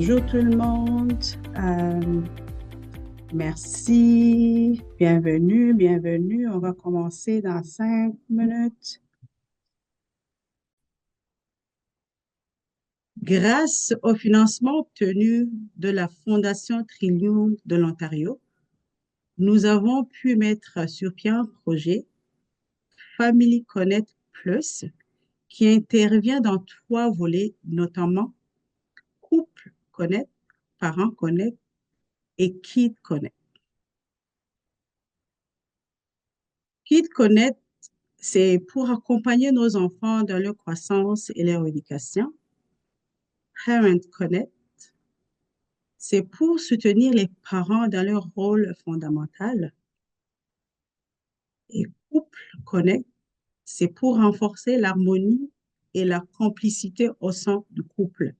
Bonjour tout le monde. Merci. Bienvenue, bienvenue. On va commencer dans 5 minutes. Grâce au financement obtenu de la Fondation Trillium de l'Ontario, nous avons pu mettre sur pied un projet Family Connect Plus qui intervient dans 3 volets, notamment Couple Connect, Parents Connect et Kids Connect. Kids Connect, c'est pour accompagner nos enfants dans leur croissance et leur éducation. Parent Connect, c'est pour soutenir les parents dans leur rôle fondamental. Et Couple Connect, c'est pour renforcer l'harmonie et la complicité au sein du couple.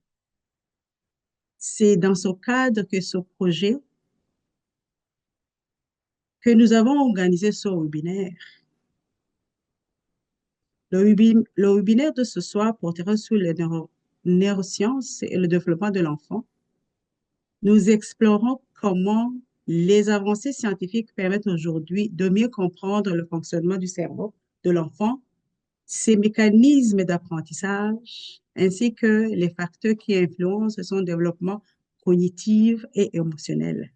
C'est dans ce cadre que ce projet, que nous avons organisé ce webinaire. Le webinaire de ce soir portera sur les neurosciences et le développement de l'enfant. Nous explorons comment les avancées scientifiques permettent aujourd'hui de mieux comprendre le fonctionnement du cerveau de l'enfant, ses mécanismes d'apprentissage, ainsi que les facteurs qui influencent son développement cognitif et émotionnel.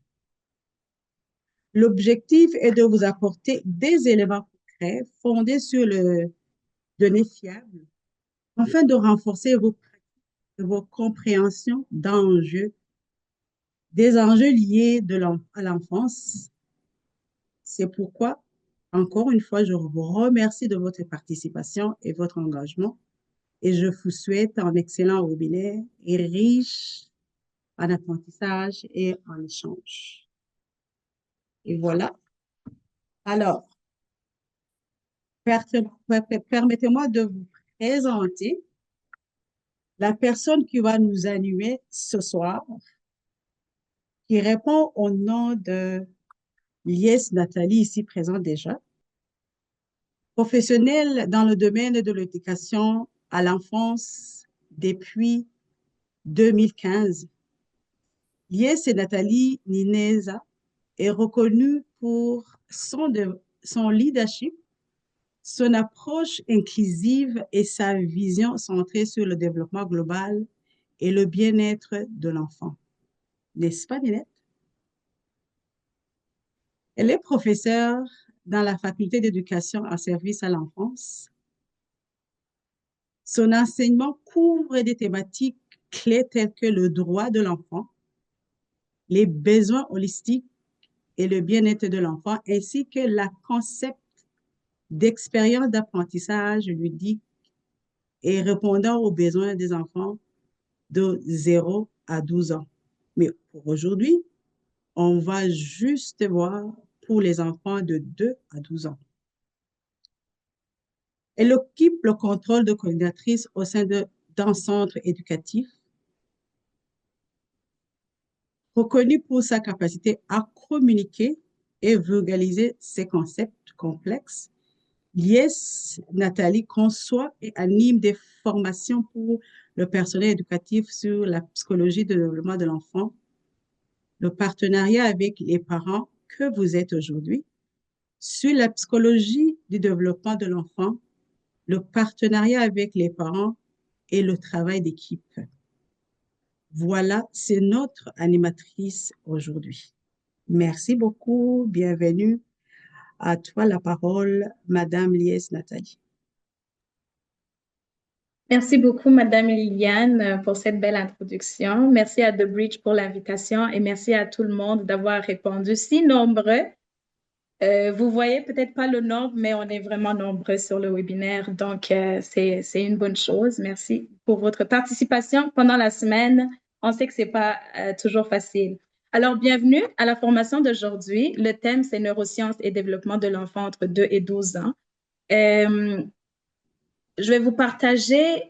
L'objectif est de vous apporter des éléments concrets fondés sur les données fiables afin de renforcer vos compréhensions d'enjeux, des enjeux liés à l'enfance. C'est pourquoi, encore une fois, je vous remercie de votre participation et votre engagement et je vous souhaite un excellent webinaire et riche en apprentissage et en échange. Et voilà. Alors, permettez-moi de vous présenter la personne qui va nous animer ce soir, qui répond au nom de Lies Nathalie, ici présente déjà, professionnelle dans le domaine de l'éducation à l'enfance depuis 2015. Lies Nathalie Nineza est reconnue pour son leadership, son approche inclusive et sa vision centrée sur le développement global et le bien-être de l'enfant. N'est-ce pas, Ninette? Elle est professeure dans la faculté d'éducation en service à l'enfance. Son enseignement couvre des thématiques clés telles que le droit de l'enfant, les besoins holistiques et le bien-être de l'enfant, ainsi que le concept d'expérience d'apprentissage ludique et répondant aux besoins des enfants de 0 à 12 ans. Mais pour aujourd'hui, on va juste voir pour les enfants de 2 à 12 ans. Elle occupe le contrôle de coordinatrice au sein d'un centre éducatif. Reconnue pour sa capacité à communiquer et vulgariser ses concepts complexes, Lies Nathalie conçoit et anime des formations pour le personnel éducatif sur la psychologie de développement de l'enfant, le partenariat avec les parents que vous êtes aujourd'hui, sur la psychologie du développement de l'enfant, le partenariat avec les parents et le travail d'équipe. Voilà, c'est notre animatrice aujourd'hui. Merci beaucoup. Bienvenue. À toi la parole, Madame Lies Nathalie. Merci beaucoup, Madame Liliane, pour cette belle introduction. Merci à The Bridge pour l'invitation et merci à tout le monde d'avoir répondu si nombreux. Vous voyez peut-être pas le nombre, mais on est vraiment nombreux sur le webinaire, donc c'est une bonne chose. Merci pour votre participation pendant la semaine. On sait que c'est pas toujours facile. Alors, bienvenue à la formation d'aujourd'hui. Le thème, c'est neurosciences et développement de l'enfant entre 2 et 12 ans. Je vais vous partager.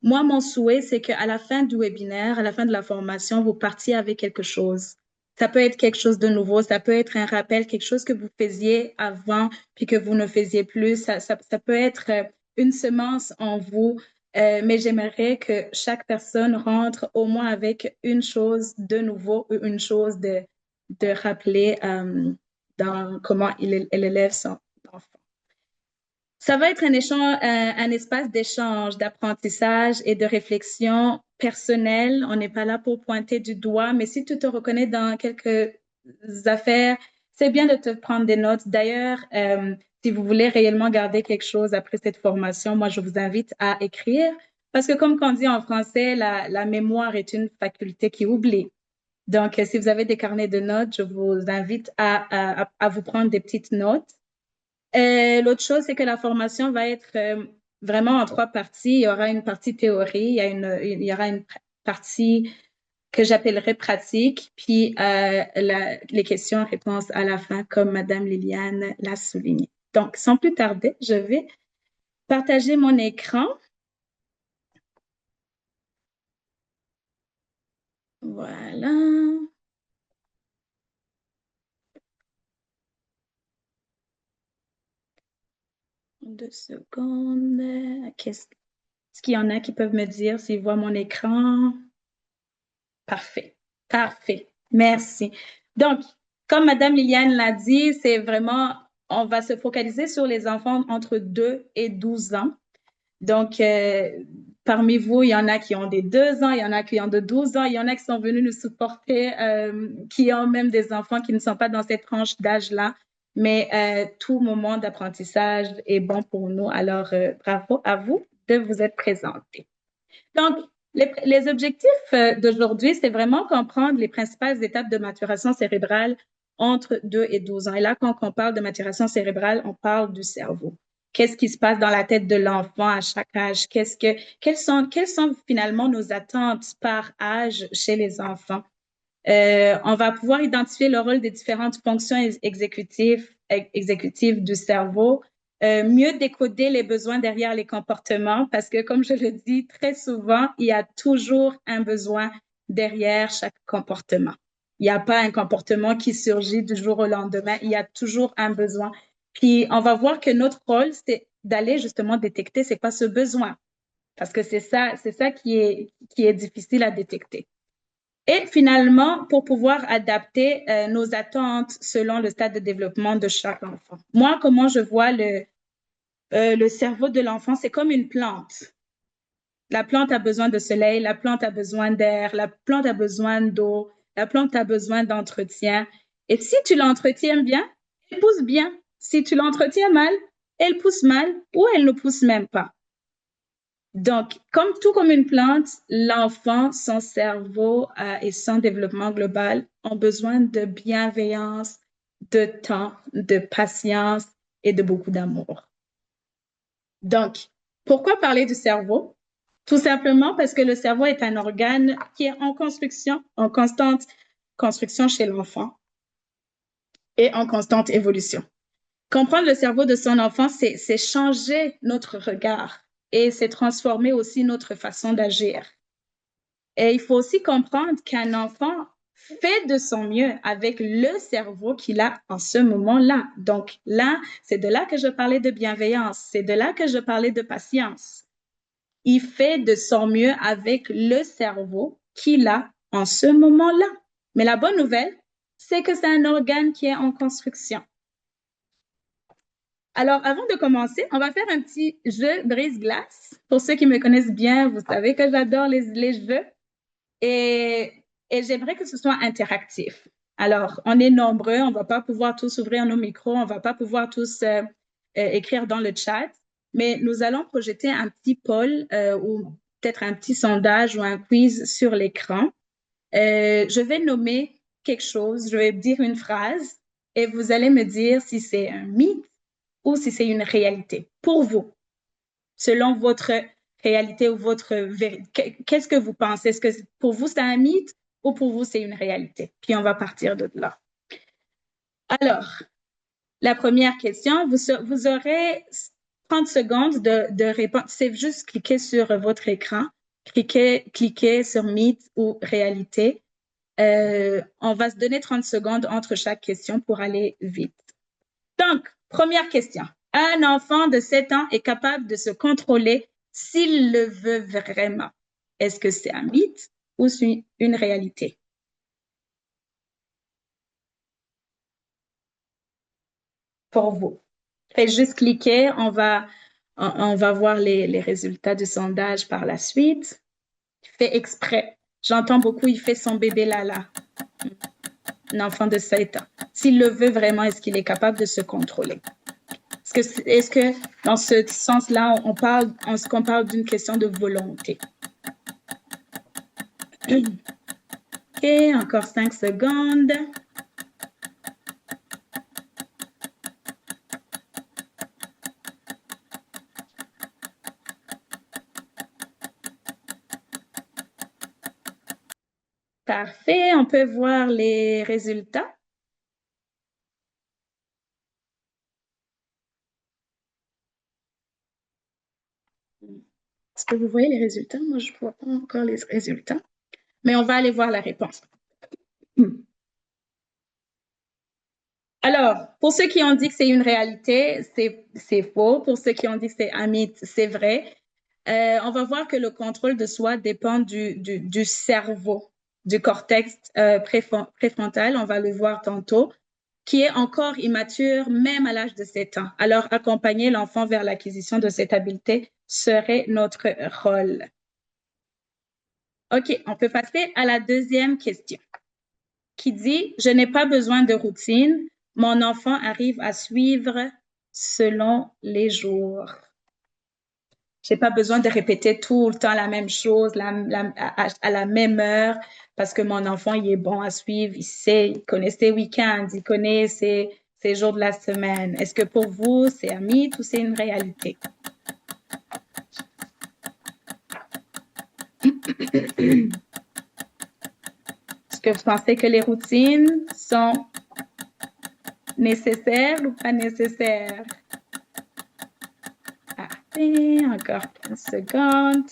Moi, mon souhait, c'est qu'à la fin du webinaire, à la fin de la formation, vous partiez avec quelque chose. Ça peut être quelque chose de nouveau, ça peut être un rappel, quelque chose que vous faisiez avant puis que vous ne faisiez plus. Ça peut être une semence en vous mais j'aimerais que chaque personne rentre au moins avec une chose de nouveau, une chose de rappeler dans comment elle élève son enfant. Ça va être un espace d'échange, d'apprentissage et de réflexion personnelle. On n'est pas là pour pointer du doigt, mais si tu te reconnais dans quelques affaires, c'est bien de te prendre des notes. D'ailleurs, si vous voulez réellement garder quelque chose après cette formation, moi, je vous invite à écrire parce que comme on dit en français, la mémoire est une faculté qui oublie. Donc, si vous avez des carnets de notes, je vous invite à vous prendre des petites notes. L'autre chose, c'est que la formation va être vraiment en trois parties. Il y aura une partie théorie, il y aura une partie que j'appellerai pratique, puis les questions-réponses à la fin, comme Madame Liliane l'a souligné. Donc, sans plus tarder, je vais partager mon écran. Voilà. 2 secondes. Est-ce qu'il y en a qui peuvent me dire s'ils voient mon écran? Parfait. Parfait. Merci. Donc, comme Madame Liliane l'a dit, c'est vraiment, on va se focaliser sur les enfants entre 2 et 12 ans. Donc, parmi vous, il y en a qui ont des 2 ans, il y en a qui ont de 12 ans, il y en a qui sont venus nous supporter, qui ont même des enfants qui ne sont pas dans cette tranche d'âge-là. Mais tout moment d'apprentissage est bon pour nous. Alors, bravo à vous de vous être présentés. Donc, les objectifs d'aujourd'hui, c'est vraiment comprendre les principales étapes de maturation cérébrale entre 2 et 12 ans. Et là, quand on parle de maturation cérébrale, on parle du cerveau. Qu'est-ce qui se passe dans la tête de l'enfant à chaque âge? Quelles sont finalement nos attentes par âge chez les enfants? On va pouvoir identifier le rôle des différentes fonctions exécutives du cerveau, mieux décoder les besoins derrière les comportements, parce que comme je le dis très souvent, il y a toujours un besoin derrière chaque comportement. Il n'y a pas un comportement qui surgit du jour au lendemain, il y a toujours un besoin. Puis on va voir que notre rôle, c'est d'aller justement détecter c'est quoi ce besoin, parce que c'est ça qui est difficile à détecter. Et finalement, pour pouvoir adapter nos attentes selon le stade de développement de chaque enfant. Moi, comment je vois le cerveau de l'enfant, c'est comme une plante. La plante a besoin de soleil, la plante a besoin d'air, la plante a besoin d'eau, la plante a besoin d'entretien. Et si tu l'entretiens bien, elle pousse bien. Si tu l'entretiens mal, elle pousse mal ou elle ne pousse même pas. Donc, tout comme une plante, l'enfant, son cerveau et son développement global ont besoin de bienveillance, de temps, de patience et de beaucoup d'amour. Donc, pourquoi parler du cerveau? Tout simplement parce que le cerveau est un organe qui est en construction, en constante construction chez l'enfant et en constante évolution. Comprendre le cerveau de son enfant, c'est changer notre regard et c'est transformer aussi notre façon d'agir. Et il faut aussi comprendre qu'un enfant fait de son mieux avec le cerveau qu'il a en ce moment-là. Donc là, c'est de là que je parlais de bienveillance, c'est de là que je parlais de patience. Il fait de son mieux avec le cerveau qu'il a en ce moment-là. Mais la bonne nouvelle, c'est que c'est un organe qui est en construction. Alors, avant de commencer, on va faire un petit jeu brise-glace. Pour ceux qui me connaissent bien, vous savez que j'adore les jeux. Et j'aimerais que ce soit interactif. Alors, on est nombreux, on ne va pas pouvoir tous ouvrir nos micros, on ne va pas pouvoir tous écrire dans le chat, mais nous allons projeter un petit poll ou peut-être un petit sondage ou un quiz sur l'écran. Je vais nommer quelque chose, je vais dire une phrase et vous allez me dire si c'est un mythe ou si c'est une réalité pour vous, selon votre réalité ou votre vérité. Qu'est-ce que vous pensez? Est-ce que pour vous, c'est un mythe ou pour vous, c'est une réalité? Puis on va partir de là. Alors, la première question, vous aurez 30 secondes de répondre. C'est juste cliquer sur votre écran, cliquer sur mythe ou réalité. On va se donner 30 secondes entre chaque question pour aller vite. Donc, première question. Un enfant de 7 ans est capable de se contrôler s'il le veut vraiment, est-ce que c'est un mythe ou c'est une réalité? Pour vous. Faites juste cliquer, on va voir les résultats du sondage par la suite. Il fait exprès. J'entends beaucoup, il fait son bébé Lala, un enfant de 7 ans. S'il le veut vraiment, est-ce qu'il est capable de se contrôler? Est-ce que dans ce sens-là, est-ce qu'on parle d'une question de volonté? OK, encore 5 secondes. Parfait, on peut voir les résultats. Est-ce que vous voyez les résultats? Moi, je ne vois pas encore les résultats, mais on va aller voir la réponse. Alors, pour ceux qui ont dit que c'est une réalité, c'est faux. Pour ceux qui ont dit que c'est un mythe, c'est vrai. On va voir que le contrôle de soi dépend du cerveau, du cortex préfrontal, on va le voir tantôt, qui est encore immature même à l'âge de 7 ans. Alors, accompagner l'enfant vers l'acquisition de cette habileté serait notre rôle. OK, on peut passer à la deuxième question qui dit, je n'ai pas besoin de routine, mon enfant arrive à suivre selon les jours. J'ai pas besoin de répéter tout le temps la même chose à la même heure parce que mon enfant, il est bon à suivre, il sait, il connaît ses week-ends, il connaît ses jours de la semaine. Est-ce que pour vous, c'est un mythe ou c'est une réalité? Est-ce que vous pensez que les routines sont nécessaires ou pas nécessaires? Parfait, encore 15 secondes.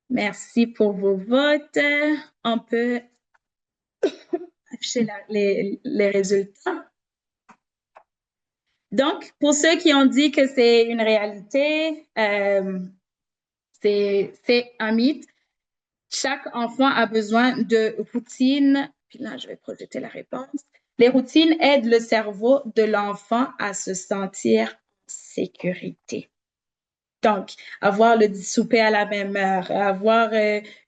Merci pour vos votes. On peut afficher les résultats. Donc, pour ceux qui ont dit que c'est une réalité, c'est un mythe. Chaque enfant a besoin de routines. Puis là, je vais projeter la réponse. Les routines aident le cerveau de l'enfant à se sentir en sécurité. Donc, avoir le souper à la même heure, avoir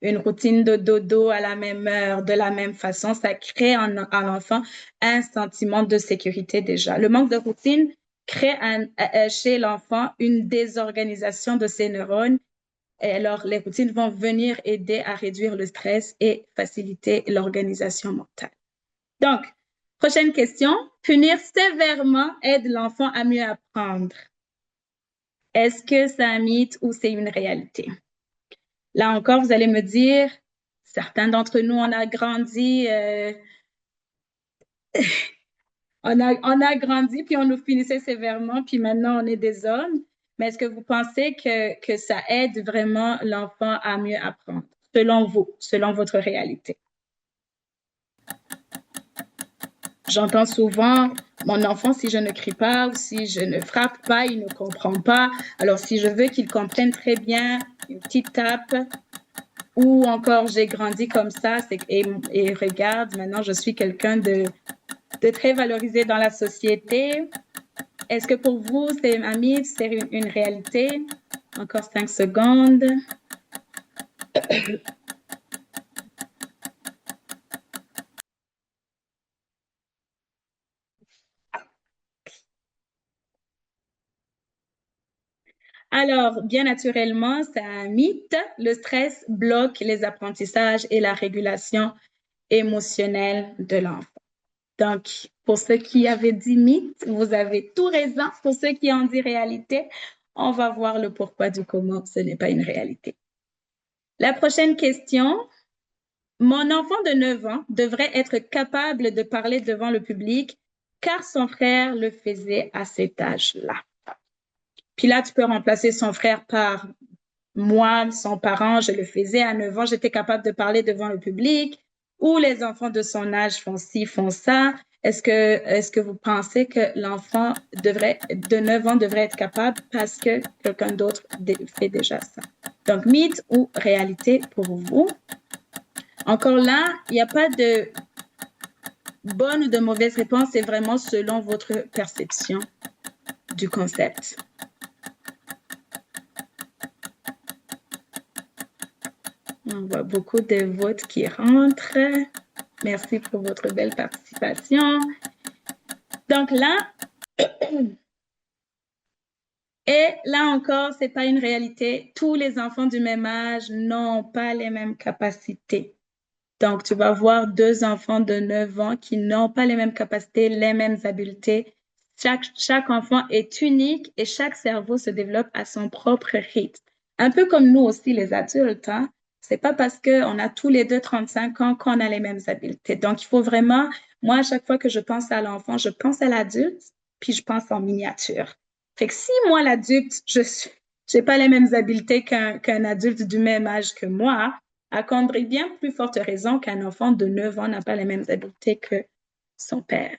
une routine de dodo à la même heure, de la même façon, ça crée en l'enfant un sentiment de sécurité déjà. Le manque de routine crée chez l'enfant une désorganisation de ses neurones. Et alors, les routines vont venir aider à réduire le stress et faciliter l'organisation mentale. Donc, prochaine question. Punir sévèrement aide l'enfant à mieux apprendre. Est-ce que c'est un mythe ou c'est une réalité? Là encore, vous allez me dire, certains d'entre nous, on a grandi, on a grandi, puis on nous finissait sévèrement, puis maintenant on est des hommes. Mais est-ce que vous pensez que ça aide vraiment l'enfant à mieux apprendre, selon vous, selon votre réalité? J'entends souvent, mon enfant, si je ne crie pas ou si je ne frappe pas, il ne comprend pas. Alors, si je veux qu'il comprenne très bien, une petite tape, ou encore j'ai grandi comme ça, et regarde, maintenant je suis quelqu'un de très valorisé dans la société. Est-ce que pour vous, c'est un mythe, c'est une réalité? Encore 5 secondes. Alors, bien naturellement, c'est un mythe. Le stress bloque les apprentissages et la régulation émotionnelle de l'enfant. Donc, pour ceux qui avaient dit mythe, vous avez tout raison. Pour ceux qui ont dit réalité, on va voir le pourquoi du comment ce n'est pas une réalité. La prochaine question. Mon enfant de 9 ans devrait être capable de parler devant le public car son frère le faisait à cet âge-là. Puis là, tu peux remplacer son frère par moi, son parent, je le faisais à 9 ans, j'étais capable de parler devant le public. ou les enfants de son âge font ci, font ça. Est-ce que vous pensez que l'enfant de 9 ans devrait être capable parce que quelqu'un d'autre fait déjà ça? Donc, mythe ou réalité pour vous? Encore là, il n'y a pas de bonne ou de mauvaise réponse, c'est vraiment selon votre perception du concept. On voit beaucoup de votes qui rentrent. Merci pour votre belle participation. Donc là, et là encore, c'est pas une réalité. Tous les enfants du même âge n'ont pas les mêmes capacités. Donc, tu vas voir 2 enfants de 9 ans qui n'ont pas les mêmes capacités, les mêmes habiletés. Chaque enfant est unique et chaque cerveau se développe à son propre rythme. Un peu comme nous aussi, les adultes, hein? C'est pas parce qu'on a tous les deux 35 ans qu'on a les mêmes habiletés. Donc, il faut vraiment, moi, à chaque fois que je pense à l'enfant, je pense à l'adulte, puis je pense en miniature. Fait que si moi, l'adulte, j'ai pas les mêmes habiletés qu'un adulte du même âge que moi, à bien plus forte raison qu'un enfant de 9 ans n'a pas les mêmes habiletés que son père.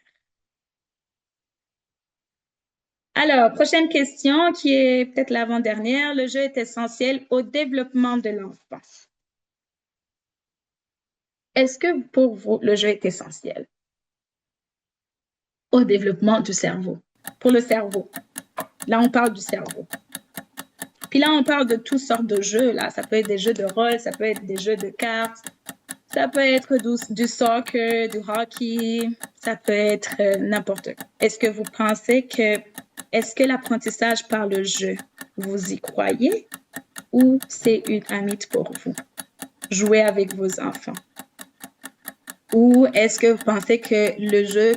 Alors, prochaine question qui est peut-être l'avant-dernière. Le jeu est essentiel au développement de l'enfant. Est-ce que pour vous, le jeu est essentiel au développement du cerveau? Pour le cerveau. Là, on parle du cerveau. Puis là, on parle de toutes sortes de jeux. Là, ça peut être des jeux de rôle, ça peut être des jeux de cartes, ça peut être du soccer, du hockey, ça peut être n'importe quoi. Est-ce que l'apprentissage par le jeu, vous y croyez ou c'est un mythe pour vous? Jouer avec vos enfants. Ou est-ce que vous pensez que le jeu,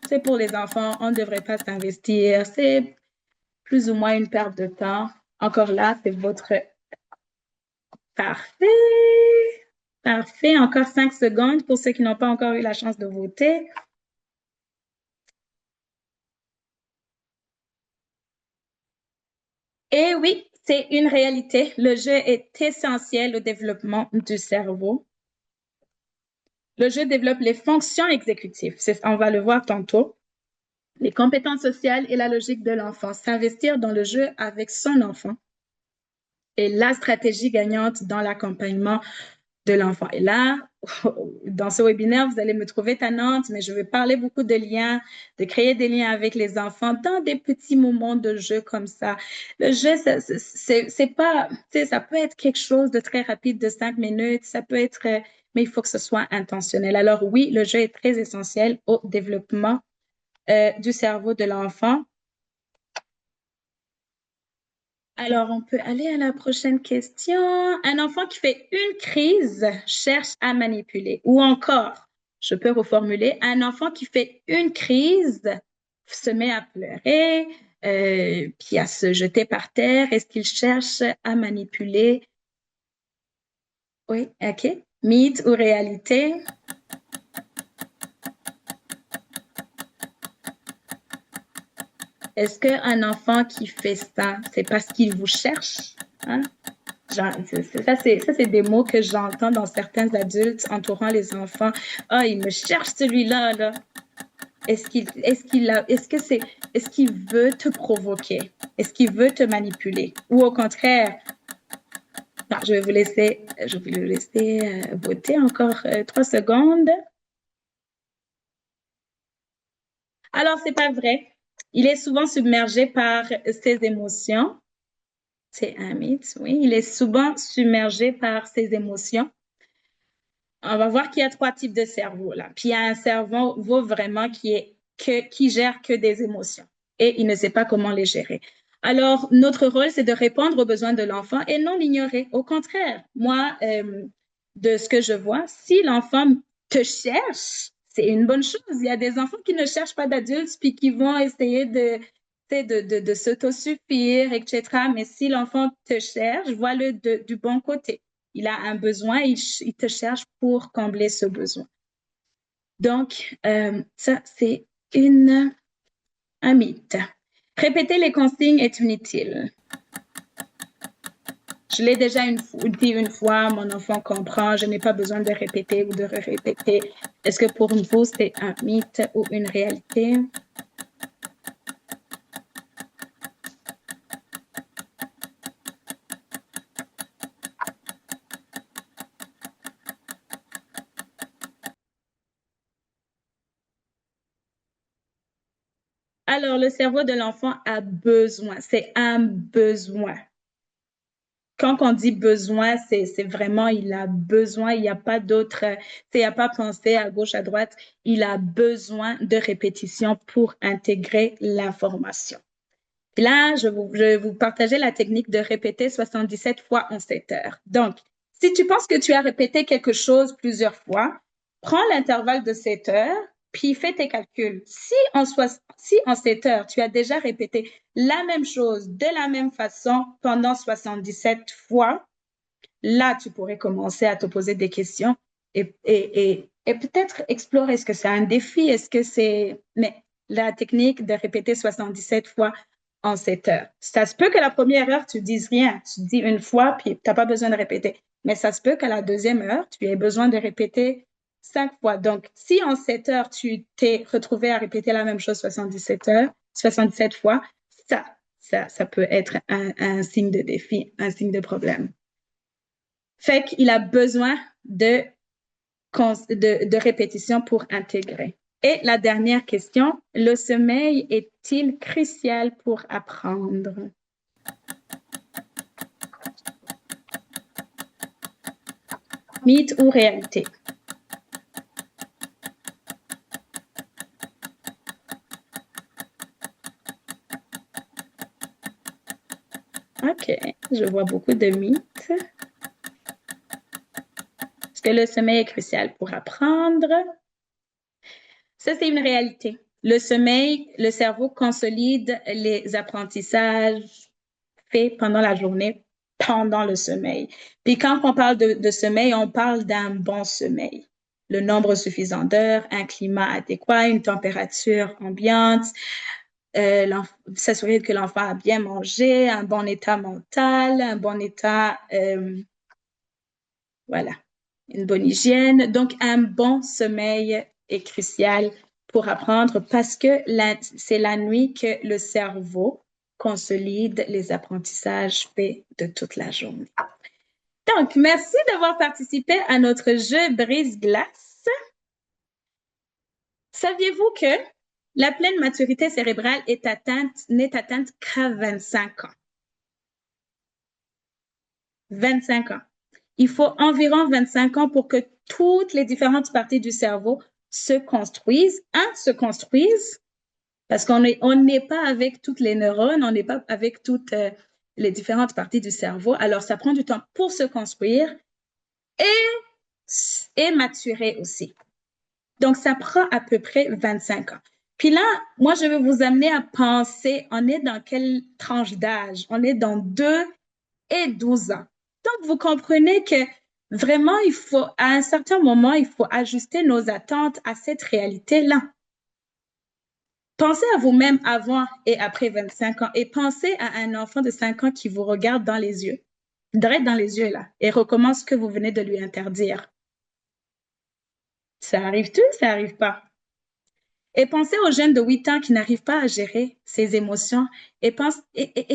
c'est pour les enfants, on ne devrait pas s'investir, c'est plus ou moins une perte de temps? Encore là, c'est votre... Parfait. Parfait. Encore 5 secondes pour ceux qui n'ont pas encore eu la chance de voter. Et oui, c'est une réalité. Le jeu est essentiel au développement du cerveau. Le jeu développe les fonctions exécutives. On va le voir tantôt. Les compétences sociales et la logique de l'enfant. S'investir dans le jeu avec son enfant et la stratégie gagnante dans l'accompagnement de l'enfant. Et là, dans ce webinaire, vous allez me trouver tannante, mais je vais parler beaucoup de liens, de créer des liens avec les enfants dans des petits moments de jeu comme ça. Le jeu, c'est pas, tu sais, ça peut être quelque chose de très rapide, de 5 minutes, ça peut être, mais il faut que ce soit intentionnel. Alors oui, le jeu est très essentiel au développement du cerveau de l'enfant. Alors, on peut aller à la prochaine question. Un enfant qui fait une crise cherche à manipuler. Ou encore, je peux reformuler, un enfant qui fait une crise se met à pleurer, puis à se jeter par terre. Est-ce qu'il cherche à manipuler? Oui, OK. Mythe ou réalité? Est-ce qu'un enfant qui fait ça, c'est parce qu'il vous cherche? Hein? Ça, c'est des mots que j'entends dans certains adultes entourant les enfants. Ah, il me cherche celui-là, là. Est-ce qu'il veut te provoquer? Est-ce qu'il veut te manipuler? Ou au contraire, non, je vais vous laisser voter encore 3 secondes. Alors, c'est pas vrai. Il est souvent submergé par ses émotions. C'est un mythe, oui. Il est souvent submergé par ses émotions. On va voir qu'il y a 3 types de cerveaux là. Puis il y a un cerveau vraiment qui gère que des émotions et il ne sait pas comment les gérer. Alors, notre rôle, c'est de répondre aux besoins de l'enfant et non l'ignorer. Au contraire, moi, de ce que je vois, si l'enfant te cherche, c'est une bonne chose. Il y a des enfants qui ne cherchent pas d'adultes puis qui vont essayer de s'autosuffire, etc. Mais si l'enfant te cherche, vois-le du bon côté. Il a un besoin, il te cherche pour combler ce besoin. Donc, ça, c'est un mythe. Répéter les consignes est inutile. Je l'ai déjà dit une fois, mon enfant comprend, je n'ai pas besoin de répéter ou de répéter. Est-ce que pour vous, c'est un mythe ou une réalité? Alors, le cerveau de l'enfant a besoin, c'est un besoin. Quand on dit besoin, c'est vraiment, il a besoin, il n'y a pas d'autre, il n'y a pas pensé à gauche, à droite, il a besoin de répétition pour intégrer l'information. Puis là, je vais vous partager la technique de répéter 77 fois en 7 heures. Donc, si tu penses que tu as répété quelque chose plusieurs fois, prends l'intervalle de 7 heures, puis fais tes calculs. Si en 7 heures, tu as déjà répété la même chose de la même façon pendant 77 fois, là, tu pourrais commencer à te poser des questions et peut-être explorer, est-ce que c'est un défi, est-ce que c'est... Mais la technique de répéter 77 fois en 7 heures. Ça se peut que la première heure, tu dises rien. Tu dis une fois, puis tu n'as pas besoin de répéter. Mais ça se peut qu'à la deuxième heure, tu aies besoin de répéter 5 fois. Donc, si en 7 heures, tu t'es retrouvé à répéter la même chose 77 heures, 77 fois, ça peut être un signe de défi, un signe de problème. Fait qu'il a besoin de répétition pour intégrer. Et la dernière question, le sommeil est-il crucial pour apprendre? Mythe ou réalité? OK, je vois beaucoup de mythes. Est-ce que le sommeil est crucial pour apprendre? Ça, c'est une réalité. Le sommeil, le cerveau consolide les apprentissages faits pendant la journée, pendant le sommeil. Puis quand on parle de sommeil, on parle d'un bon sommeil. Le nombre suffisant d'heures, un climat adéquat, une température ambiante, s'assurer que l'enfant a bien mangé, un bon état mental, un bon état, voilà, une bonne hygiène. Donc, un bon sommeil est crucial pour apprendre parce que c'est la nuit que le cerveau consolide les apprentissages faits de toute la journée. Donc, merci d'avoir participé à notre jeu brise-glace. Saviez-vous que la pleine maturité cérébrale n'est atteinte qu'à 25 ans? 25 ans. Il faut environ 25 ans pour que toutes les différentes parties du cerveau se construisent. Se construisent, parce qu'on n'est pas avec toutes les neurones, on n'est pas avec toutes les différentes parties du cerveau. Alors, ça prend du temps pour se construire et maturer aussi. Donc, ça prend à peu près 25 ans. Puis là, moi, je vais vous amener à penser, on est dans quelle tranche d'âge? On est dans 2 et 12 ans. Donc, vous comprenez que vraiment, à un certain moment, il faut ajuster nos attentes à cette réalité-là. Pensez à vous-même avant et après 25 ans et pensez à un enfant de 5 ans qui vous regarde dans les yeux, droit dans les yeux là, et recommence ce que vous venez de lui interdire. Ça arrive-tu? Ça arrive pas. Et pensez aux jeunes de 8 ans qui n'arrivent pas à gérer ses émotions et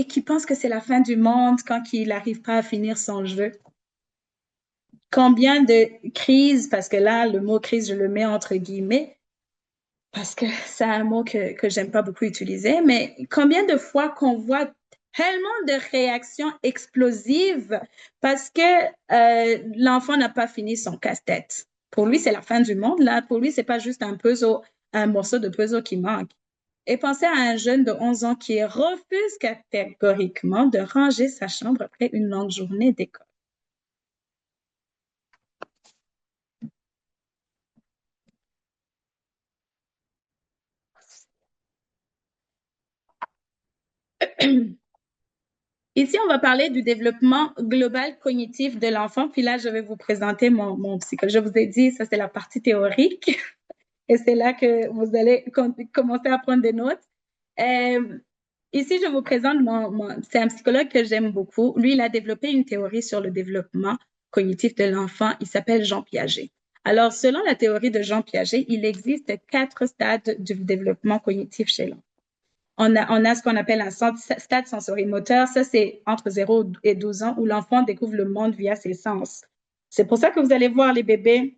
qui pensent que c'est la fin du monde quand il n'arrive pas à finir son jeu. Combien de crises, parce que là, le mot crise, je le mets entre guillemets, parce que c'est un mot que j'aime pas beaucoup utiliser, mais combien de fois qu'on voit tellement de réactions explosives parce que l'enfant n'a pas fini son casse-tête. Pour lui, c'est la fin du monde, là. Pour lui, c'est pas juste un puzzle, un morceau de puzzle qui manque. Et pensez à un jeune de 11 ans qui refuse catégoriquement de ranger sa chambre après une longue journée d'école. Ici, on va parler du développement global cognitif de l'enfant. Puis là, je vais vous présenter mon psychologue. Je vous ai dit, ça, c'est la partie théorique. Et c'est là que vous allez commencer à prendre des notes. Ici, je vous présente c'est un psychologue que j'aime beaucoup. Lui, il a développé une théorie sur le développement cognitif de l'enfant. Il s'appelle Jean Piaget. Alors, selon la théorie de Jean Piaget, il existe 4 stades du développement cognitif chez l'enfant. On a ce qu'on appelle un stade sensorimoteur. Ça, c'est entre 0 et 12 ans où l'enfant découvre le monde via ses sens. C'est pour ça que vous allez voir les bébés,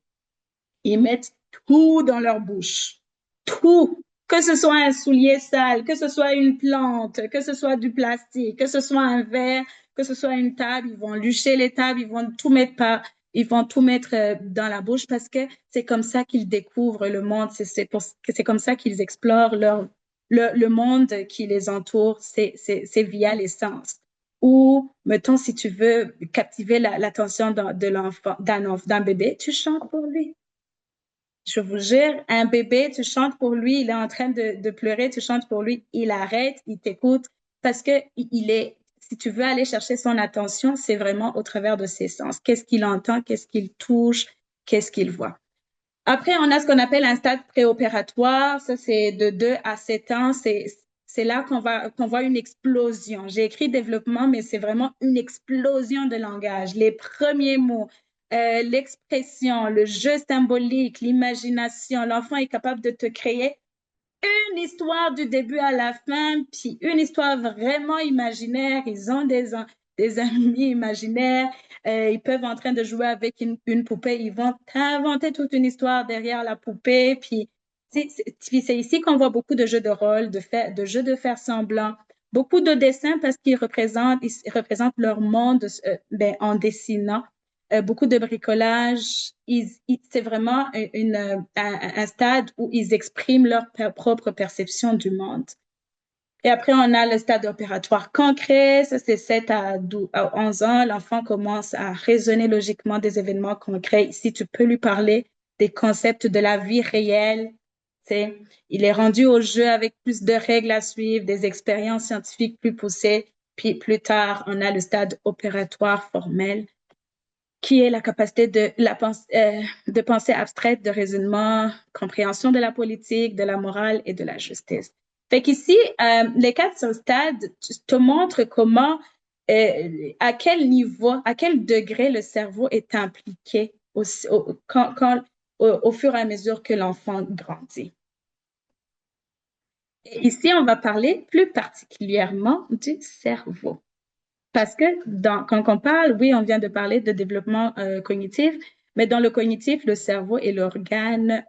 ils mettent tout dans leur bouche. Tout. Que ce soit un soulier sale, que ce soit une plante, que ce soit du plastique, que ce soit un verre, que ce soit une table, ils vont lucher les tables, ils vont tout mettre dans la bouche parce que c'est comme ça qu'ils découvrent le monde, c'est comme ça qu'ils explorent le monde qui les entoure, c'est via les sens. Ou, mettons, si tu veux captiver l'attention de l'enfant, d'un bébé, tu chantes pour lui. Je vous jure, un bébé, tu chantes pour lui, il est en train de pleurer, tu chantes pour lui, il arrête, il t'écoute parce que si tu veux aller chercher son attention, c'est vraiment au travers de ses sens. Qu'est-ce qu'il entend, qu'est-ce qu'il touche, qu'est-ce qu'il voit. Après, on a ce qu'on appelle un stade préopératoire. Ça, c'est de 2 à 7 ans. C'est là qu'on voit une explosion. J'ai écrit développement, mais c'est vraiment une explosion de langage. Les premiers mots, l'expression, le jeu symbolique, l'imagination. L'enfant est capable de te créer une histoire du début à la fin, puis une histoire vraiment imaginaire. Ils ont des amis imaginaires. Ils peuvent en train de jouer avec une poupée. Ils vont inventer toute une histoire derrière la poupée. Puis c'est ici qu'on voit beaucoup de jeux de rôle, de jeux de faire semblant. Beaucoup de dessins parce ils représentent leur monde en dessinant. Beaucoup de bricolage. C'est vraiment un stade où ils expriment leur propre perception du monde. Et après, on a le stade opératoire concret. Ça, c'est 7 à 11 ans. L'enfant commence à raisonner logiquement des événements concrets. Ici, tu peux lui parler des concepts de la vie réelle. C'est, il est rendu au jeu avec plus de règles à suivre, des expériences scientifiques plus poussées. Puis plus tard, on a le stade opératoire formel qui est la capacité de pensée abstraite, de raisonnement, compréhension de la politique, de la morale et de la justice. Fait qu'ici, les 4 stades te montrent comment, à quel niveau, à quel degré le cerveau est impliqué au fur et à mesure que l'enfant grandit. Et ici, on va parler plus particulièrement du cerveau. Parce que quand on parle, oui, on vient de parler de développement cognitif, mais dans le cognitif, le cerveau est l'organe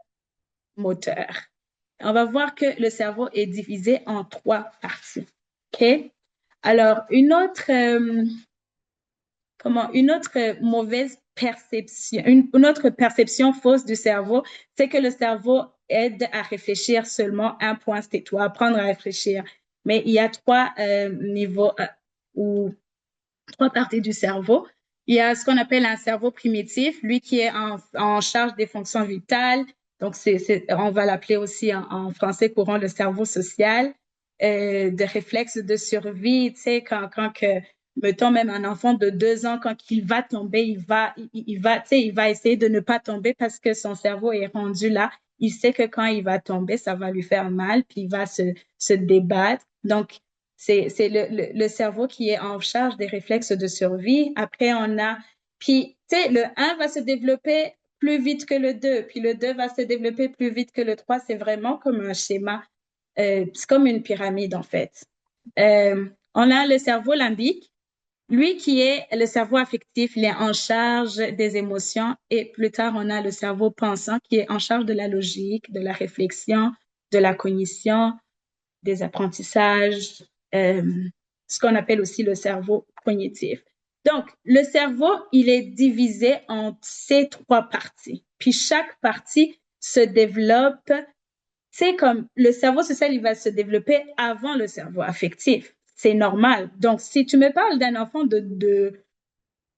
moteur. On va voir que le cerveau est divisé en 3 parties. OK? Alors, une autre mauvaise perception, une autre perception fausse du cerveau, c'est que le cerveau aide à réfléchir seulement un point, c'est toi, apprendre à réfléchir. Mais il y a 3 niveaux ou 3 parties du cerveau. Il y a ce qu'on appelle un cerveau primitif, lui qui est en charge des fonctions vitales. Donc, on va l'appeler aussi en français courant le cerveau social, de réflexes de survie. Tu sais, mettons même un enfant de 2 ans, quand il va tomber, tu sais, il va essayer de ne pas tomber parce que son cerveau est rendu là. Il sait que quand il va tomber, ça va lui faire mal, puis il va se débattre. Donc, c'est le cerveau qui est en charge des réflexes de survie. Après, puis, tu sais, le 1 va se développer plus vite que le 2, puis le 2 va se développer plus vite que le 3. C'est vraiment comme un schéma. C'est comme une pyramide, en fait. On a le cerveau limbique, lui qui est le cerveau affectif, il est en charge des émotions. Et plus tard, on a le cerveau pensant qui est en charge de la logique, de la réflexion, de la cognition, des apprentissages, euh, ce qu'on appelle aussi le cerveau cognitif. Donc, le cerveau, il est divisé en ces 3 parties. Puis chaque partie se développe, c'est comme le cerveau social, il va se développer avant le cerveau affectif. C'est normal. Donc, si tu me parles d'un enfant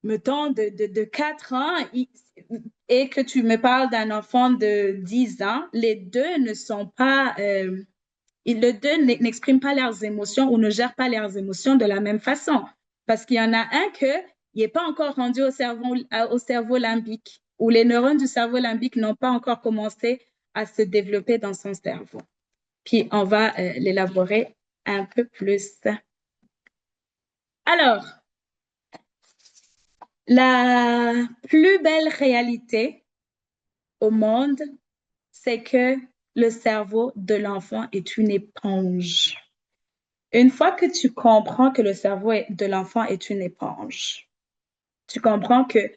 mettons, de 4 ans et que tu me parles d'un enfant de 10 ans, les deux ne sont pas les deux n'expriment pas leurs émotions ou ne gèrent pas leurs émotions de la même façon. Parce qu'il y en a un qui n'est pas encore rendu au cerveau limbique, ou les neurones du cerveau limbique n'ont pas encore commencé à se développer dans son cerveau. Puis on va l'élaborer un peu plus. Alors, la plus belle réalité au monde, c'est que le cerveau de l'enfant est une éponge. Une fois que tu comprends que le cerveau de l'enfant est une éponge, tu comprends que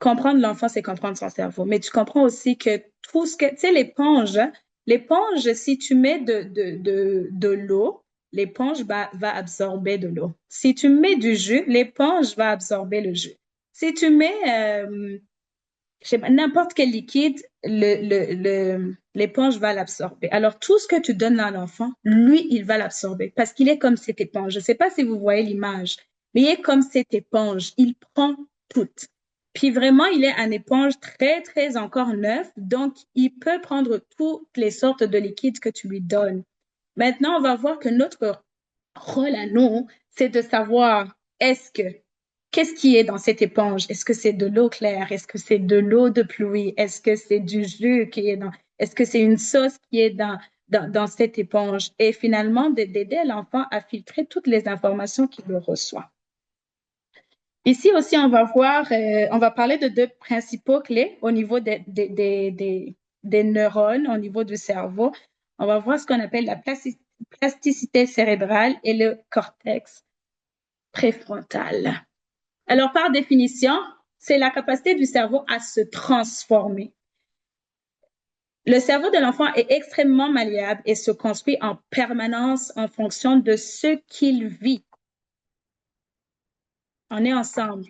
comprendre l'enfant, c'est comprendre son cerveau. Mais tu comprends aussi que tout ce que, tu sais, l'éponge, hein, l'éponge, si tu mets de l'eau, l'éponge va absorber de l'eau. Si tu mets du jus, l'éponge va absorber le jus. Si tu mets, je sais pas, n'importe quel liquide, l'éponge va l'absorber. Alors, tout ce que tu donnes à l'enfant, lui, il va l'absorber parce qu'il est comme cette éponge. Je ne sais pas si vous voyez l'image, mais il est comme cette éponge. Il prend tout. Puis vraiment, il est une éponge très, très encore neuve. Donc, il peut prendre toutes les sortes de liquides que tu lui donnes. Maintenant, on va voir que notre rôle à nous, c'est de savoir qu'est-ce qui est dans cette éponge? Est-ce que c'est de l'eau claire? Est-ce que c'est de l'eau de pluie? Est-ce que c'est du jus qui est dans, est-ce que c'est une sauce qui est dans cette éponge? Et finalement, d'aider l'enfant à filtrer toutes les informations qu'il reçoit. Ici aussi, on va parler de deux principaux clés au niveau des neurones, au niveau du cerveau. On va voir ce qu'on appelle la plasticité cérébrale et le cortex préfrontal. Alors, par définition, c'est la capacité du cerveau à se transformer. Le cerveau de l'enfant est extrêmement malléable et se construit en permanence en fonction de ce qu'il vit. On est ensemble.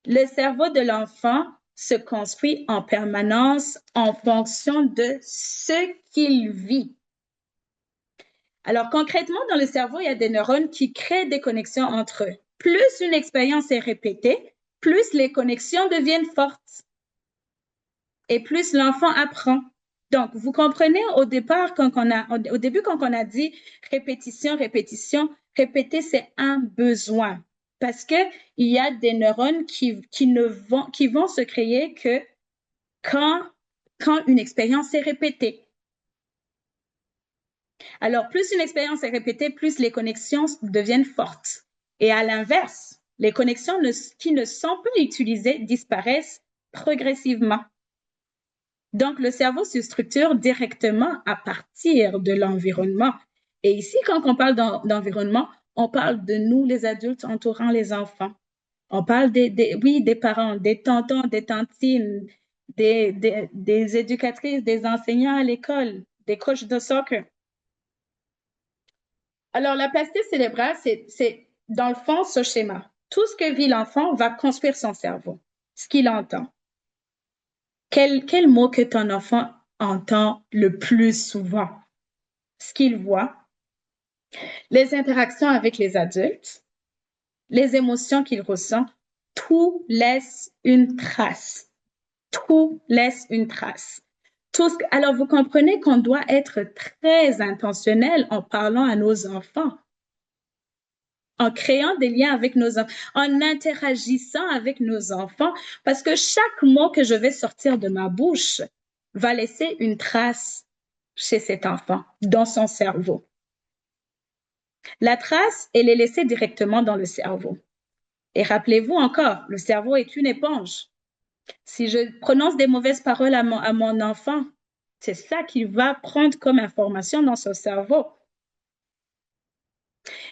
Le cerveau de l'enfant se construit en permanence en fonction de ce qu'il vit. Alors, concrètement, dans le cerveau, il y a des neurones qui créent des connexions entre eux. Plus une expérience est répétée, plus les connexions deviennent fortes et plus l'enfant apprend. Donc, vous comprenez au départ, au début, quand on a dit répétition, répétition, répéter, c'est un besoin. Parce que il y a des neurones qui vont se créer que quand une expérience est répétée. Alors, plus une expérience est répétée, plus les connexions deviennent fortes. Et à l'inverse, les connexions qui ne sont plus utilisées disparaissent progressivement. Donc, le cerveau se structure directement à partir de l'environnement. Et ici, quand on parle d'environnement, on parle de nous, les adultes entourant les enfants. On parle oui, des parents, des tontons, des tantines, des éducatrices, des enseignants à l'école, des coachs de soccer. Alors, la plasticité cérébrale, c'est dans le fond ce schéma. Tout ce que vit l'enfant va construire son cerveau, ce qu'il entend. Quel mot que ton enfant entend le plus souvent? Ce qu'il voit, les interactions avec les adultes, les émotions qu'il ressent, tout laisse une trace. Tout laisse une trace. Alors, vous comprenez qu'on doit être très intentionnel en parlant à nos enfants, en créant des liens avec nos enfants, en interagissant avec nos enfants, parce que chaque mot que je vais sortir de ma bouche va laisser une trace chez cet enfant, dans son cerveau. La trace, elle est laissée directement dans le cerveau. Et rappelez-vous encore, le cerveau est une éponge. Si je prononce des mauvaises paroles à mon enfant, c'est ça qu'il va prendre comme information dans son cerveau.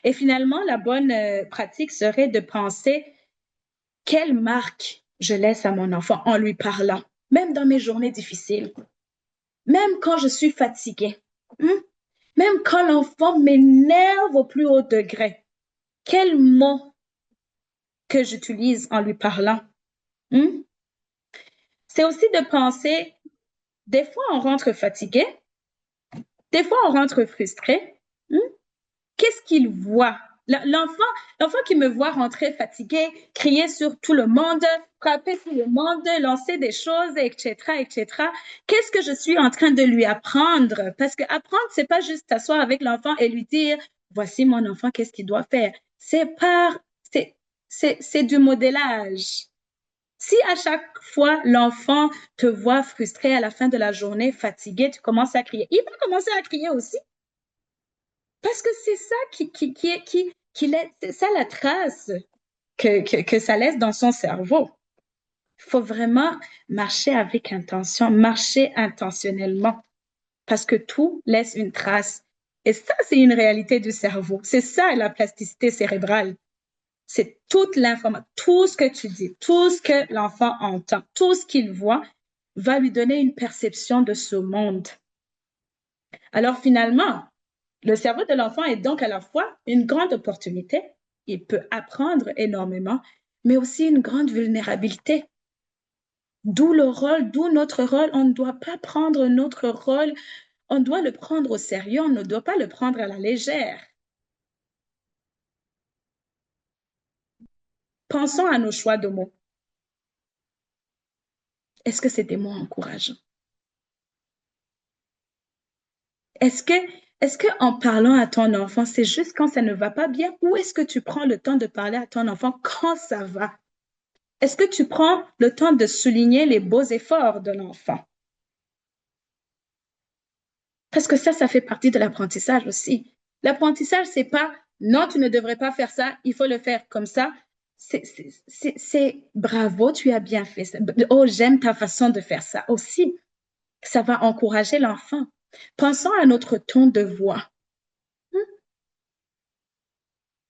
Et finalement, la bonne pratique serait de penser quelle marque je laisse à mon enfant en lui parlant, même dans mes journées difficiles, même quand je suis fatiguée, même quand l'enfant m'énerve au plus haut degré. Quel mot que j'utilise en lui parlant? C'est aussi de penser, des fois on rentre fatigué, des fois on rentre frustré. Qu'est-ce qu'il voit? L'enfant qui me voit rentrer fatigué, crier sur tout le monde, frapper tout le monde, lancer des choses, etc., etc. Qu'est-ce que je suis en train de lui apprendre? Parce que apprendre, c'est pas juste s'asseoir avec l'enfant et lui dire, voici mon enfant, qu'est-ce qu'il doit faire? C'est du modélage. Si à chaque fois l'enfant te voit frustré à la fin de la journée, fatigué, tu commences à crier, il va commencer à crier aussi. Parce que c'est ça c'est ça la trace que ça laisse dans son cerveau. Il faut vraiment marcher avec intention, marcher intentionnellement, parce que tout laisse une trace. Et ça, c'est une réalité du cerveau. C'est ça la plasticité cérébrale. C'est toute l'information, tout ce que tu dis, tout ce que l'enfant entend, tout ce qu'il voit va lui donner une perception de ce monde. Alors finalement, le cerveau de l'enfant est donc à la fois une grande opportunité, il peut apprendre énormément, mais aussi une grande vulnérabilité. D'où le rôle, d'où notre rôle. On ne doit pas prendre notre rôle, on doit le prendre au sérieux, on ne doit pas le prendre à la légère. Pensons à nos choix de mots. Est-ce que c'est des mots encourageants? Est-ce que, est-ce que en parlant à ton enfant, c'est juste quand ça ne va pas bien, ou est-ce que tu prends le temps de parler à ton enfant quand ça va? Est-ce que tu prends le temps de souligner les beaux efforts de l'enfant? Parce que ça fait partie de l'apprentissage aussi. L'apprentissage, c'est pas non, tu ne devrais pas faire ça, il faut le faire comme ça. C'est bravo, tu as bien fait ça. Oh, j'aime ta façon de faire ça aussi. Ça va encourager l'enfant. Pensons à notre ton de voix.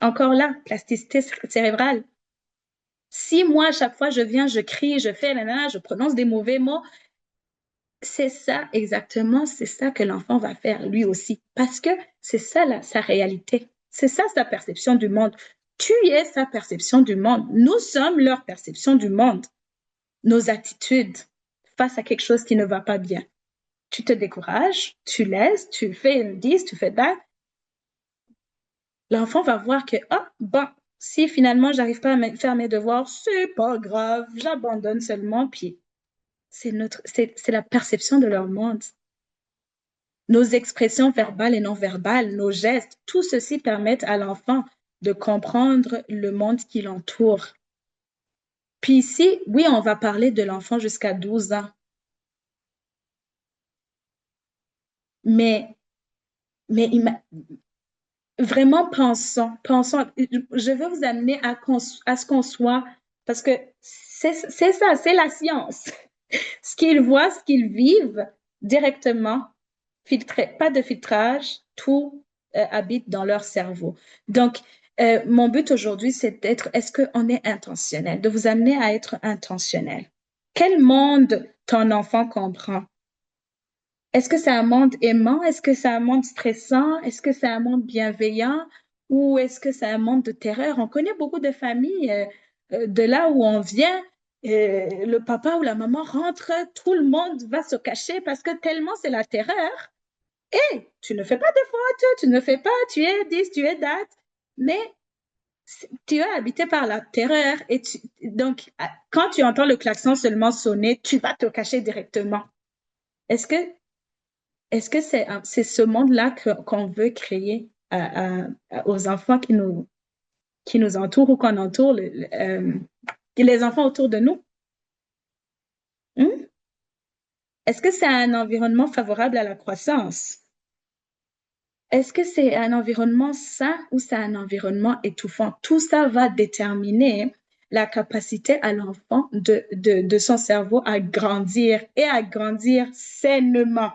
Encore là, plasticité cérébrale. Si moi, à chaque fois, je viens, je crie, je fais, nanana, je prononce des mauvais mots, c'est ça exactement, c'est ça que l'enfant va faire lui aussi, parce que c'est ça sa réalité, c'est ça sa perception du monde. Tu es sa perception du monde, nous sommes leur perception du monde, nos attitudes face à quelque chose qui ne va pas bien. Tu te décourages, tu laisses, tu fais une 10, tu fais that. L'enfant va voir que, ah, bon, si finalement j'arrive pas à faire mes devoirs, c'est pas grave, j'abandonne seulement, puis c'est la perception de leur monde. Nos expressions verbales et non verbales, nos gestes, tout ceci permet à l'enfant de comprendre le monde qui l'entoure. Puis ici, oui, on va parler de l'enfant jusqu'à 12 ans, mais, mais vraiment pensons, je veux vous amener à ce qu'on soit, parce que c'est ça, c'est la science. Ce qu'ils voient, ce qu'ils vivent directement, filtré, pas de filtrage, tout habite dans leur cerveau. Donc, mon but aujourd'hui, c'est d'être, est-ce qu'on est intentionnel, de vous amener à être intentionnel. Quel monde ton enfant comprend? Est-ce que c'est un monde aimant? Est-ce que c'est un monde stressant? Est-ce que c'est un monde bienveillant? Ou est-ce que c'est un monde de terreur? On connaît beaucoup de familles de là où on vient. Le papa ou la maman rentre, tout le monde va se cacher parce que tellement c'est la terreur. Et tu ne fais pas de faute, tu ne fais pas, tu es 10, tu es date. Mais tu es habité par la terreur. Donc, quand tu entends le klaxon seulement sonner, tu vas te cacher directement. Est-ce que est-ce que c'est ce monde-là qu'on veut créer aux enfants qui nous entourent ou qu'on entoure, les enfants autour de nous? Hmm? Est-ce que c'est un environnement favorable à la croissance? Est-ce que c'est un environnement sain ou c'est un environnement étouffant? Tout ça va déterminer la capacité à l'enfant de son cerveau à grandir et à grandir sainement.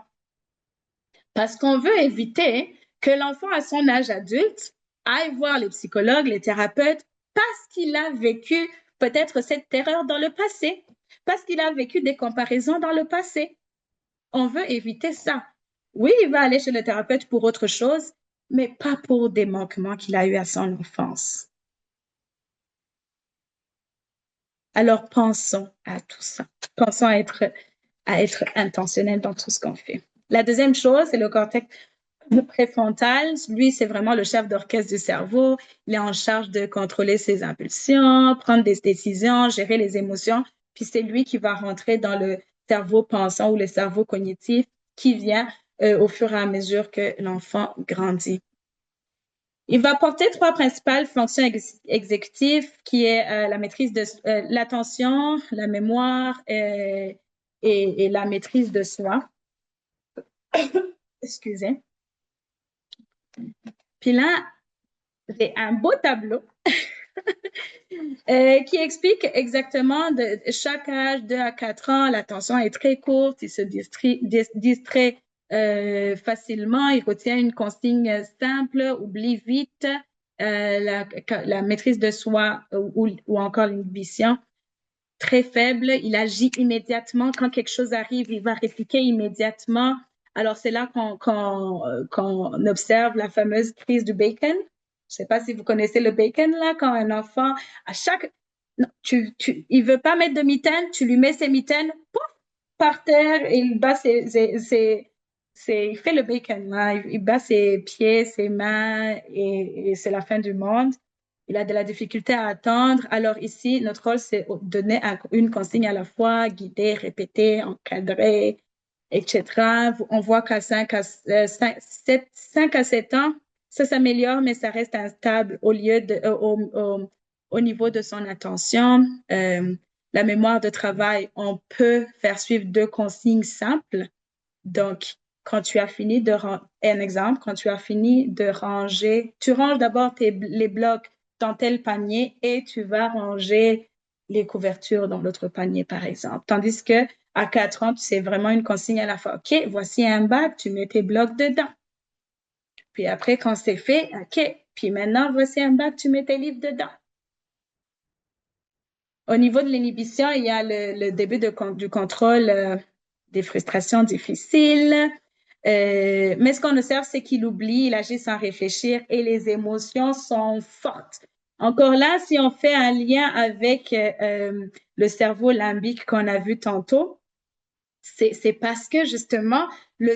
Parce qu'on veut éviter que l'enfant à son âge adulte aille voir les psychologues, les thérapeutes, parce qu'il a vécu peut-être cette terreur dans le passé, parce qu'il a vécu des comparaisons dans le passé. On veut éviter ça. Oui, il va aller chez le thérapeute pour autre chose, mais pas pour des manquements qu'il a eu à son enfance. Alors pensons à tout ça. Pensons à être intentionnel dans tout ce qu'on fait. La deuxième chose, c'est le cortex préfrontal. Lui, c'est vraiment le chef d'orchestre du cerveau. Il est en charge de contrôler ses impulsions, prendre des décisions, gérer les émotions. Puis c'est lui qui va rentrer dans le cerveau pensant ou le cerveau cognitif qui vient au fur et à mesure que l'enfant grandit. Il va porter trois principales fonctions exécutives qui est la maîtrise de l'attention, la mémoire et la maîtrise de soi. Excusez. Puis là, j'ai un beau tableau qui explique exactement de chaque âge, 2 à 4 ans, l'attention est très courte, il se distrait facilement, il retient une consigne simple, oublie vite, la maîtrise de soi ou encore l'inhibition très faible, il agit immédiatement. Quand quelque chose arrive, il va répliquer immédiatement. Alors, c'est là qu'on observe la fameuse crise du bacon. Je sais pas si vous connaissez le bacon, là, quand un enfant, à chaque... Non, il veut pas mettre de mitaine, tu lui mets ses mitaines, pouf, par terre, et il bat il fait le bacon, là. Il bat ses pieds, ses mains, et c'est la fin du monde. Il a de la difficulté à attendre. Alors ici, notre rôle, c'est donner une consigne à la fois, guider, répéter, encadrer, etc. On voit qu'à 5 à 7 ans, ça s'améliore, mais ça reste instable au niveau de son attention. La mémoire de travail, on peut faire suivre 2 consignes simples. Donc, quand tu as fini un exemple, quand tu as fini de ranger, tu ranges d'abord les blocs dans tel panier et tu vas ranger les couvertures dans l'autre panier, par exemple. Tandis que à 4 ans, c'est vraiment une consigne à la fois. OK, voici un bac, tu mets tes blocs dedans. Puis après, quand c'est fait, OK, puis maintenant, voici un bac, tu mets tes livres dedans. Au niveau de l'inhibition, il y a le début du contrôle des frustrations difficiles. Mais ce qu'on observe, c'est qu'il oublie, il agit sans réfléchir et les émotions sont fortes. Encore là, si on fait un lien avec le cerveau limbique qu'on a vu tantôt, c'est parce que justement,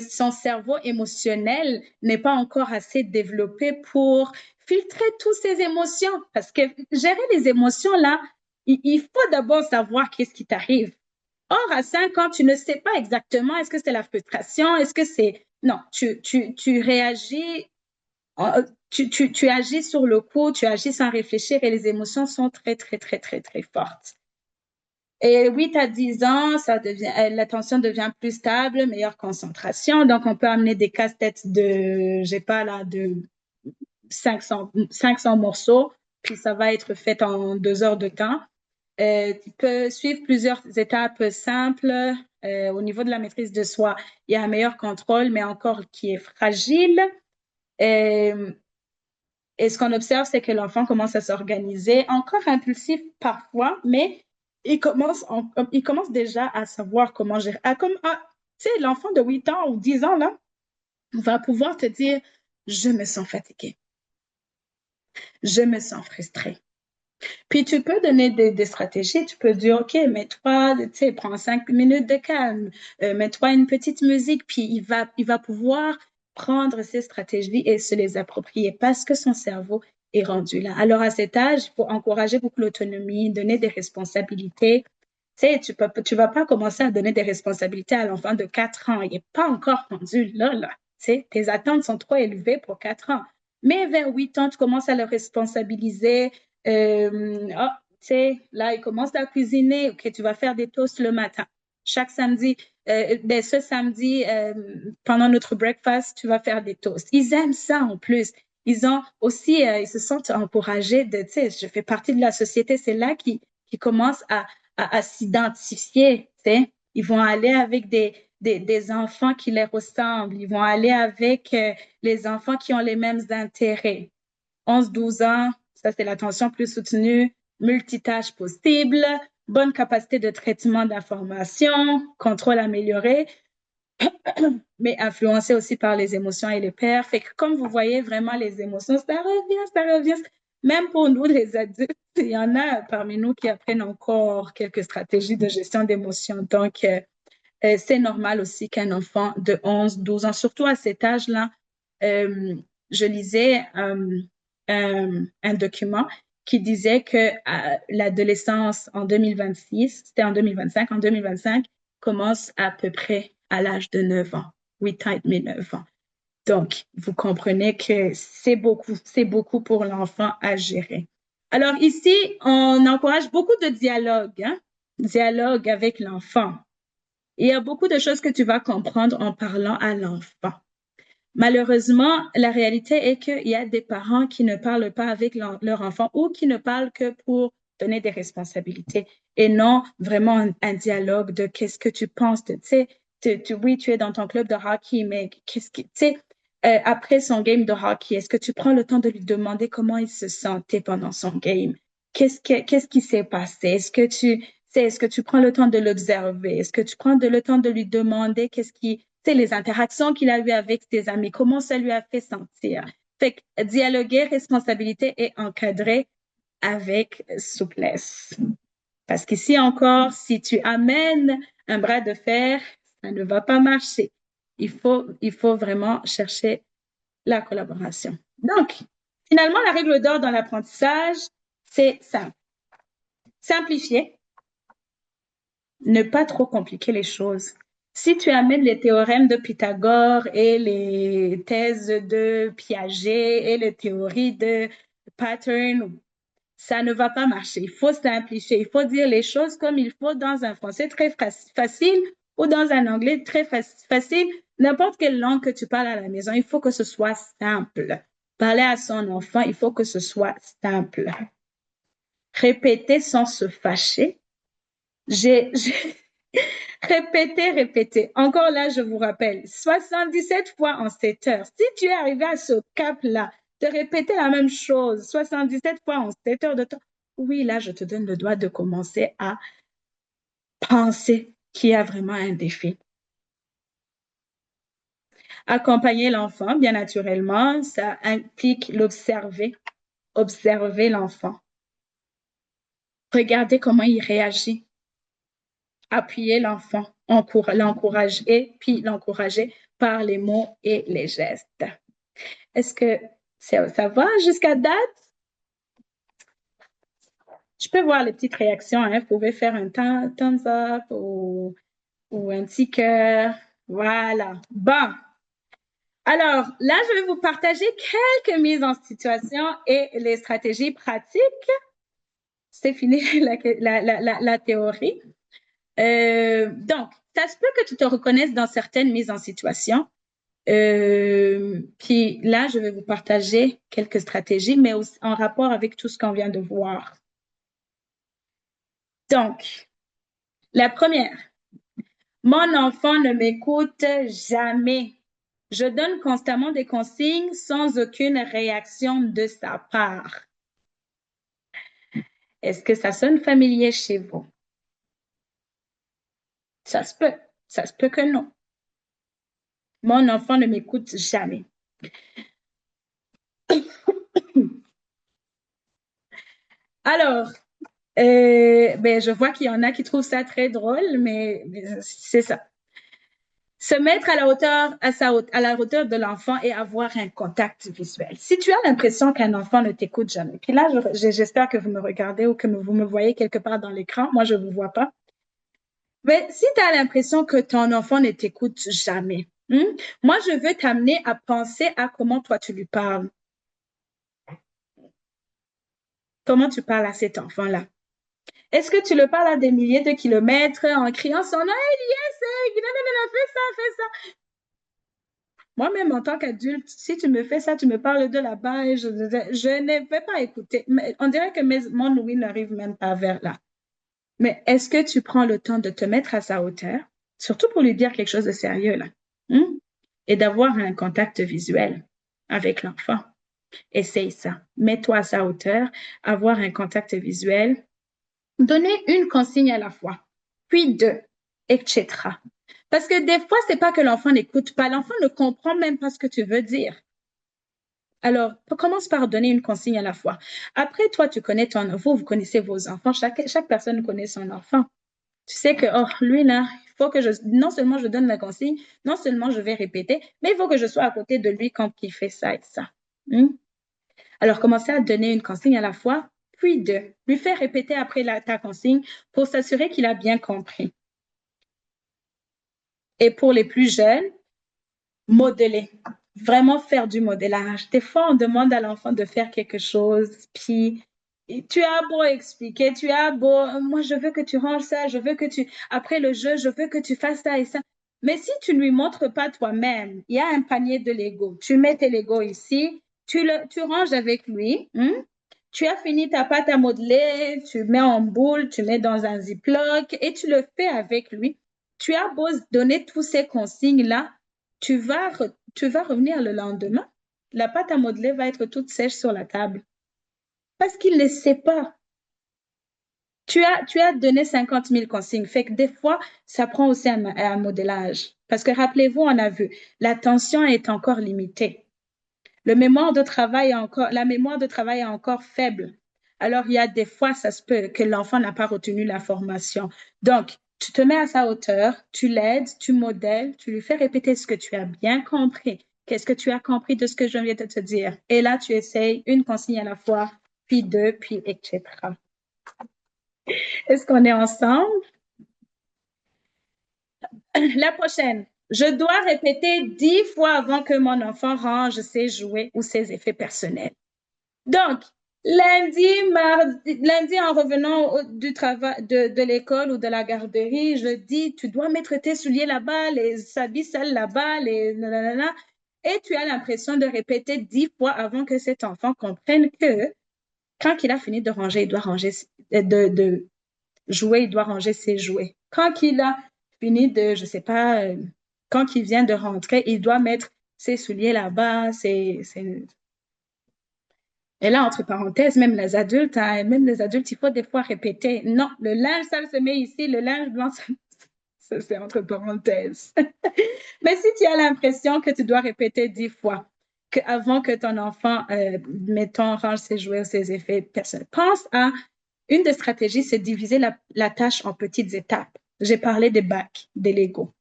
son cerveau émotionnel n'est pas encore assez développé pour filtrer toutes ces émotions. Parce que gérer les émotions, là, il faut d'abord savoir qu'est-ce qui t'arrive. Or, à 5 ans, tu ne sais pas exactement, est-ce que c'est la frustration, est-ce que c'est... Non, tu réagis, tu agis sur le coup, tu agis sans réfléchir et les émotions sont très, très, très, très, très fortes. Et 8 à 10 ans, l'attention devient plus stable, meilleure concentration. Donc, on peut amener des casse-têtes j'ai pas là, de 500 morceaux, puis ça va être fait en 2 heures de temps. Tu peux suivre plusieurs étapes simples. Au niveau de la maîtrise de soi, il y a un meilleur contrôle, mais encore qui est fragile. Euh, et ce qu'on observe, c'est que l'enfant commence à s'organiser, encore impulsif parfois, mais il commence déjà à savoir comment gérer. Tu sais, l'enfant de 8 ans ou 10 ans, là, va pouvoir te dire, je me sens fatigué, je me sens frustré. Puis tu peux donner des stratégies, tu peux dire, OK, mets-toi, tu sais, prends 5 minutes de calme, mets-toi une petite musique, puis il va pouvoir prendre ces stratégies et se les approprier parce que son cerveau est rendu là. Alors à cet âge, il faut encourager beaucoup l'autonomie, donner des responsabilités. Tu sais, tu vas pas commencer à donner des responsabilités à l'enfant de 4 ans. Il n'est pas encore rendu là, là. Tu sais, tes attentes sont trop élevées pour 4 ans. Mais vers 8 ans, tu commences à le responsabiliser, tu sais, là, il commence à cuisiner. OK, tu vas faire des toasts le matin. Chaque samedi, ce samedi, pendant notre breakfast, tu vas faire des toasts. Ils aiment ça en plus. Ils ont aussi, ils se sentent encouragés tu sais, je fais partie de la société. C'est là qu'ils commencent à s'identifier, tu sais. Ils vont aller avec des enfants qui les ressemblent. Ils vont aller avec les enfants qui ont les mêmes intérêts. 11-12 ans, ça c'est l'attention plus soutenue, multitâche possible, bonne capacité de traitement d'information, contrôle amélioré, mais influencé aussi par les émotions et les peurs. Fait que comme vous voyez vraiment les émotions, ça revient, ça revient. Même pour nous les adultes, il y en a parmi nous qui apprennent encore quelques stratégies de gestion d'émotions. Donc, c'est normal aussi qu'un enfant de 11-12 ans, surtout à cet âge-là, euh, je lisais un document qui disait que l'adolescence en 2026, c'était en 2025, en 2025, commence à peu près à l'âge de 9 ans, 8 ans et demi, 9 ans. Donc, vous comprenez que c'est beaucoup pour l'enfant à gérer. Alors ici, on encourage beaucoup de dialogue, hein? Dialogue avec l'enfant. Il y a beaucoup de choses que tu vas comprendre en parlant à l'enfant. Malheureusement, la réalité est qu'il y a des parents qui ne parlent pas avec leur enfant ou qui ne parlent que pour donner des responsabilités et non vraiment un dialogue de qu'est-ce que tu penses de, tu sais, oui, tu es dans ton club de hockey, mais qu'est-ce qui, tu sais, après son game de hockey, est-ce que tu prends le temps de lui demander comment il se sentait pendant son game? Qu'est-ce qui s'est passé? Est-ce que tu prends le temps de l'observer? Est-ce que tu prends le temps de lui demander les interactions qu'il a eues avec ses amis, comment ça lui a fait sentir? Fait que dialoguer, responsabilité et encadrer avec souplesse. Parce qu'ici encore, si tu amènes un bras de fer, ça ne va pas marcher. Il faut vraiment chercher la collaboration. Donc, finalement, la règle d'or dans l'apprentissage, c'est simple. Simplifier, ne pas trop compliquer les choses. Si tu amènes les théorèmes de Pythagore et les thèses de Piaget et les théories de Pattern, ça ne va pas marcher. Il faut simplifier. Il faut dire les choses comme il faut dans un français très facile ou dans un anglais très facile. N'importe quelle langue que tu parles à la maison, il faut que ce soit simple. Parler à son enfant, il faut que ce soit simple. Répéter sans se fâcher. J'ai répétez. Encore là, je vous rappelle, 77 fois en 7 heures. Si tu es arrivé à ce cap-là, de répéter la même chose 77 fois en 7 heures de temps, oui, là, je te donne le droit de commencer à penser qu'il y a vraiment un défi. Accompagner l'enfant, bien naturellement, ça implique observer l'enfant. Regarder comment il réagit. Appuyer l'enfant, l'encourager, puis l'encourager par les mots et les gestes. Est-ce que ça va jusqu'à date? Je peux voir les petites réactions. Hein? Vous pouvez faire un thumbs up ou un petit cœur. Voilà. Bon. Alors, là, je vais vous partager quelques mises en situation et les stratégies pratiques. C'est fini la théorie. Donc, ça se peut que tu te reconnaisses dans certaines mises en situation. Puis là, je vais vous partager quelques stratégies, mais aussi en rapport avec tout ce qu'on vient de voir. Donc, la première, mon enfant ne m'écoute jamais. Je donne constamment des consignes sans aucune réaction de sa part. Est-ce que ça sonne familier chez vous? Ça se peut que non. Mon enfant ne m'écoute jamais. Alors, je vois qu'il y en a qui trouvent ça très drôle, mais c'est ça. Se mettre à la hauteur de l'enfant et avoir un contact visuel. Si tu as l'impression qu'un enfant ne t'écoute jamais, puis là, j'espère que vous me regardez ou que vous me voyez quelque part dans l'écran, moi, je ne vous vois pas. Mais si tu as l'impression que ton enfant ne t'écoute jamais, moi, je veux t'amener à penser à comment toi, tu lui parles. Comment tu parles à cet enfant-là? Est-ce que tu le parles à des milliers de kilomètres en criant son nom? Hey, non, fais ça. Moi-même, en tant qu'adulte, si tu me fais ça, tu me parles de là-bas et je ne vais pas écouter. Mais on dirait que mon oui n'arrive même pas vers là. Mais est-ce que tu prends le temps de te mettre à sa hauteur, surtout pour lui dire quelque chose de sérieux, là, et d'avoir un contact visuel avec l'enfant? Essaye ça. Mets-toi à sa hauteur, avoir un contact visuel. Donner une consigne à la fois, puis deux, etc. Parce que des fois, c'est pas que l'enfant n'écoute pas, l'enfant ne comprend même pas ce que tu veux dire. Alors, commence par donner une consigne à la fois. Après, toi, tu connais vous connaissez vos enfants, chaque personne connaît son enfant. Tu sais que, oh, lui, là, il faut que non seulement je donne la consigne, non seulement je vais répéter, mais il faut que je sois à côté de lui quand il fait ça et ça. Alors, commencez à donner une consigne à la fois, puis deux. Lui faire répéter après ta consigne pour s'assurer qu'il a bien compris. Et pour les plus jeunes, modeler. Vraiment faire du modélage. Des fois, on demande à l'enfant de faire quelque chose, puis tu as beau expliquer, tu as beau, moi, je veux que tu ranges ça, je veux que tu, après le jeu, je veux que tu fasses ça et ça. Mais si tu ne lui montres pas toi-même, il y a un panier de Lego. Tu mets tes Lego ici, tu ranges avec lui. Tu as fini ta pâte à modeler, tu mets en boule, tu mets dans un Ziploc et tu le fais avec lui. Tu as beau donner tous ces consignes-là, tu vas revenir le lendemain. La pâte à modeler va être toute sèche sur la table parce qu'il ne sait pas. Tu as donné 50 000 consignes. Fait que des fois, ça prend aussi un modélage. Parce que rappelez-vous, on a vu, l'attention est encore limitée. La mémoire de travail est encore faible. Alors, il y a des fois, ça se peut que l'enfant n'a pas retenu l'information. Donc, tu te mets à sa hauteur, tu l'aides, tu modèles, tu lui fais répéter ce que tu as bien compris. Qu'est-ce que tu as compris de ce que je viens de te dire? Et là, tu essayes une consigne à la fois, puis deux, puis etc. Est-ce qu'on est ensemble? La prochaine. Je dois répéter 10 fois avant que mon enfant range ses jouets ou ses effets personnels. Donc, lundi en revenant du travail, de l'école ou de la garderie, je dis, tu dois mettre tes souliers là-bas, les habits sales là-bas, les nanana. Et tu as l'impression de répéter 10 fois avant que cet enfant comprenne que quand il a fini de ranger, il doit ranger, de jouer, il doit ranger ses jouets. Quand il a fini de, je sais pas, quand il vient de rentrer, il doit mettre ses souliers là-bas, Et là, entre parenthèses, même les adultes, il faut des fois répéter. Non, le linge sale se met ici, le linge blanc, ça c'est entre parenthèses. Mais si tu as l'impression que tu dois répéter 10 fois avant que ton enfant, mettons, range ses jouets ou ses effets personnels, pense à une des stratégies, c'est diviser la tâche en petites étapes. J'ai parlé des bacs, des Legos.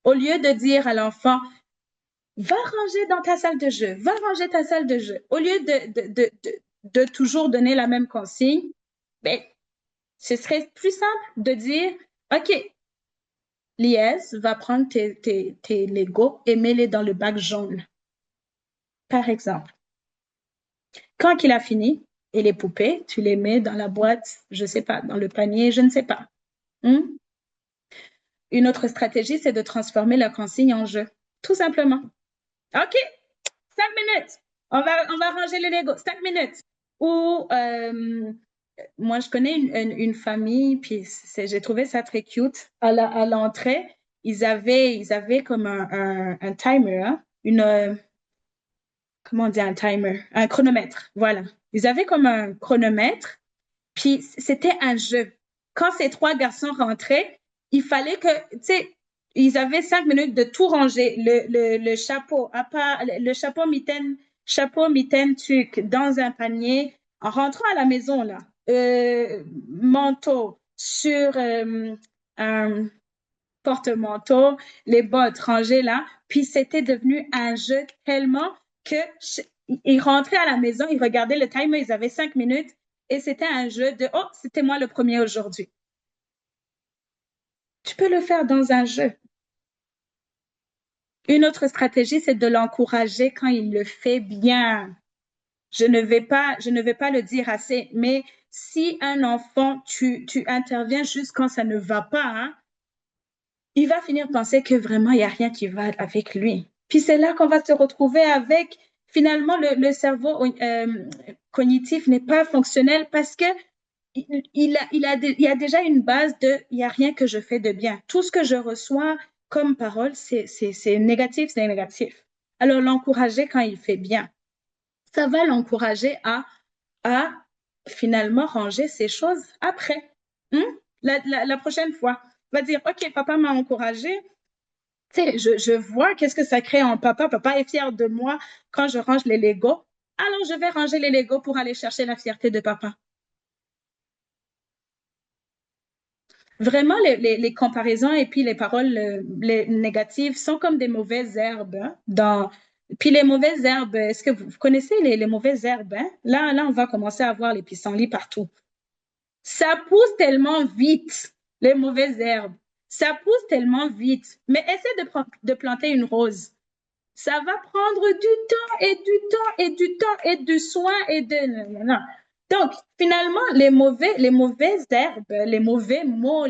Au lieu de dire à l'enfant, va ranger dans ta salle de jeu, va ranger ta salle de jeu, au lieu de toujours donner la même consigne, ben, ce serait plus simple de dire, OK, Lies va prendre tes Legos et mets-les dans le bac jaune, par exemple. Quand il a fini, et les poupées, tu les mets dans la boîte, je ne sais pas, dans le panier, je ne sais pas. Une autre stratégie, c'est de transformer la consigne en jeu. Tout simplement. OK, 5 minutes. On va ranger les Legos. 5 minutes. Ou moi, je connais une famille, puis j'ai trouvé ça très cute. À l'entrée, ils avaient comme un timer, hein, comment on dit un timer? Un chronomètre. Voilà. Ils avaient comme un chronomètre, puis c'était un jeu. Quand ces trois garçons rentraient, il fallait que, tu sais, ils avaient 5 minutes de tout ranger. Le chapeau, à part, le chapeau, mitaine, tuque, dans un panier. En rentrant à la maison, là, manteau sur un porte-manteau, les bottes rangées là. Puis c'était devenu un jeu tellement que ils rentraient à la maison, ils regardaient le timer, ils avaient 5 minutes et c'était un jeu de oh, c'était moi le premier aujourd'hui. Tu peux le faire dans un jeu. Une autre stratégie, c'est de l'encourager quand il le fait bien. Je ne vais pas le dire assez, mais si un enfant, tu interviens juste quand ça ne va pas, hein, il va finir par penser que vraiment, il n'y a rien qui va avec lui. Puis c'est là qu'on va se retrouver avec, finalement, le cerveau cognitif n'est pas fonctionnel parce que il y a déjà une base de il n'y a rien que je fais de bien. Tout ce que je reçois comme parole, c'est négatif, c'est négatif. Alors, l'encourager quand il fait bien, ça va l'encourager à finalement ranger ses choses après. La prochaine fois, va dire, OK, papa m'a encouragé. Tu sais, je vois qu'est-ce que ça crée en papa. Papa est fier de moi quand je range les Legos. Alors, je vais ranger les Legos pour aller chercher la fierté de papa. Vraiment, les comparaisons et puis les paroles les négatives sont comme des mauvaises herbes. Puis les mauvaises herbes, est-ce que vous connaissez les mauvaises herbes? Hein? Là, on va commencer à voir les pissenlits partout. Ça pousse tellement vite, les mauvaises herbes. Ça pousse tellement vite. Mais essaie de planter une rose. Ça va prendre du temps et du temps et du temps et du soin et de... Non. Donc, finalement, les mauvaises herbes, les mauvais mots,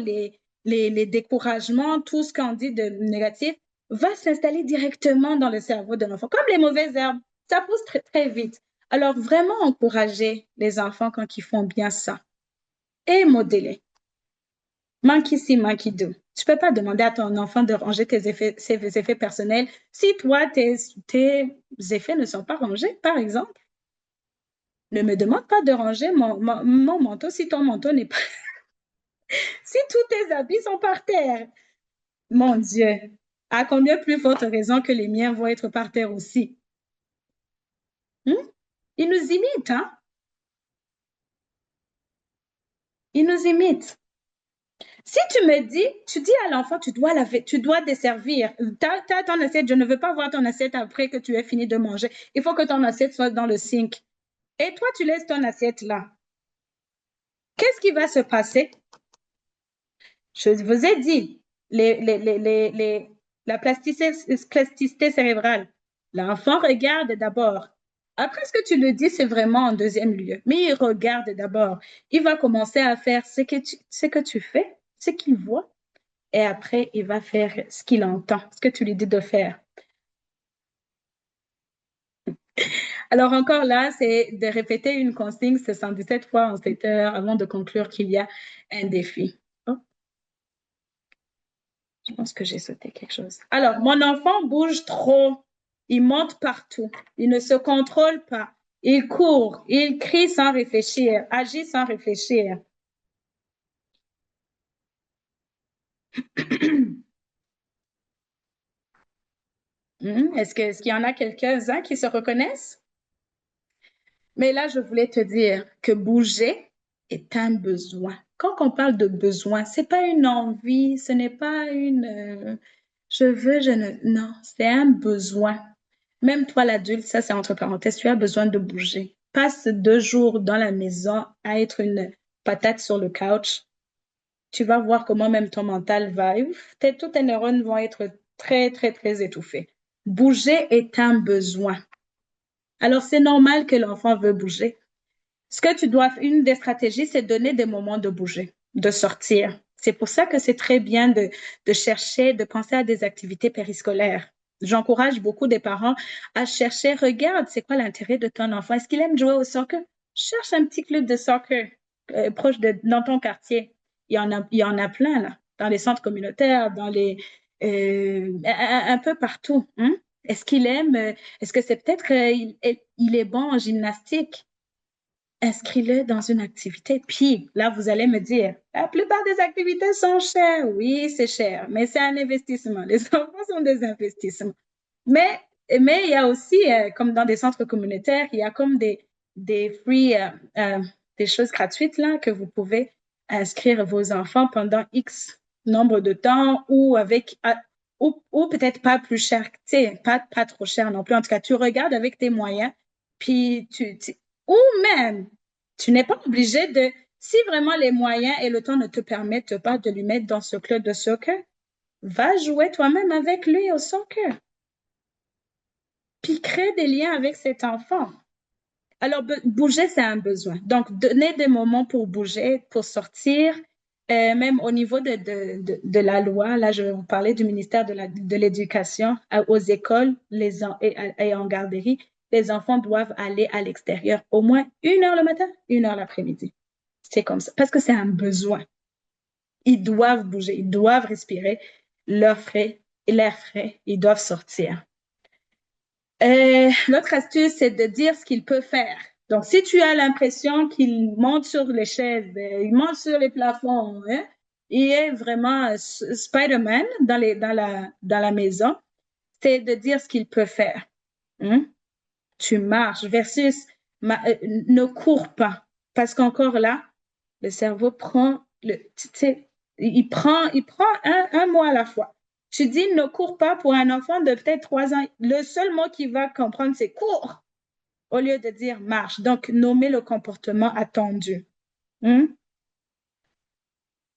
les découragements, tout ce qu'on dit de négatif, va s'installer directement dans le cerveau de l'enfant. Comme les mauvaises herbes, ça pousse très, très vite. Alors, vraiment encourager les enfants quand ils font bien ça et modeler. Manque ici, manque do. Tu peux pas demander à ton enfant de ranger ses effets personnels si toi, tes effets ne sont pas rangés, par exemple. Ne me demande pas de ranger mon manteau si ton manteau n'est pas... Si tous tes habits sont par terre. Mon Dieu, à combien plus forte raison que les miens vont être par terre aussi? Hmm? Ils nous imitent, hein? Ils nous imitent. Si tu me dis, tu dis à l'enfant, tu dois laver, tu dois desservir. T'as ton assiette, je ne veux pas voir ton assiette après que tu aies fini de manger. Il faut que ton assiette soit dans le sink. Et toi, tu laisses ton assiette là. Qu'est-ce qui va se passer? Je vous ai dit, la plasticité cérébrale. L'enfant regarde d'abord. Après ce que tu le dis, c'est vraiment en deuxième lieu. Mais il regarde d'abord. Il va commencer à faire ce que tu fais, ce qu'il voit. Et après, il va faire ce qu'il entend, ce que tu lui dis de faire. Alors encore là, c'est de répéter une consigne 77 fois en 7 heures avant de conclure qu'il y a un défi. Oh, je pense que j'ai sauté quelque chose. Alors, mon enfant bouge trop. Il monte partout. Il ne se contrôle pas. Il court. Il crie sans réfléchir. Agit sans réfléchir. Est-ce qu'il y en a quelques-uns qui se reconnaissent? Mais là, je voulais te dire que bouger est un besoin. Quand on parle de besoin, c'est pas une envie, ce n'est pas une je veux, je ne. Non, c'est un besoin. Même toi, l'adulte, ça c'est entre parenthèses, tu as besoin de bouger. Passe 2 jours dans la maison à être une patate sur le couch. Tu vas voir comment même ton mental va. Tous tes neurones vont être très, très, très étouffés. Bouger est un besoin. Alors, c'est normal que l'enfant veut bouger. Ce que tu dois, une des stratégies, c'est donner des moments de bouger, de sortir. C'est pour ça que c'est très bien de chercher, de penser à des activités périscolaires. J'encourage beaucoup des parents à chercher, regarde, c'est quoi l'intérêt de ton enfant? Est-ce qu'il aime jouer au soccer? Cherche un petit club de soccer dans ton quartier. Il y en a plein, là, dans les centres communautaires, un peu partout. Hein? Est-ce que c'est peut-être, il est bon en gymnastique? Inscris-le dans une activité. Puis là, vous allez me dire, la plupart des activités sont chères. Oui, c'est cher, mais c'est un investissement. Les enfants sont des investissements. Mais, mais il y a aussi, comme dans des centres communautaires, il y a comme des free, des choses gratuites là que vous pouvez inscrire vos enfants pendant X nombre de temps ou avec, ou peut-être pas plus cher, tu sais, pas trop cher non plus. En tout cas, tu regardes avec tes moyens, puis ou même, tu n'es pas obligé de, si vraiment les moyens et le temps ne te permettent pas de lui mettre dans ce club de soccer, va jouer toi-même avec lui au soccer. Puis crée des liens avec cet enfant. Alors, bouger, c'est un besoin. Donc, donner des moments pour bouger, pour sortir, même au niveau de la loi, là, je vais vous parler du ministère de l'Éducation, aux écoles et en garderie, les enfants doivent aller à l'extérieur au moins 1 heure le matin, 1 heure l'après-midi. C'est comme ça, parce que c'est un besoin. Ils doivent bouger, ils doivent respirer l'air frais, ils doivent sortir. L'autre astuce, c'est de dire ce qu'il peut faire. Donc, si tu as l'impression qu'il monte sur les chaises, il monte sur les plafonds, hein, il est vraiment Spider-Man dans la maison, c'est de dire ce qu'il peut faire. Hein. Tu marches versus ne cours pas. Parce qu'encore là, le cerveau prend tu sais, il prend un mot à la fois. Tu dis ne cours pas pour un enfant de peut-être 3 ans. Le seul mot qu'il va comprendre, c'est cours au lieu de dire marche. Donc, nommer le comportement attendu. Hmm?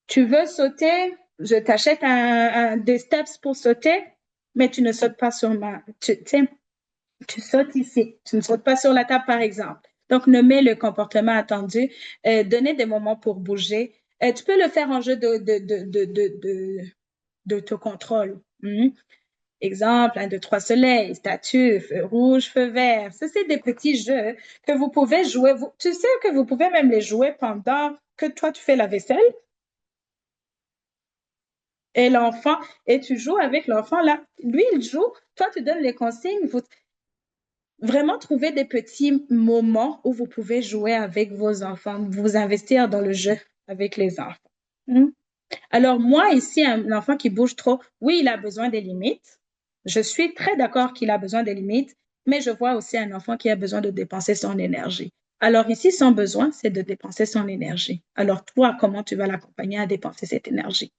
Tu veux sauter, je t'achète des steps pour sauter, mais tu ne sautes pas sur tu sautes ici. Tu ne sautes pas sur la table, par exemple. Donc, nommer le comportement attendu, donner des moments pour bouger, Tu peux le faire en jeu d'autocontrôle. Exemple, 1, 2, 3 soleil, statue, feu rouge, feu vert. Ça, c'est des petits jeux que vous pouvez jouer. Tu sais que vous pouvez même les jouer pendant que toi, tu fais la vaisselle et l'enfant, et tu joues avec l'enfant là. Lui, il joue, toi, tu donnes les consignes. Vous vraiment trouver des petits moments où vous pouvez jouer avec vos enfants, vous investir dans le jeu avec les enfants. Hmm? Alors, moi, ici, un enfant qui bouge trop, oui, il a besoin des limites. Je suis très d'accord qu'il a besoin des limites, mais je vois aussi un enfant qui a besoin de dépenser son énergie. Alors ici, son besoin, c'est de dépenser son énergie. Alors toi, comment tu vas l'accompagner à dépenser cette énergie?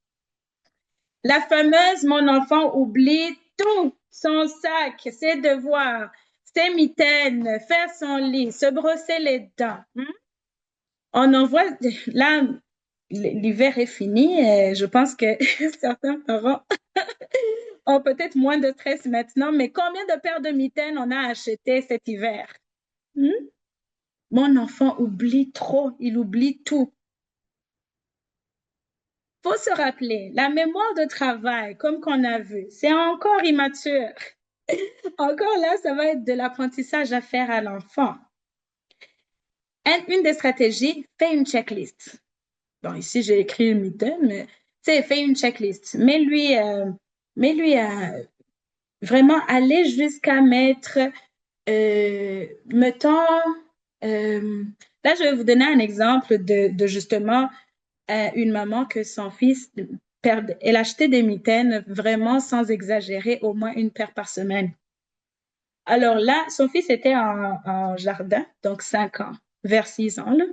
La fameuse, mon enfant oublie tout, son sac, ses devoirs, ses mitaines, faire son lit, se brosser les dents. On en voit, là, l'hiver est fini et je pense que certains parents ont peut-être moins de stress maintenant, mais combien de paires de mitaines on a acheté cet hiver? Hmm? Mon enfant oublie trop, il oublie tout. Faut se rappeler, la mémoire de travail, comme qu'on a vu, c'est encore immature. Encore là, ça va être de l'apprentissage à faire à l'enfant. Une des stratégies, fais une checklist. Bon, ici, j'ai écrit une mitaine, mais fais une checklist. Mais lui, vraiment aller jusqu'à mettre, mettons, là, je vais vous donner un exemple de justement une maman que son fils perd, elle achetait des mitaines vraiment sans exagérer, au moins une paire par semaine. Alors là, son fils était en jardin, donc 5 ans, vers 6 ans, là.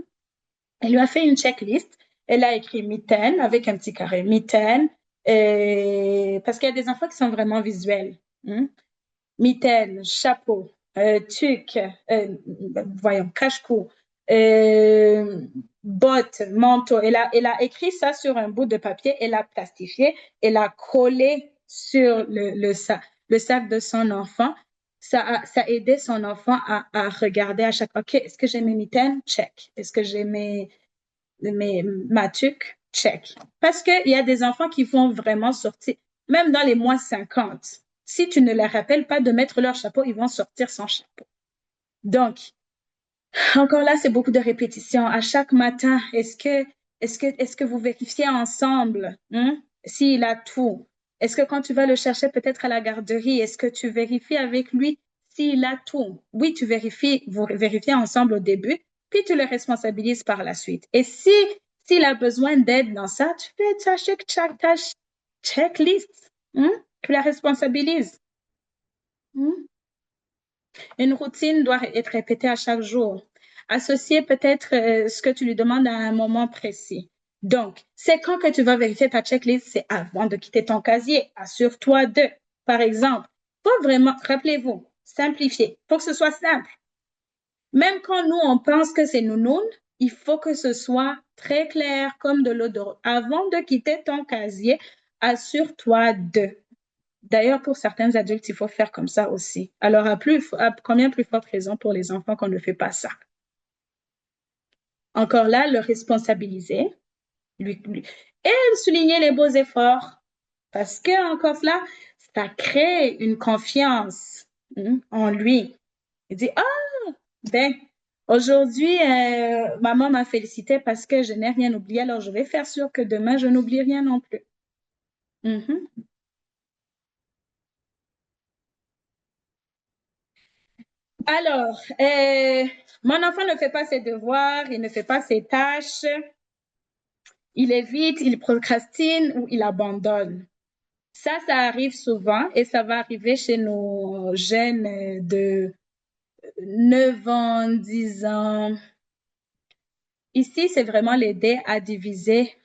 Elle lui a fait une checklist. Elle a écrit mitaine avec un petit carré, mitaine, parce qu'il y a des enfants qui sont vraiment visuels. Hein? Mitaine, chapeau, tuque, voyons, cache-cou, bottes, manteau. Elle a écrit ça sur un bout de papier, elle a plastifié, elle a collé sur le sac de son enfant. Ça a aidé son enfant à regarder à chaque fois, OK, est-ce que j'ai mes mitaines? Check. Est-ce que j'ai ma tuque? Check. Parce qu'il y a des enfants qui vont vraiment sortir, même dans les mois 50. Si tu ne leur rappelles pas de mettre leur chapeau, ils vont sortir sans chapeau. Donc, encore là, c'est beaucoup de répétitions. À chaque matin, est-ce que vous vérifiez ensemble s'il a tout? Est-ce que quand tu vas le chercher peut-être à la garderie, est-ce que tu vérifies avec lui s'il a tout? Oui, vous vérifiez ensemble au début, puis tu le responsabilises par la suite. Et s'il a besoin d'aide dans ça, tu fais ta checklist. Tu la responsabilises. Une routine doit être répétée à chaque jour. Associer peut-être ce que tu lui demandes à un moment précis. Donc, c'est quand que tu vas vérifier ta checklist? C'est avant de quitter ton casier. Assure-toi de, par exemple. Faut vraiment, rappelez-vous, simplifier. Faut que ce soit simple. Même quand nous, on pense que c'est nounoun, il faut que ce soit très clair comme de l'eau d'eau. Avant de quitter ton casier, assure-toi de. D'ailleurs, pour certains adultes, il faut faire comme ça aussi. Alors, à combien plus forte raison pour les enfants qu'on ne fait pas ça? Encore là, le responsabiliser, et souligner les beaux efforts. Parce que, encore là, ça crée une confiance en lui. Il dit, ah, ben, aujourd'hui, maman m'a félicité parce que je n'ai rien oublié, alors je vais faire sûr que demain, je n'oublie rien non plus. Mhm. Alors, mon enfant ne fait pas ses devoirs, il ne fait pas ses tâches, il évite, il procrastine ou il abandonne. Ça arrive souvent et ça va arriver chez nos jeunes de 9 ans, 10 ans. Ici, c'est vraiment l'aider à diviser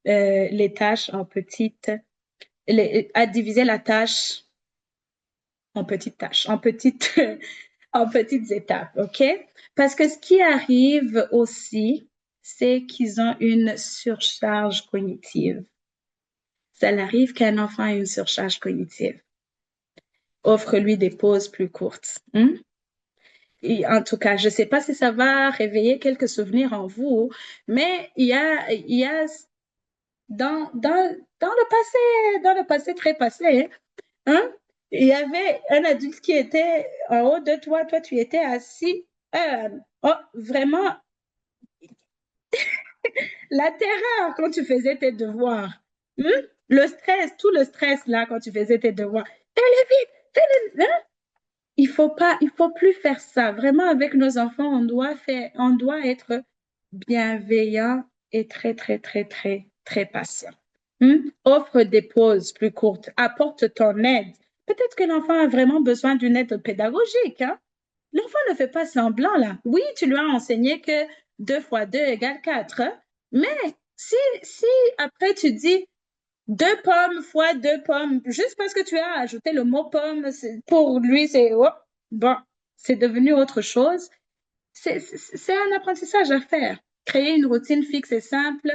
les tâches en à diviser la tâche en petites tâches, en petites étapes, OK? Parce que ce qui arrive aussi, c'est qu'ils ont une surcharge cognitive. Ça arrive qu'un enfant ait une surcharge cognitive. Offre-lui des pauses plus courtes. En tout cas, je ne sais pas si ça va réveiller quelques souvenirs en vous, mais il y a dans le passé très passé, hein, il y avait un adulte qui était en haut de toi, toi tu étais assis. Oh, vraiment, la terreur quand tu faisais tes devoirs. Hmm? Le stress, tout le stress là quand tu faisais tes devoirs. Fais-le vite, fais-le. Hein? Il faut plus faire ça. Vraiment, avec nos enfants, on doit être bienveillant et très, très, très, très, très patient. Offre des pauses plus courtes. Apporte ton aide. Peut-être que l'enfant a vraiment besoin d'une aide pédagogique, hein? L'enfant ne fait pas semblant, là. Oui, tu lui as enseigné que 2 fois 2 égale 4, hein? Mais si après tu dis 2 pommes fois 2 pommes, juste parce que tu as ajouté le mot pomme, pour lui, c'est oh, bon, c'est devenu autre chose. C'est un apprentissage à faire. Créer une routine fixe et simple,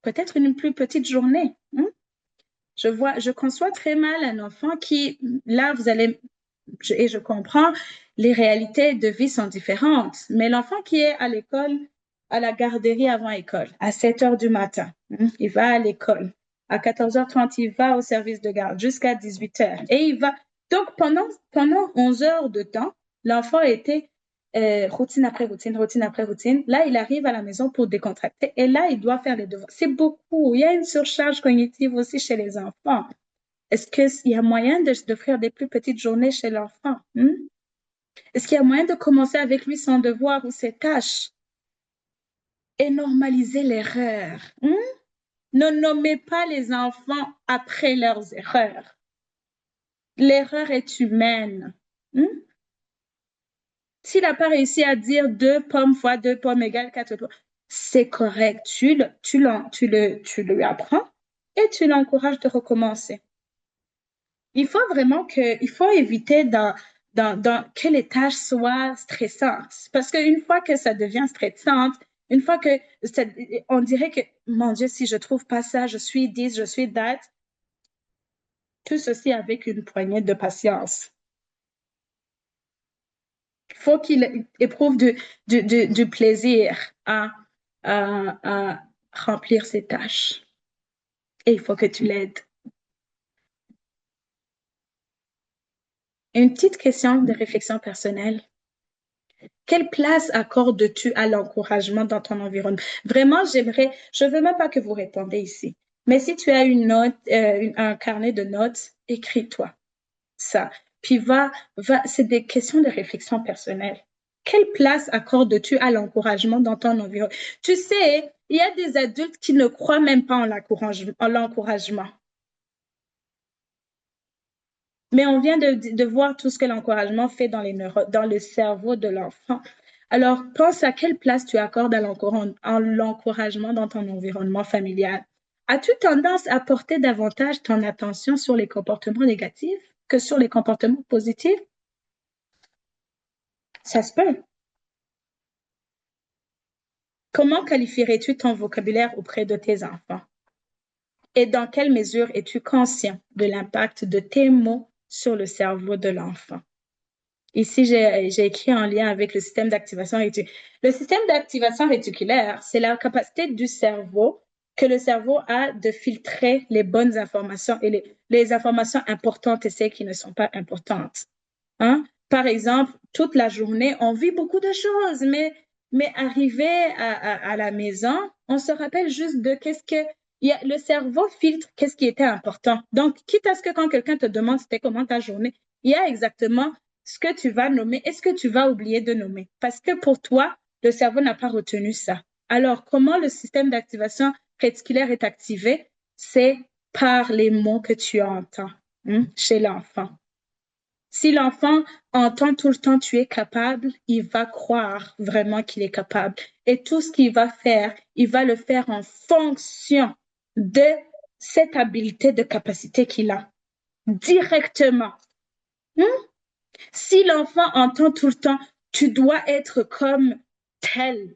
peut-être une plus petite journée. Je conçois très mal un enfant qui, là, et je comprends, les réalités de vie sont différentes, mais l'enfant qui est à l'école, à la garderie avant école, à 7 heures du matin, il va à l'école. À 14h30, il va au service de garde jusqu'à 18 heures. Et il va. Donc, pendant 11 heures de temps, l'enfant était routine après routine, routine après routine. Là, il arrive à la maison pour décontracter et là, il doit faire les devoirs. C'est beaucoup. Il y a une surcharge cognitive aussi chez les enfants. Est-ce qu'il y a moyen d'offrir des plus petites journées chez l'enfant? Est-ce qu'il y a moyen de commencer avec lui son devoir ou ses tâches et normaliser l'erreur? Ne nommez pas les enfants après leurs erreurs. L'erreur est humaine. S'il n'a pas réussi à dire 2 pommes fois 2 pommes égale 4 pommes, c'est correct. Tu lui apprends et tu l'encourages de recommencer. Il faut éviter que les tâches soient stressantes. Parce qu'une fois que ça devient stressante, une fois que on dirait que, mon Dieu, si je trouve pas ça, je suis 10, je suis date. Tout ceci avec une poignée de patience. Il faut qu'il éprouve du plaisir à remplir ses tâches. Et il faut que tu l'aides. Une petite question de réflexion personnelle. Quelle place accordes-tu à l'encouragement dans ton environnement? Vraiment, je veux même pas que vous répondez ici. Mais si tu as une note, un carnet de notes, écris-toi ça. Puis c'est des questions de réflexion personnelle. Quelle place accordes-tu à l'encouragement dans ton environnement? Tu sais, il y a des adultes qui ne croient même pas en l'encouragement. Mais on vient de voir tout ce que l'encouragement fait dans le cerveau de l'enfant. Alors, pense à quelle place tu accordes à l'encouragement dans ton environnement familial. As-tu tendance à porter davantage ton attention sur les comportements négatifs que sur les comportements positifs? Ça se peut. Comment qualifierais-tu ton vocabulaire auprès de tes enfants? Et dans quelle mesure es-tu conscient de l'impact de tes mots sur le cerveau de l'enfant? Ici, j'ai écrit en lien avec le système d'activation réticulaire. Le système d'activation réticulaire, c'est la capacité du cerveau que le cerveau a de filtrer les bonnes informations et les informations importantes et celles qui ne sont pas importantes. Hein? Par exemple, toute la journée, on vit beaucoup de choses, mais arrivé à la maison, on se rappelle juste de le cerveau filtre qu'est-ce qui était important. Donc, quitte à ce que quand quelqu'un te demande c'était comment ta journée, il y a exactement ce que tu vas nommer et ce que tu vas oublier de nommer. Parce que pour toi, le cerveau n'a pas retenu ça. Alors, comment le système d'activation réticulaire est activé? C'est par les mots que tu entends chez l'enfant. Si l'enfant entend tout le temps tu es capable, il va croire vraiment qu'il est capable. Et tout ce qu'il va faire, il va le faire en fonction de cette habileté de capacité qu'il a, directement. Si l'enfant entend tout le temps tu dois être comme tel,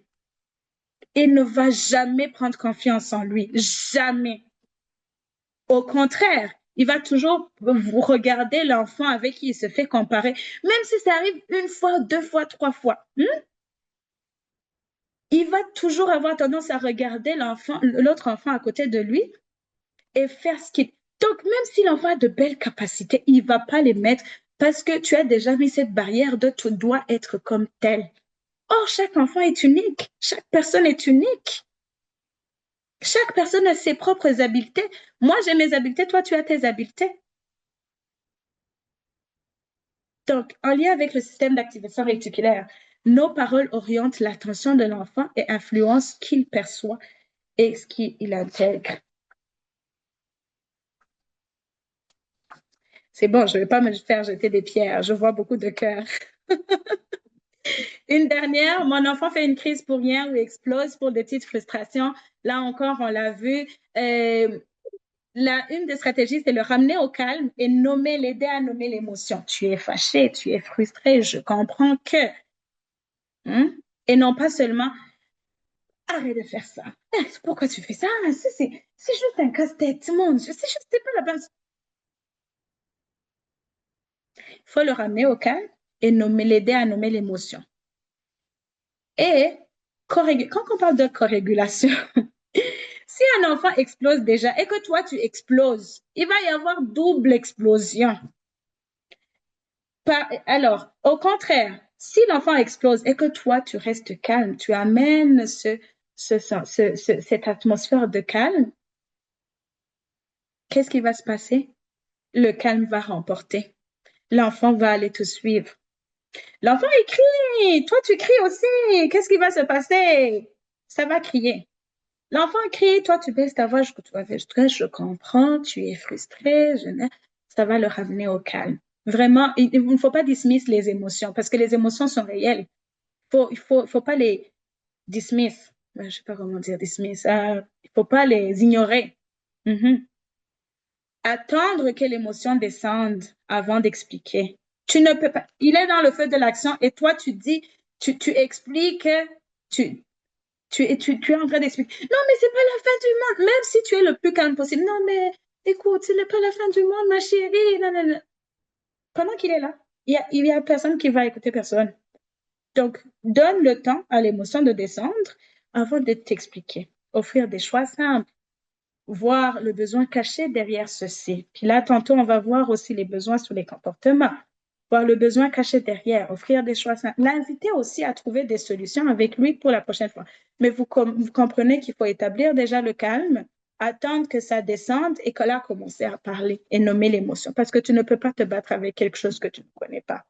il ne va jamais prendre confiance en lui, jamais. Au contraire, Il va toujours vous regarder l'enfant avec qui il se fait comparer, même si ça arrive une fois, deux fois, trois fois. Il va toujours avoir tendance à regarder l'autre enfant à côté de lui et faire ce qu'il... Donc, même si l'enfant a de belles capacités, il ne va pas les mettre parce que tu as déjà mis cette barrière de tu dois être comme tel. Or, chaque enfant est unique. Chaque personne est unique. Chaque personne a ses propres habiletés. Moi, j'ai mes habiletés, toi, tu as tes habiletés. Donc, en lien avec le système d'activation réticulaire, nos paroles orientent l'attention de l'enfant et influencent ce qu'il perçoit et ce qu'il intègre. C'est bon, je ne vais pas me faire jeter des pierres. Je vois beaucoup de cœurs. Une dernière, mon enfant fait une crise pour rien ou explose pour des petites frustrations. Là encore, on l'a vu. Une des stratégies, c'est le ramener au calme et l'aider à nommer l'émotion. Tu es fâché, tu es frustré, je comprends que. Hein? Et non pas seulement, arrête de faire ça. Pourquoi tu fais ça? C'est juste un casse-tête, monde. C'est pas la base. Il faut le ramener au calme et l'aider à nommer l'émotion. Et quand on parle de corrégulation, si un enfant explose déjà et que toi, tu exploses, il va y avoir double explosion. Alors, au contraire, si l'enfant explose et que toi, tu restes calme, tu amènes cette atmosphère de calme, qu'est-ce qui va se passer? Le calme va remporter. L'enfant va aller te suivre. L'enfant, il crie. Toi, tu cries aussi. Qu'est-ce qui va se passer? Ça va crier. L'enfant crie, toi, tu baisses ta voix. Je comprends, tu es frustré. Ça va le ramener au calme. Vraiment, il ne faut pas dismiss les émotions parce que les émotions sont réelles. Il faut pas les dismiss. Je ne sais pas comment dire dismiss. Il ne faut pas les ignorer. Mhm. Attendre que l'émotion descende avant d'expliquer. Tu ne peux pas. Il est dans le feu de l'action et toi, tu expliques, tu, tu es en train d'expliquer. Non, mais c'est pas la fin du monde. Même si tu es le plus calme possible. Non, mais écoute, ce n'est pas la fin du monde, ma chérie. Non, non, non. Pendant qu'il est là, il y a personne qui va écouter personne. Donc, donne le temps à l'émotion de descendre avant de t'expliquer. Offrir des choix simples, voir le besoin caché derrière ceci. Puis là, tantôt, on va voir aussi les besoins sur les comportements, voir le besoin caché derrière, offrir des choix simples, l'inviter aussi à trouver des solutions avec lui pour la prochaine fois. Mais vous comprenez qu'il faut établir déjà le calme, attendre que ça descende et que là, commencer à parler et nommer l'émotion parce que tu ne peux pas te battre avec quelque chose que tu ne connais pas.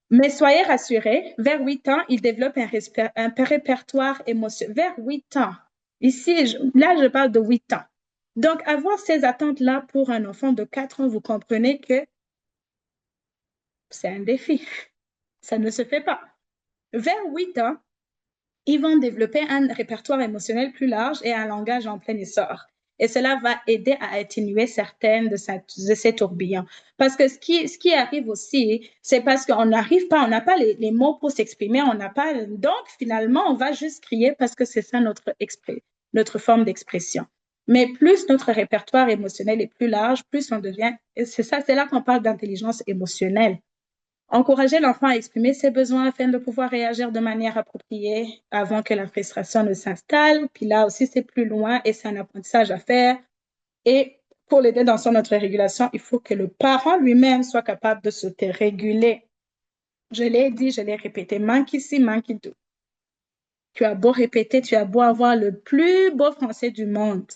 Mais soyez rassurés, vers 8 ans, il développe un répertoire émotionnel. Vers 8 ans. Ici, là, je parle de 8 ans. Donc, avoir ces attentes-là pour un enfant de 4 ans, vous comprenez que c'est un défi. Ça ne se fait pas. Vers 8 ans, ils vont développer un répertoire émotionnel plus large et un langage en plein essor. Et cela va aider à atténuer certaines de ces tourbillons. Parce que ce qui arrive aussi, c'est parce qu'on n'arrive pas, on n'a pas les mots pour s'exprimer, on n'a pas. Donc, finalement, on va juste crier parce que c'est ça notre forme d'expression. Mais plus notre répertoire émotionnel est plus large, plus on devient. C'est là qu'on parle d'intelligence émotionnelle. Encourager l'enfant à exprimer ses besoins afin de pouvoir réagir de manière appropriée avant que la frustration ne s'installe. Puis là aussi, c'est plus loin et c'est un apprentissage à faire. Et pour l'aider dans son autorégulation, il faut que le parent lui-même soit capable de s'autoréguler. Je l'ai dit, je l'ai répété, manque ici, manque tout. Tu as beau répéter, tu as beau avoir le plus beau français du monde.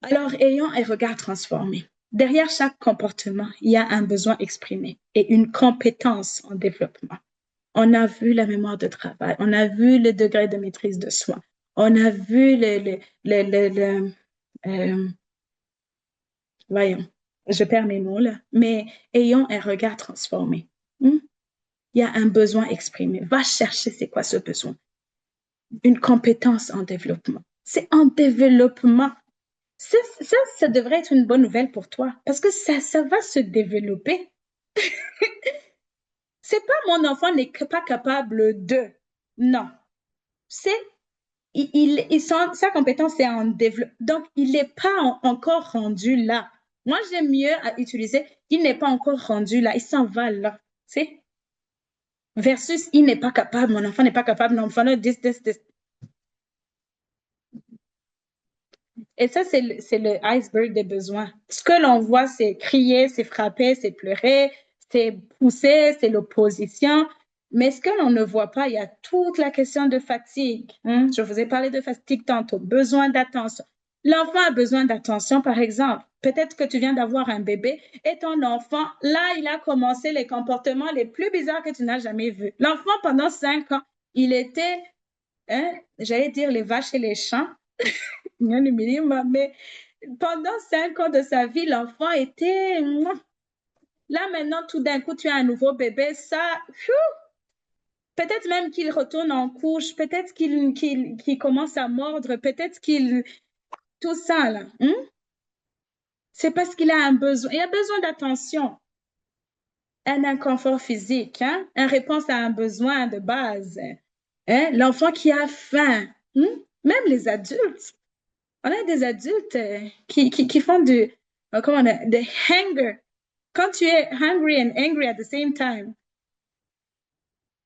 Alors, ayons un regard transformé. Derrière chaque comportement, il y a un besoin exprimé et une compétence en développement. On a vu la mémoire de travail, on a vu le degré de maîtrise de soi, on a vu euh, voyons, je perds mes mots là, mais ayons un regard transformé. Il y a un besoin exprimé. Va chercher c'est quoi ce besoin. Une compétence en développement. C'est en développement. Ça devrait être une bonne nouvelle pour toi parce que ça va se développer. C'est pas mon enfant n'est pas capable de. Non. C'est sa compétence est en développement. Donc, il n'est pas encore rendu là. Moi, j'aime mieux à utiliser, il n'est pas encore rendu là, il s'en va là. Tu sais? Versus, il n'est pas capable, mon enfant n'est pas capable, mon enfant, this. Et ça, c'est le iceberg des besoins. Ce que l'on voit, c'est crier, c'est frapper, c'est pleurer, c'est pousser, c'est l'opposition. Mais ce que l'on ne voit pas, il y a toute la question de fatigue. Hein? Je vous ai parlé de fatigue tantôt, besoin d'attention. L'enfant a besoin d'attention, par exemple. Peut-être que tu viens d'avoir un bébé et ton enfant, là, il a commencé les comportements les plus bizarres que tu n'as jamais vus. L'enfant, pendant 5 ans, il était, hein, j'allais dire les vaches et les champs, mais pendant 5 ans de sa vie, l'enfant était... Là, maintenant, tout d'un coup, tu as un nouveau bébé, ça... Peut-être même qu'il retourne en couche, peut-être qu'il commence à mordre, peut-être qu'il... Tout ça, là. C'est parce qu'il a un besoin. Il a besoin d'attention, un inconfort physique, hein? Une réponse à un besoin de base. Hein? L'enfant qui a faim. Même les adultes. On a des adultes qui font comment on a, de hunger. Quand tu es hungry and angry at the same time,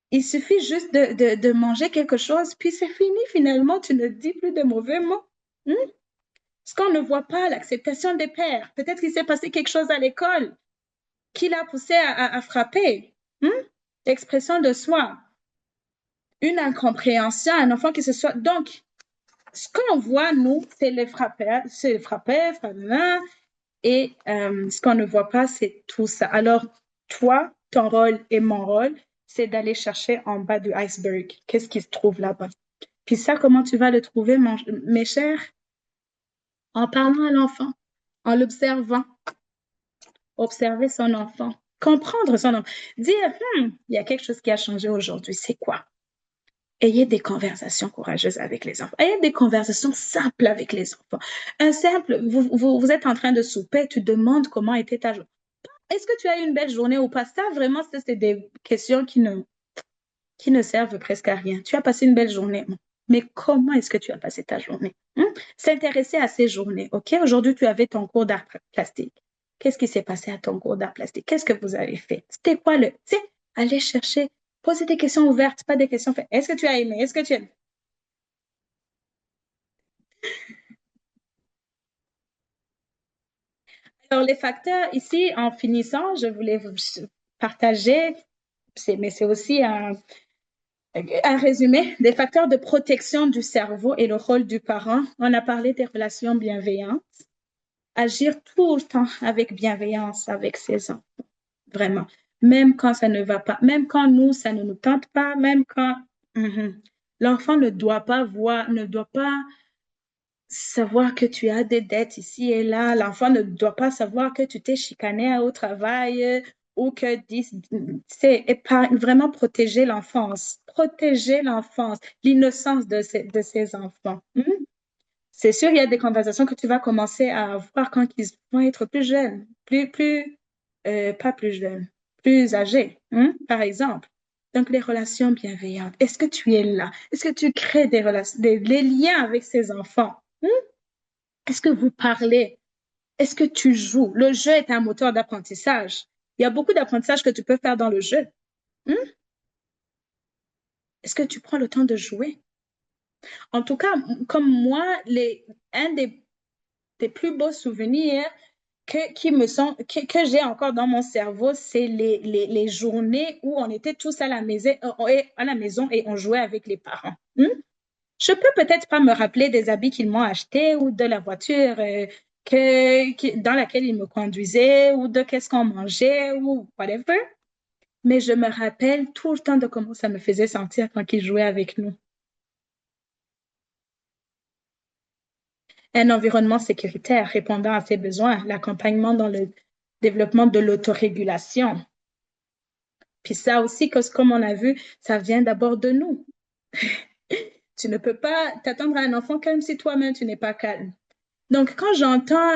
il suffit juste de manger quelque chose, puis c'est fini finalement, tu ne dis plus de mauvais mots. Ce qu'on ne voit pas, l'acceptation des pères. Peut-être qu'il s'est passé quelque chose à l'école qui l'a poussé à frapper. L'expression de soi. Une incompréhension, un enfant qui se soit... Donc, ce qu'on voit, nous, c'est les frappeurs, et ce qu'on ne voit pas, c'est tout ça. Alors, toi, ton rôle et mon rôle, c'est d'aller chercher en bas du iceberg. Qu'est-ce qui se trouve là-bas? Puis ça, comment tu vas le trouver, mes chers? En parlant à l'enfant, en l'observant, observer son enfant, comprendre son enfant, dire, il y a quelque chose qui a changé aujourd'hui, c'est quoi? Ayez des conversations courageuses avec les enfants. Ayez des conversations simples avec les enfants. Un simple, vous êtes en train de souper, tu demandes comment était ta journée. Est-ce que tu as eu une belle journée ou pas? Ça, vraiment, c'est des questions qui ne servent presque à rien. Tu as passé une belle journée, mais comment est-ce que tu as passé ta journée? S'intéresser à ces journées, OK? Aujourd'hui, tu avais ton cours d'art plastique. Qu'est-ce qui s'est passé à ton cours d'art plastique? Qu'est-ce que vous avez fait? C'était quoi tu sais, aller chercher, poser des questions ouvertes, pas des questions faites. Est-ce que tu as aimé? Est-ce que tu aimes? Alors, les facteurs ici, en finissant, je voulais vous partager, mais c'est aussi un résumé des facteurs de protection du cerveau et le rôle du parent. On a parlé des relations bienveillantes. Agir tout le temps avec bienveillance avec ses enfants, vraiment. Même quand ça ne va pas, même quand nous, ça ne nous tente pas, même quand l'enfant ne doit pas voir, ne doit pas savoir que tu as des dettes ici et là. L'enfant ne doit pas savoir que tu t'es chicané au travail ou que c'est vraiment protéger l'enfance, l'innocence de ces enfants. C'est sûr, il y a des conversations que tu vas commencer à avoir quand ils vont être plus jeunes, pas plus jeunes, plus âgés, par exemple. Donc, les relations bienveillantes. Est-ce que tu es là? Est-ce que tu crées des relations, des liens avec ces enfants? Est-ce que vous parlez? Est-ce que tu joues? Le jeu est un moteur d'apprentissage. Il y a beaucoup d'apprentissage que tu peux faire dans le jeu. Est-ce que tu prends le temps de jouer? En tout cas, comme moi, un des plus beaux souvenirs que j'ai encore dans mon cerveau, c'est les journées où on était tous à la maison et on jouait avec les parents. Je peux peut-être pas me rappeler des habits qu'ils m'ont achetés ou de la voiture dans laquelle ils me conduisaient ou de qu'est-ce qu'on mangeait ou whatever, mais je me rappelle tout le temps de comment ça me faisait sentir quand ils jouaient avec nous. Un environnement sécuritaire répondant à ses besoins, l'accompagnement dans le développement de l'autorégulation. Puis ça aussi, comme on a vu, ça vient d'abord de nous. Tu ne peux pas t'attendre à un enfant calme si toi-même tu n'es pas calme. Donc, quand j'entends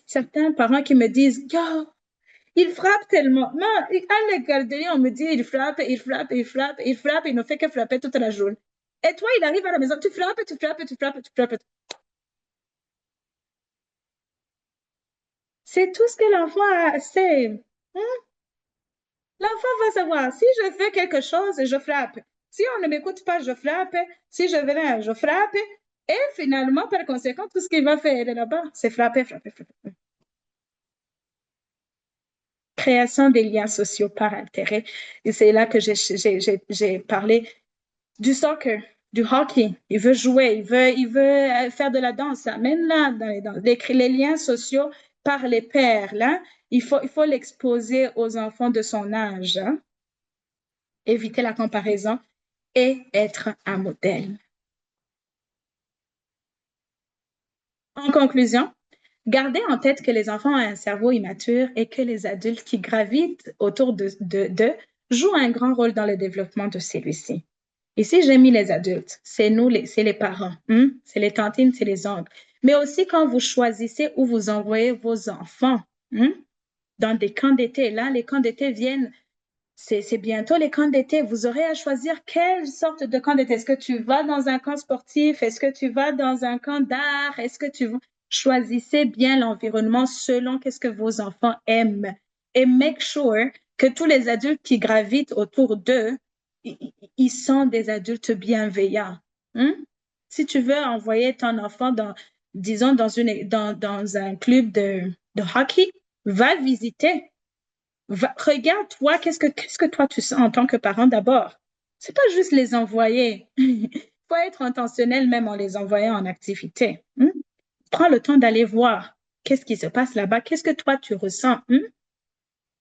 certains parents qui me disent, yo, il frappe tellement. Non, à la garderie, on me dit, il frappe, il frappe, il frappe, il frappe, il ne fait que frapper toute la journée. Et toi, il arrive à la maison, tu frappes, tu frappes, tu frappes, tu frappes. C'est tout ce que l'enfant a, c'est. Hein? L'enfant va savoir, si je fais quelque chose, je frappe. Si on ne m'écoute pas, je frappe. Si je viens, je frappe. Et finalement, par conséquent, tout ce qu'il va faire là-bas, c'est frapper, frapper, frapper. Création des liens sociaux par intérêt. Et c'est là que j'ai parlé du soccer, du hockey. Il veut jouer, il veut faire de la danse. Même là, dans les liens sociaux par les pairs, là, il faut l'exposer aux enfants de son âge. Hein. Éviter la comparaison et être un modèle. En conclusion, gardez en tête que les enfants ont un cerveau immature et que les adultes qui gravitent autour d'eux jouent un grand rôle dans le développement de celui-ci. Ici, j'ai mis les adultes, c'est nous, c'est les parents, hein? C'est les tantines, c'est les oncles. Mais aussi quand vous choisissez où vous envoyez vos enfants hein? Dans des camps d'été. Là, les camps d'été viennent c'est bientôt les camps d'été. Vous aurez à choisir quelle sorte de camp d'été. Est-ce que tu vas dans un camp sportif? Est-ce que tu vas dans un camp d'art? Est-ce que tu choisissez bien l'environnement selon qu'est-ce que vos enfants aiment et make sure que tous les adultes qui gravitent autour d'eux, ils sont des adultes bienveillants. Hein? Si tu veux envoyer ton enfant disons, dans un club de hockey, va visiter regarde, toi, qu'est-ce que toi tu sens en tant que parent d'abord? C'est pas juste les envoyer. Il faut être intentionnel même en les envoyant en activité. Hein? Prends le temps d'aller voir qu'est-ce qui se passe là-bas, qu'est-ce que toi tu ressens. Hein?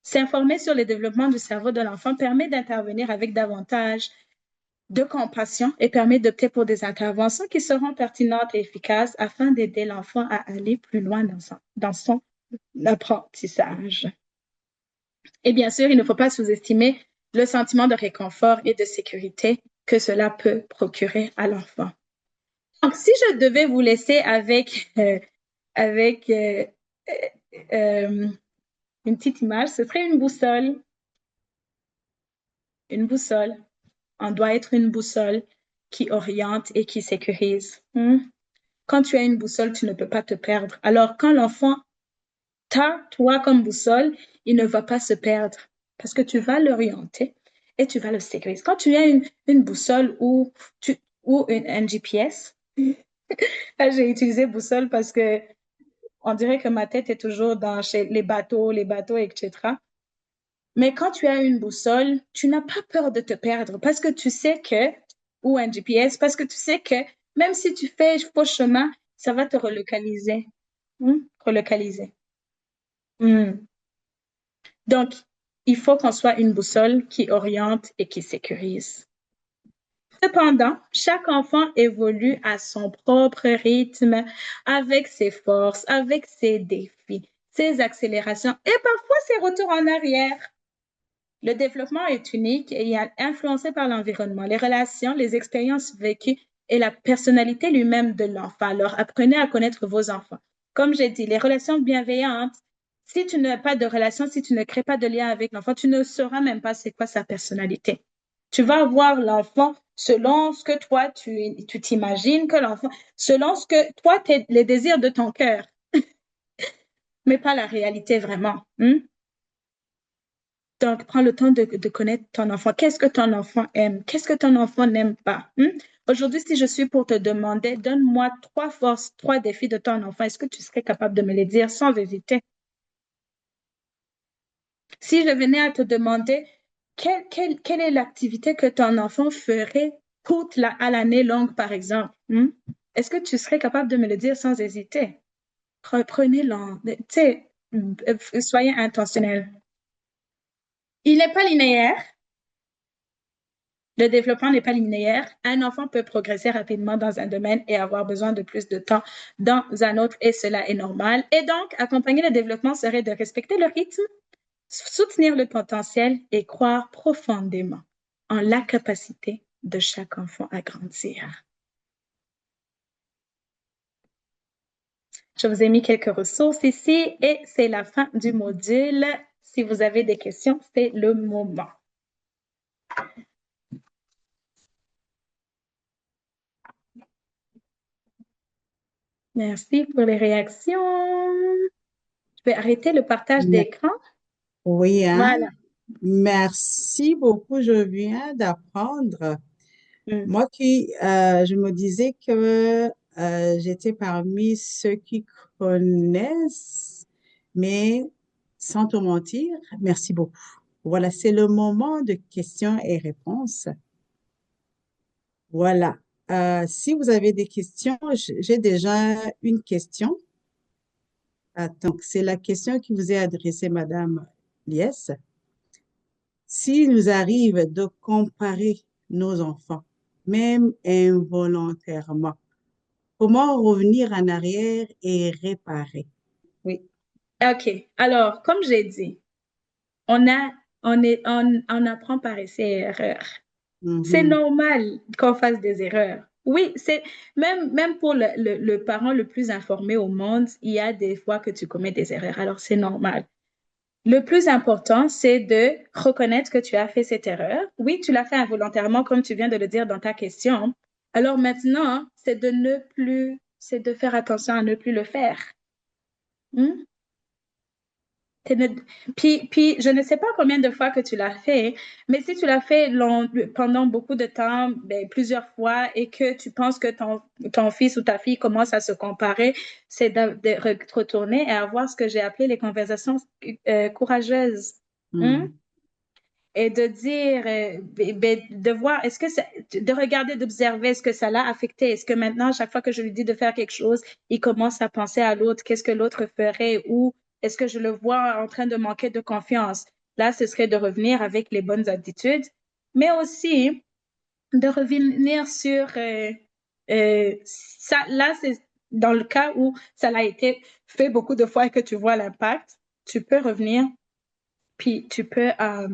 S'informer sur le développement du cerveau de l'enfant permet d'intervenir avec davantage de compassion et permet d'opter pour des interventions qui seront pertinentes et efficaces afin d'aider l'enfant à aller plus loin dans son apprentissage. Et bien sûr, il ne faut pas sous-estimer le sentiment de réconfort et de sécurité que cela peut procurer à l'enfant. Donc, si je devais vous laisser avec euh, une petite image, ce serait une boussole. Une boussole. On doit être une boussole qui oriente et qui sécurise. Quand tu as une boussole, tu ne peux pas te perdre. Alors, quand l'enfant t'a, toi, comme boussole, il ne va pas se perdre parce que tu vas l'orienter et tu vas le sécuriser. Quand tu as une boussole ou un GPS, là, j'ai utilisé boussole parce que on dirait que ma tête est toujours chez les bateaux, etc. Mais quand tu as une boussole, tu n'as pas peur de te perdre parce que tu sais que, ou un GPS, parce que tu sais que même si tu fais faux chemin, ça va te relocaliser. Relocaliser. Hmm. Donc, il faut qu'on soit une boussole qui oriente et qui sécurise. Cependant, chaque enfant évolue à son propre rythme, avec ses forces, avec ses défis, ses accélérations et parfois ses retours en arrière. Le développement est unique et est influencé par l'environnement, les relations, les expériences vécues et la personnalité lui-même de l'enfant. Alors, apprenez à connaître vos enfants. Comme j'ai dit, les relations bienveillantes, si tu n'as pas de relation, si tu ne crées pas de lien avec l'enfant, tu ne sauras même pas c'est quoi sa personnalité. Tu vas voir l'enfant selon ce que toi, tu t'imagines que l'enfant, selon ce que toi, les désirs de ton cœur, mais pas la réalité vraiment. Donc, prends le temps de connaître ton enfant. Qu'est-ce que ton enfant aime? Qu'est-ce que ton enfant n'aime pas? Aujourd'hui, si je suis pour te demander, donne-moi 3 forces, 3 défis de ton enfant, est-ce que tu serais capable de me les dire sans hésiter? Si je venais à te demander, quelle est l'activité que ton enfant ferait à l'année longue, par exemple? Est-ce que tu serais capable de me le dire sans hésiter? Reprenez-le. Tu sais, soyez intentionnel. Il n'est pas linéaire. Le développement n'est pas linéaire. Un enfant peut progresser rapidement dans un domaine et avoir besoin de plus de temps dans un autre, et cela est normal. Et donc, accompagner le développement serait de respecter le rythme, soutenir le potentiel et croire profondément en la capacité de chaque enfant à grandir. Je vous ai mis quelques ressources ici et c'est la fin du module. Si vous avez des questions, c'est le moment. Merci pour les réactions. Je vais arrêter le partage Me- d'écran. Oui, hein? Voilà. Merci beaucoup. Je viens d'apprendre. Mm. Moi je me disais que j'étais parmi ceux qui connaissent, mais sans te mentir, merci beaucoup. Voilà, c'est le moment de questions et réponses. Voilà. Si vous avez des questions, j'ai déjà une question. Donc, c'est la question qui vous est adressée, Madame Liès. S'il nous arrive de comparer nos enfants, même involontairement, comment revenir en arrière et réparer? Oui. OK. Alors, comme j'ai dit, on a, on apprend par essai et erreur. C'est Mhm. normal qu'on fasse des erreurs. Oui, c'est même pour le parent le plus informé au monde, il y a des fois que tu commets des erreurs. Alors, c'est normal. Le plus important, c'est de reconnaître que tu as fait cette erreur. Oui, tu l'as fait involontairement, comme tu viens de le dire dans ta question. Alors maintenant, c'est de faire attention à ne plus le faire. Hmm? Puis, je ne sais pas combien de fois que tu l'as fait, mais si tu l'as fait pendant beaucoup de temps, ben, plusieurs fois, et que tu penses que ton fils ou ta fille commence à se comparer, c'est de retourner et avoir ce que j'ai appelé les conversations courageuses. Hein? Mhm. Et de dire, de voir, de regarder, d'observer, est-ce que ça l'a affecté? Est-ce que maintenant, à chaque fois que je lui dis de faire quelque chose, il commence à penser à l'autre, qu'est-ce que l'autre ferait? Ou est-ce que je le vois en train de manquer de confiance? Là, ce serait de revenir avec les bonnes attitudes, mais aussi de revenir sur ça. Là, c'est dans le cas où ça l'a été fait beaucoup de fois et que tu vois l'impact, tu peux revenir puis tu peux euh,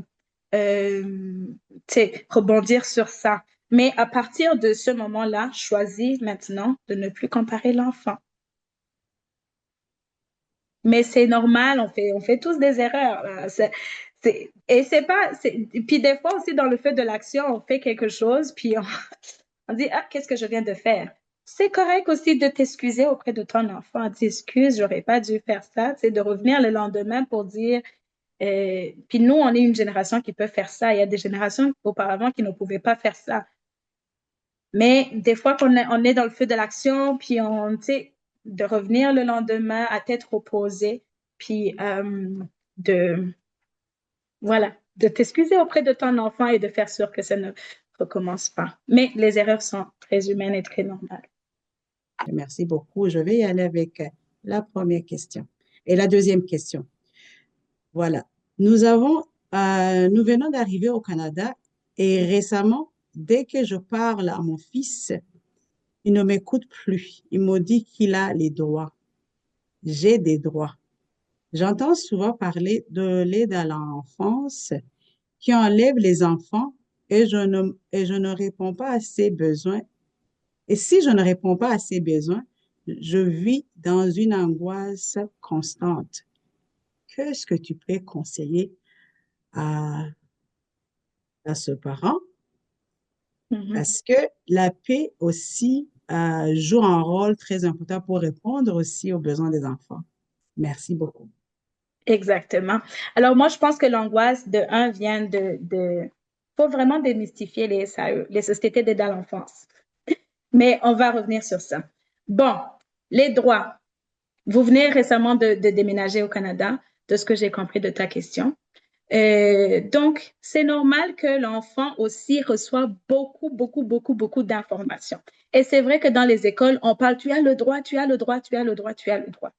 rebondir sur ça. Mais à partir de ce moment-là, choisis maintenant de ne plus comparer l'enfant. Mais c'est normal, on fait tous des erreurs. Là. Et c'est pas, puis des fois aussi dans le fait de l'action, on fait quelque chose, puis on dit, ah, qu'est-ce que je viens de faire? C'est correct aussi de t'excuser auprès de ton enfant. T'excuses, j'aurais pas dû faire ça. C'est de revenir le lendemain pour dire, puis nous, on est une génération qui peut faire ça. Il y a des générations auparavant qui ne pouvaient pas faire ça. Mais des fois on est dans le feu de l'action, puis tu sais, de revenir le lendemain à tête reposée, puis de, voilà, de t'excuser auprès de ton enfant et de faire sûr que ça ne recommence pas. Mais les erreurs sont très humaines et très normales. Merci beaucoup. Je vais y aller avec la première question. Et la deuxième question. Voilà. Nous venons d'arriver au Canada et récemment, dès que je parle à mon fils, il ne m'écoute plus. Il me dit qu'il a les droits. J'ai des droits. J'entends souvent parler de l'aide à l'enfance qui enlève les enfants et je ne réponds pas à ses besoins. Et si je ne réponds pas à ses besoins, je vis dans une angoisse constante. Qu'est-ce que tu peux conseiller à, à ce parent? Mhm. Parce que la paix aussi joue un rôle très important pour répondre aussi aux besoins des enfants. Merci beaucoup. Exactement. Alors moi, je pense que l'angoisse de un vient faut vraiment démystifier les SAE, les sociétés d'aide à l'enfance. Mais on va revenir sur ça. Bon, les droits. Vous venez récemment de déménager au Canada, de ce que j'ai compris de ta question. Donc, c'est normal que l'enfant aussi reçoit beaucoup d'informations. Et c'est vrai que dans les écoles, on parle, tu as le droit, tu as le droit, tu as le droit, tu as le droit.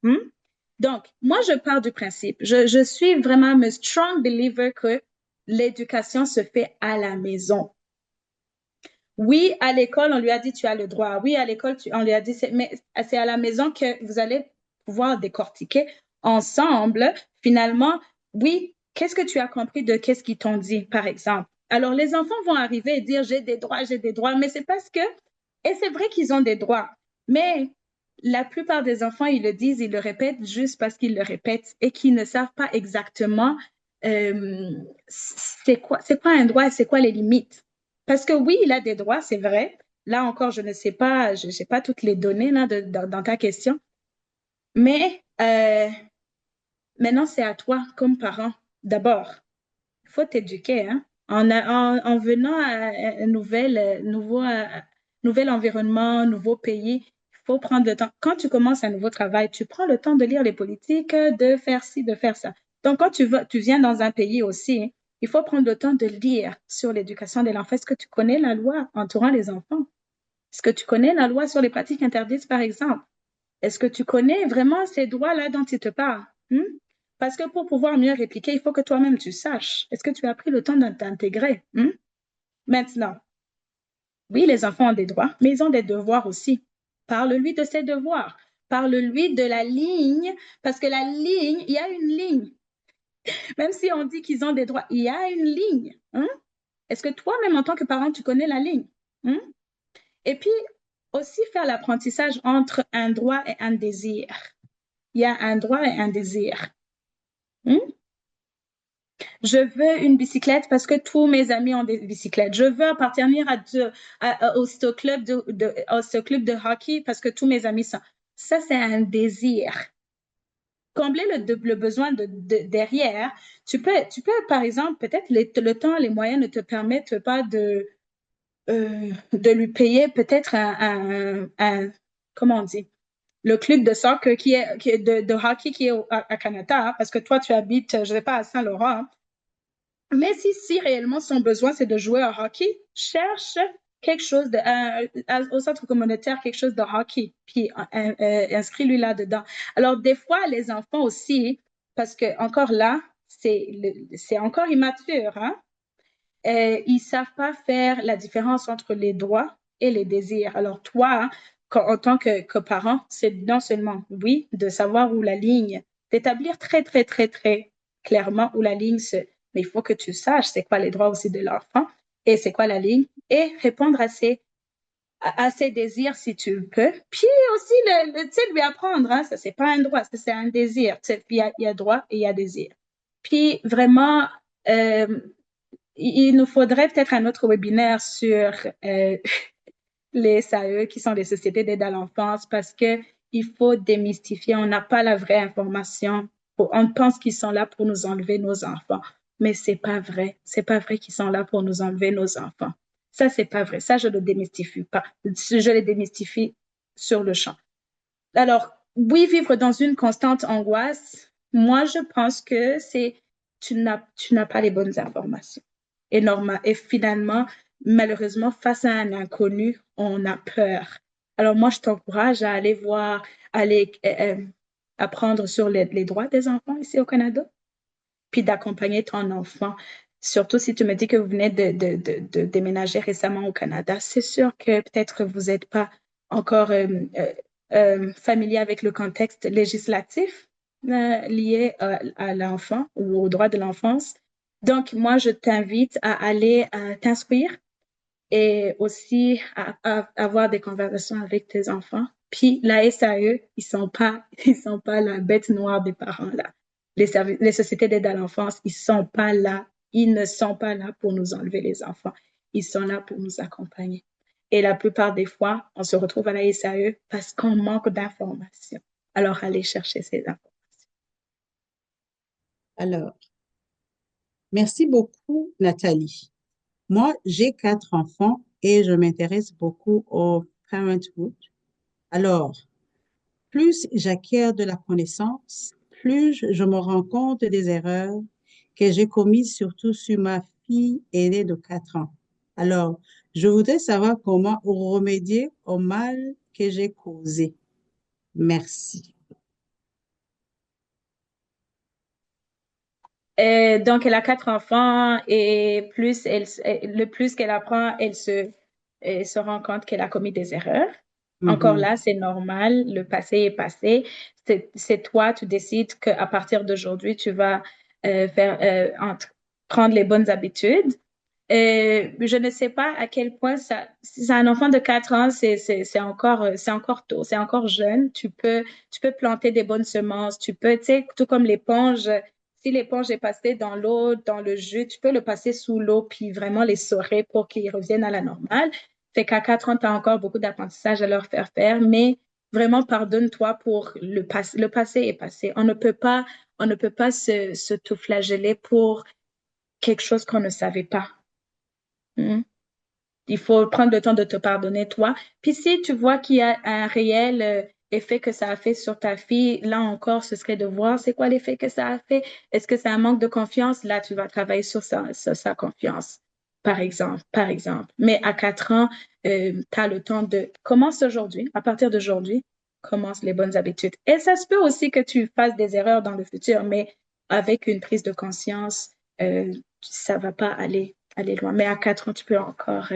Donc, moi, je pars du principe, je suis vraiment un strong believer que l'éducation se fait à la maison. Oui, à l'école, on lui a dit tu as le droit. Oui, à l'école, on lui a dit, mais c'est à la maison que vous allez pouvoir décortiquer ensemble, finalement, oui, qu'est-ce que tu as compris de qu'est-ce qu'ils t'ont dit, par exemple. Alors, les enfants vont arriver et dire j'ai des droits, mais c'est parce que, et c'est vrai qu'ils ont des droits, mais la plupart des enfants, ils le disent, ils le répètent juste parce qu'ils le répètent et qu'ils ne savent pas exactement c'est quoi un droit et c'est quoi les limites. Parce que oui, il a des droits, c'est vrai, Là encore, je ne sais pas, je n'ai pas toutes les données là, dans ta question, mais maintenant, c'est à toi comme parent. D'abord, il faut t'éduquer, hein. En venant à un nouvel environnement, nouveau pays, il faut prendre le temps. Quand tu commences un nouveau travail, tu prends le temps de lire les politiques, de faire ci, de faire ça. Donc, quand tu viens dans un pays aussi, il faut prendre le temps de lire sur l'éducation de l'enfant. Est-ce que tu connais la loi entourant les enfants? Est-ce que tu connais la loi sur les pratiques interdites, par exemple? Est-ce que tu connais vraiment ces droits-là dont il te parle? Hmm? Parce que pour pouvoir mieux répliquer, il faut que toi-même tu saches. Est-ce que tu as pris le temps de t'intégrer? Hmm? Maintenant, oui, les enfants ont des droits, mais ils ont des devoirs aussi. Parle-lui de ses devoirs. Parle-lui de la ligne, parce que la ligne, il y a une ligne. Même si on dit qu'ils ont des droits, il y a une ligne. Hein? Est-ce que toi-même, en tant que parent, tu connais la ligne? Hmm? Et puis, aussi faire l'apprentissage entre un droit et un désir. Il y a un droit et un désir. Hmm? Je veux une bicyclette parce que tous mes amis ont des bicyclettes. Je veux appartenir au ce club de hockey parce que tous mes amis sont. Ça, c'est un désir. Combler le besoin derrière, tu peux, par exemple, peut-être le temps, les moyens ne te permettent pas de lui payer peut-être comment on dit, le club de soccer qui est de hockey qui est à Canada, hein, parce que toi, tu habites, je ne sais pas, à Saint-Laurent. Hein. Mais si réellement son besoin, c'est de jouer au hockey, cherche quelque chose au centre communautaire, quelque chose de hockey, puis inscris-lui là-dedans. Alors, des fois, les enfants aussi, parce que encore là, c'est encore immature, hein? Ils ne savent pas faire la différence entre les droits et les désirs. Alors, toi, en tant que parent, c'est non seulement, oui, de savoir où la ligne, d'établir très, très, très, très clairement où la ligne mais il faut que tu saches c'est quoi les droits aussi de l'enfant et c'est quoi la ligne et répondre à ses désirs si tu peux. Puis aussi, tu sais, lui apprendre, hein, ça, c'est pas un droit, ça, c'est un désir. Tu sais, puis il y a droit et il y a désir. Puis vraiment, euh, il nous faudrait peut-être un autre webinaire sur les SAE, qui sont les sociétés d'aide à l'enfance, parce que il faut démystifier. On n'a pas la vraie information. On pense qu'ils sont là pour nous enlever nos enfants, mais c'est pas vrai. C'est pas vrai qu'ils sont là pour nous enlever nos enfants. Ça, c'est pas vrai. Ça, je le démystifie pas. Je le démystifie sur le champ. Alors, oui, vivre dans une constante angoisse, moi, je pense que c'est tu n'as pas les bonnes informations. Et finalement, malheureusement, face à un inconnu, on a peur. Alors, moi, je t'encourage à aller voir, aller apprendre sur les droits des enfants ici au Canada, puis d'accompagner ton enfant. Surtout si tu me dis que vous venez de déménager récemment au Canada, c'est sûr que peut-être vous n'êtes pas encore familier avec le contexte législatif lié à l'enfant ou aux droits de l'enfance. Donc, moi, je t'invite à aller t'instruire et aussi à avoir des conversations avec tes enfants. Puis la SAE, ils sont pas la bête noire des parents là. Les sociétés d'aide à l'enfance, ils sont pas là. Ils ne sont pas là pour nous enlever les enfants. Ils sont là pour nous accompagner. Et la plupart des fois, on se retrouve à la SAE parce qu'on manque d'informations. Alors, allez chercher ces informations. Alors, merci beaucoup, Nathalie. Moi, j'ai 4 enfants et je m'intéresse beaucoup au parenthood. Alors, plus j'acquiers de la connaissance, plus je me rends compte des erreurs que j'ai commises, surtout sur ma fille aînée de 4 ans. Alors, je voudrais savoir comment remédier au mal que j'ai causé. Merci. Donc, elle a 4 enfants et le plus qu'elle apprend, elle se rend compte qu'elle a commis des erreurs. Encore Mhm. là, c'est normal, le passé est passé. C'est toi, tu décides qu'à partir d'aujourd'hui, tu vas prendre les bonnes habitudes. Je ne sais pas à quel point si c'est un enfant de 4 ans, c'est encore tôt, c'est encore jeune. Tu peux planter des bonnes semences, tu peux, tu sais, tout comme l'éponge, si l'éponge est passée dans l'eau, dans le jus, tu peux le passer sous l'eau puis vraiment les saurer pour qu'ils reviennent à la normale. C'est qu'à 4 ans, tu as encore beaucoup d'apprentissage à leur faire faire, mais vraiment pardonne-toi pour le passé. Le passé est passé. On ne peut pas se tout flageller pour quelque chose qu'on ne savait pas. Hmm? Il faut prendre le temps de te pardonner, toi. Puis si tu vois qu'il y a un réel effet que ça a fait sur ta fille, là encore, ce serait de voir c'est quoi l'effet que ça a fait. Est-ce que c'est un manque de confiance? Là, tu vas travailler sur sa confiance, par exemple, par exemple. Mais à 4 ans, tu as le temps de... Commence aujourd'hui, à partir d'aujourd'hui, commence les bonnes habitudes. Et ça se peut aussi que tu fasses des erreurs dans le futur, mais avec une prise de conscience, ça va pas aller loin. Mais à 4 ans, tu peux encore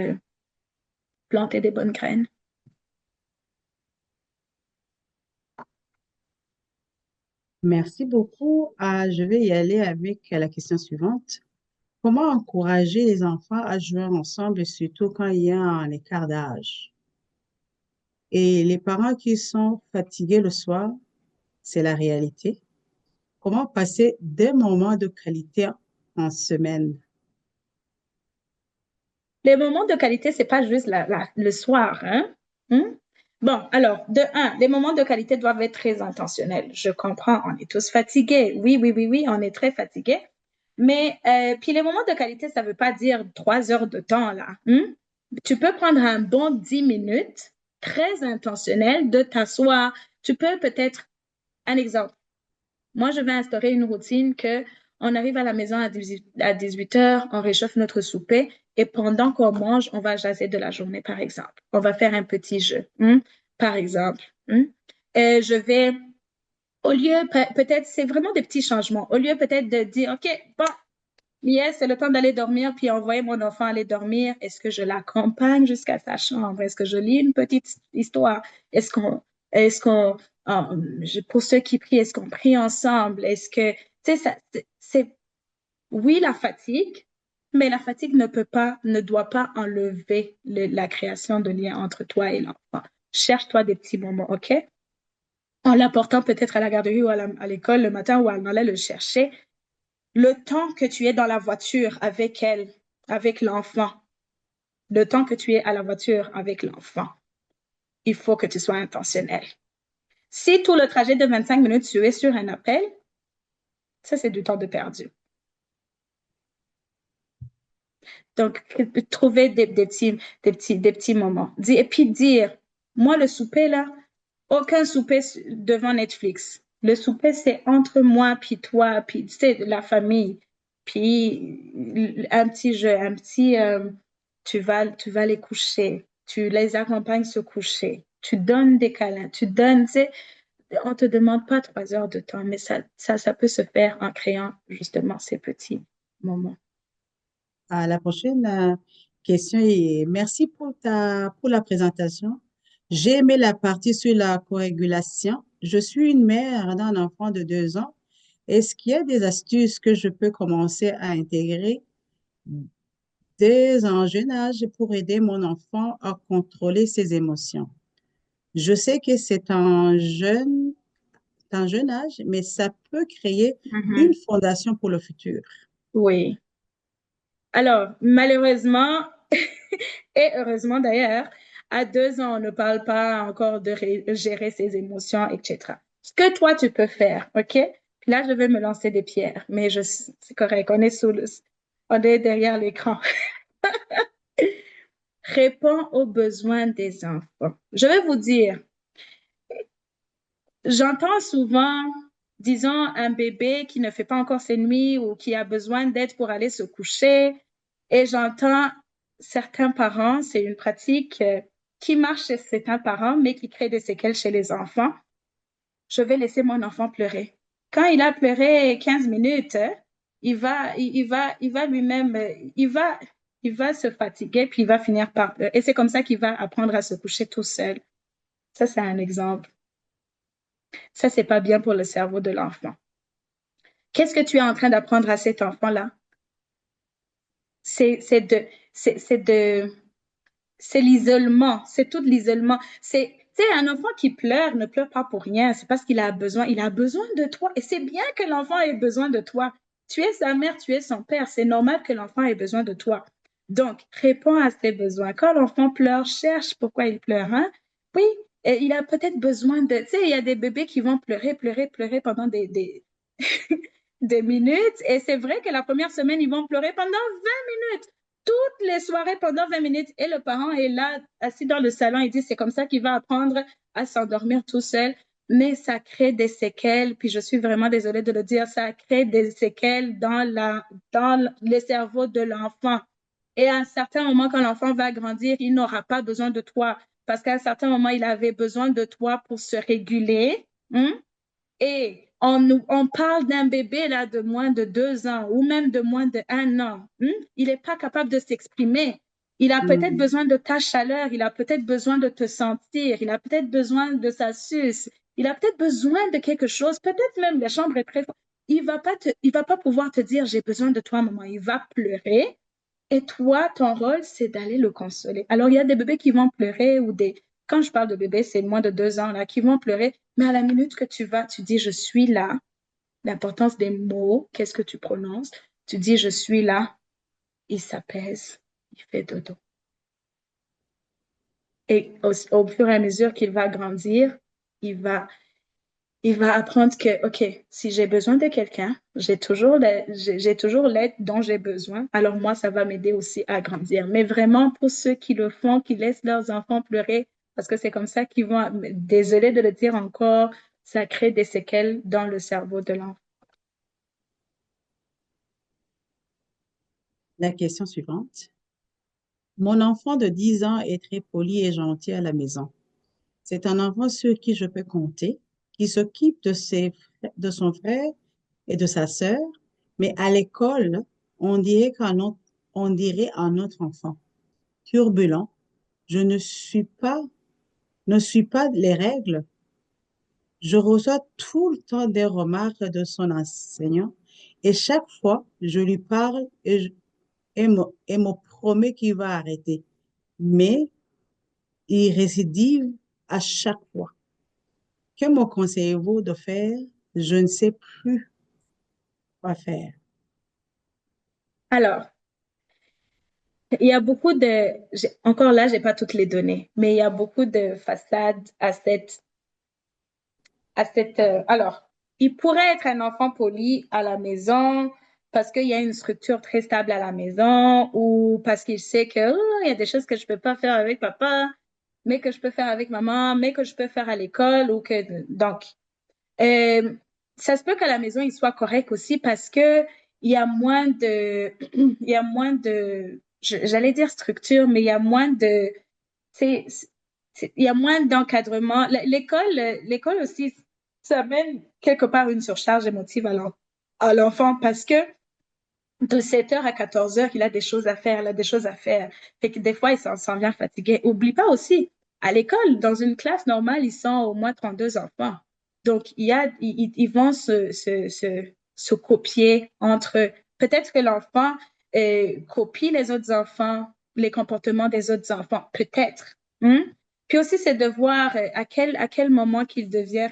planter des bonnes graines. Merci beaucoup. Je vais y aller avec la question suivante. Comment encourager les enfants à jouer ensemble, surtout quand il y a un écart d'âge? Et les parents qui sont fatigués le soir, c'est la réalité. Comment passer des moments de qualité en semaine? Les moments de qualité, c'est pas juste le soir, hein? Hmm? Bon, alors, de un, les moments de qualité doivent être très intentionnels. Je comprends, on est tous fatigués. Oui, oui, oui, oui, on est très fatigués. Mais, puis les moments de qualité, ça veut pas dire 3 heures de temps, là. Hmm? Tu peux prendre un bon 10 minutes, très intentionnel, de t'asseoir. Tu peux peut-être, un exemple. Moi, je vais instaurer une routine que on arrive à la maison à 18 heures, on réchauffe notre souper et pendant qu'on mange, on va jaser de la journée, par exemple. On va faire un petit jeu, par exemple. Et je vais, au lieu, peut-être, c'est vraiment des petits changements. Au lieu peut-être de dire, OK, bon, yes, c'est le temps d'aller dormir, puis envoyer mon enfant aller dormir. Est-ce que je l'accompagne jusqu'à sa chambre? Est-ce que je lis une petite histoire? Est-ce qu'on, pour ceux qui prient, est-ce qu'on prie ensemble? Est-ce que, tu sais, oui, la fatigue, mais la fatigue ne doit pas enlever la création de lien entre toi et l'enfant. Cherche-toi des petits moments, OK? En l'apportant peut-être à la garderie ou à l'école le matin ou en allant le chercher, le temps que tu es dans la voiture avec elle, avec l'enfant, le temps que tu es à la voiture avec l'enfant, il faut que tu sois intentionnel. Si tout le trajet de 25 minutes, tu es sur un appel, ça, c'est du temps de perdu. Donc, trouver des petits moments. Et puis dire, moi, le souper, là, aucun souper devant Netflix. Le souper, c'est entre moi, puis toi, puis, tu sais, la famille. Puis, un petit jeu, tu vas les coucher. Tu les accompagnes se coucher. Tu donnes des câlins. Tu donnes, tu sais, on te demande pas 3 heures de temps, mais ça peut se faire en créant justement ces petits moments. À la prochaine question et merci pour la présentation. J'ai aimé la partie sur la corrégulation. Je suis une mère d'un enfant de 2 ans. Est-ce qu'il y a des astuces que je peux commencer à intégrer dès un jeune âge pour aider mon enfant à contrôler ses émotions? Je sais que un jeune âge, mais ça peut créer une Mhm. fondation pour le futur. Oui. Alors, malheureusement, et heureusement d'ailleurs, à 2 ans, on ne parle pas encore de gérer ses émotions, etc. Ce que toi, tu peux faire, OK? Puis là, je vais me lancer des pierres, mais c'est correct, on est derrière l'écran. Réponds aux besoins des enfants. Je vais vous dire, j'entends souvent, disons, un bébé qui ne fait pas encore ses nuits ou qui a besoin d'aide pour aller se coucher. Et j'entends certains parents, c'est une pratique qui marche chez certains parents, mais qui crée des séquelles chez les enfants. Je vais laisser mon enfant pleurer. Quand il a pleuré 15 minutes, hein, il va lui-même, il va se fatiguer, puis il va finir par pleurer. Et c'est comme ça qu'il va apprendre à se coucher tout seul. Ça, c'est un exemple. Ça, c'est pas bien pour le cerveau de l'enfant. Qu'est-ce que tu es en train d'apprendre à cet enfant-là? C'est de, c'est de, c'est l'isolement, c'est tout l'isolement. Tu sais, un enfant qui pleure ne pleure pas pour rien. C'est parce il a besoin de toi. Et c'est bien que l'enfant ait besoin de toi. Tu es sa mère, tu es son père. C'est normal que l'enfant ait besoin de toi. Donc, réponds à ses besoins. quand l'enfant pleure, cherche pourquoi il pleure, hein? Oui, et il a peut-être besoin de, tu sais, il y a des bébés qui vont pleurer, pleurer, pleurer pendant des minutes. Et c'est vrai que la première semaine, ils vont pleurer pendant 20 minutes. Toutes les soirées pendant 20 minutes. Et le parent est là, assis dans le salon, il dit, c'est comme ça qu'il va apprendre à s'endormir tout seul. Mais ça crée des séquelles, puis je suis vraiment désolée de le dire, ça crée des séquelles dans le cerveau de l'enfant. Et à un certain moment, quand l'enfant va grandir, il n'aura pas besoin de toi. Parce qu'à un certain moment, il avait besoin de toi pour se réguler. Hein? Et on parle d'un bébé là de moins de 2 ans ou même de moins de 1 an. Il n'est pas capable de s'exprimer. Il a peut-être Mhm. besoin de ta chaleur, il a peut-être besoin de te sentir, il a peut-être besoin de sa suce, il a peut-être besoin de quelque chose, peut-être même la chambre est très... Il va pas pouvoir te dire j'ai besoin de toi, maman. Il va pleurer et toi, ton rôle, c'est d'aller le consoler. Alors, il y a des bébés qui vont pleurer ou des... Quand je parle de bébés, c'est moins de 2 ans, là, qui vont pleurer. Mais à la minute que tu vas, tu dis, je suis là. L'importance des mots, qu'est-ce que tu prononces? Tu dis, je suis là. Il s'apaise. Il fait dodo. Et au fur et à mesure qu'il va grandir, il va il va apprendre que, OK, si j'ai besoin de quelqu'un, j'ai toujours l'aide dont j'ai besoin. Alors moi, ça va m'aider aussi à grandir. Mais vraiment, pour ceux qui le font, qui laissent leurs enfants pleurer, parce que c'est comme ça qu'ils vont, désolé de le dire encore, ça crée des séquelles dans le cerveau de l'enfant. La question suivante. Mon enfant de 10 ans est très poli et gentil à la maison. C'est un enfant sur qui je peux compter, qui s'occupe de son frère et de sa sœur, mais à l'école, on dirait un autre enfant. Turbulent, je ne suis pas les règles. Je reçois tout le temps des remarques de son enseignant et chaque fois, je lui parle et me promet qu'il va arrêter. Mais il récidive à chaque fois. Que me conseillez-vous de faire? Je ne sais plus quoi faire. Alors, il y a beaucoup de, encore là, j'ai pas toutes les données, mais il y a beaucoup de façades alors, il pourrait être un enfant poli à la maison parce qu'il y a une structure très stable à la maison ou parce qu'il sait que oh, il y a des choses que je peux pas faire avec papa, mais que je peux faire avec maman, mais que je peux faire à l'école ou que donc euh, ça se peut qu'à la maison il soit correct aussi parce que il y a moins de il y a moins de j'allais dire structure, mais il y a moins de c'est, il y a moins d'encadrement. L'école aussi, ça amène quelque part une surcharge émotive à l'enfant parce que de 7 heures à 14 heures, il a des choses à faire, il a des choses à faire. Fait que des fois, il s'en vient fatigué. Oublie pas aussi, à l'école, dans une classe normale, ils sont au moins 32 enfants. Donc, ils vont se copier entre eux. Peut-être que l'enfant copie les autres enfants, les comportements des autres enfants. Peut-être. Hein? Puis aussi, c'est de voir à quel moment qu'il devient,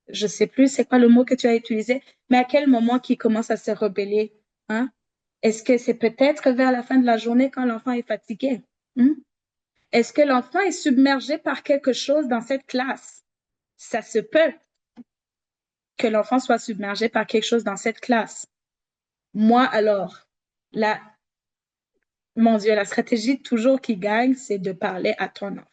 je sais plus, c'est quoi le mot que tu as utilisé, mais à quel moment qu'il commence à se rebeller, hein? Est-ce que c'est peut-être vers la fin de la journée quand l'enfant est fatigué? Hein? Est-ce que l'enfant est submergé par quelque chose dans cette classe? Ça se peut que l'enfant soit submergé par quelque chose dans cette classe. Moi, alors, la, mon Dieu, la stratégie toujours qui gagne, c'est de parler à ton enfant.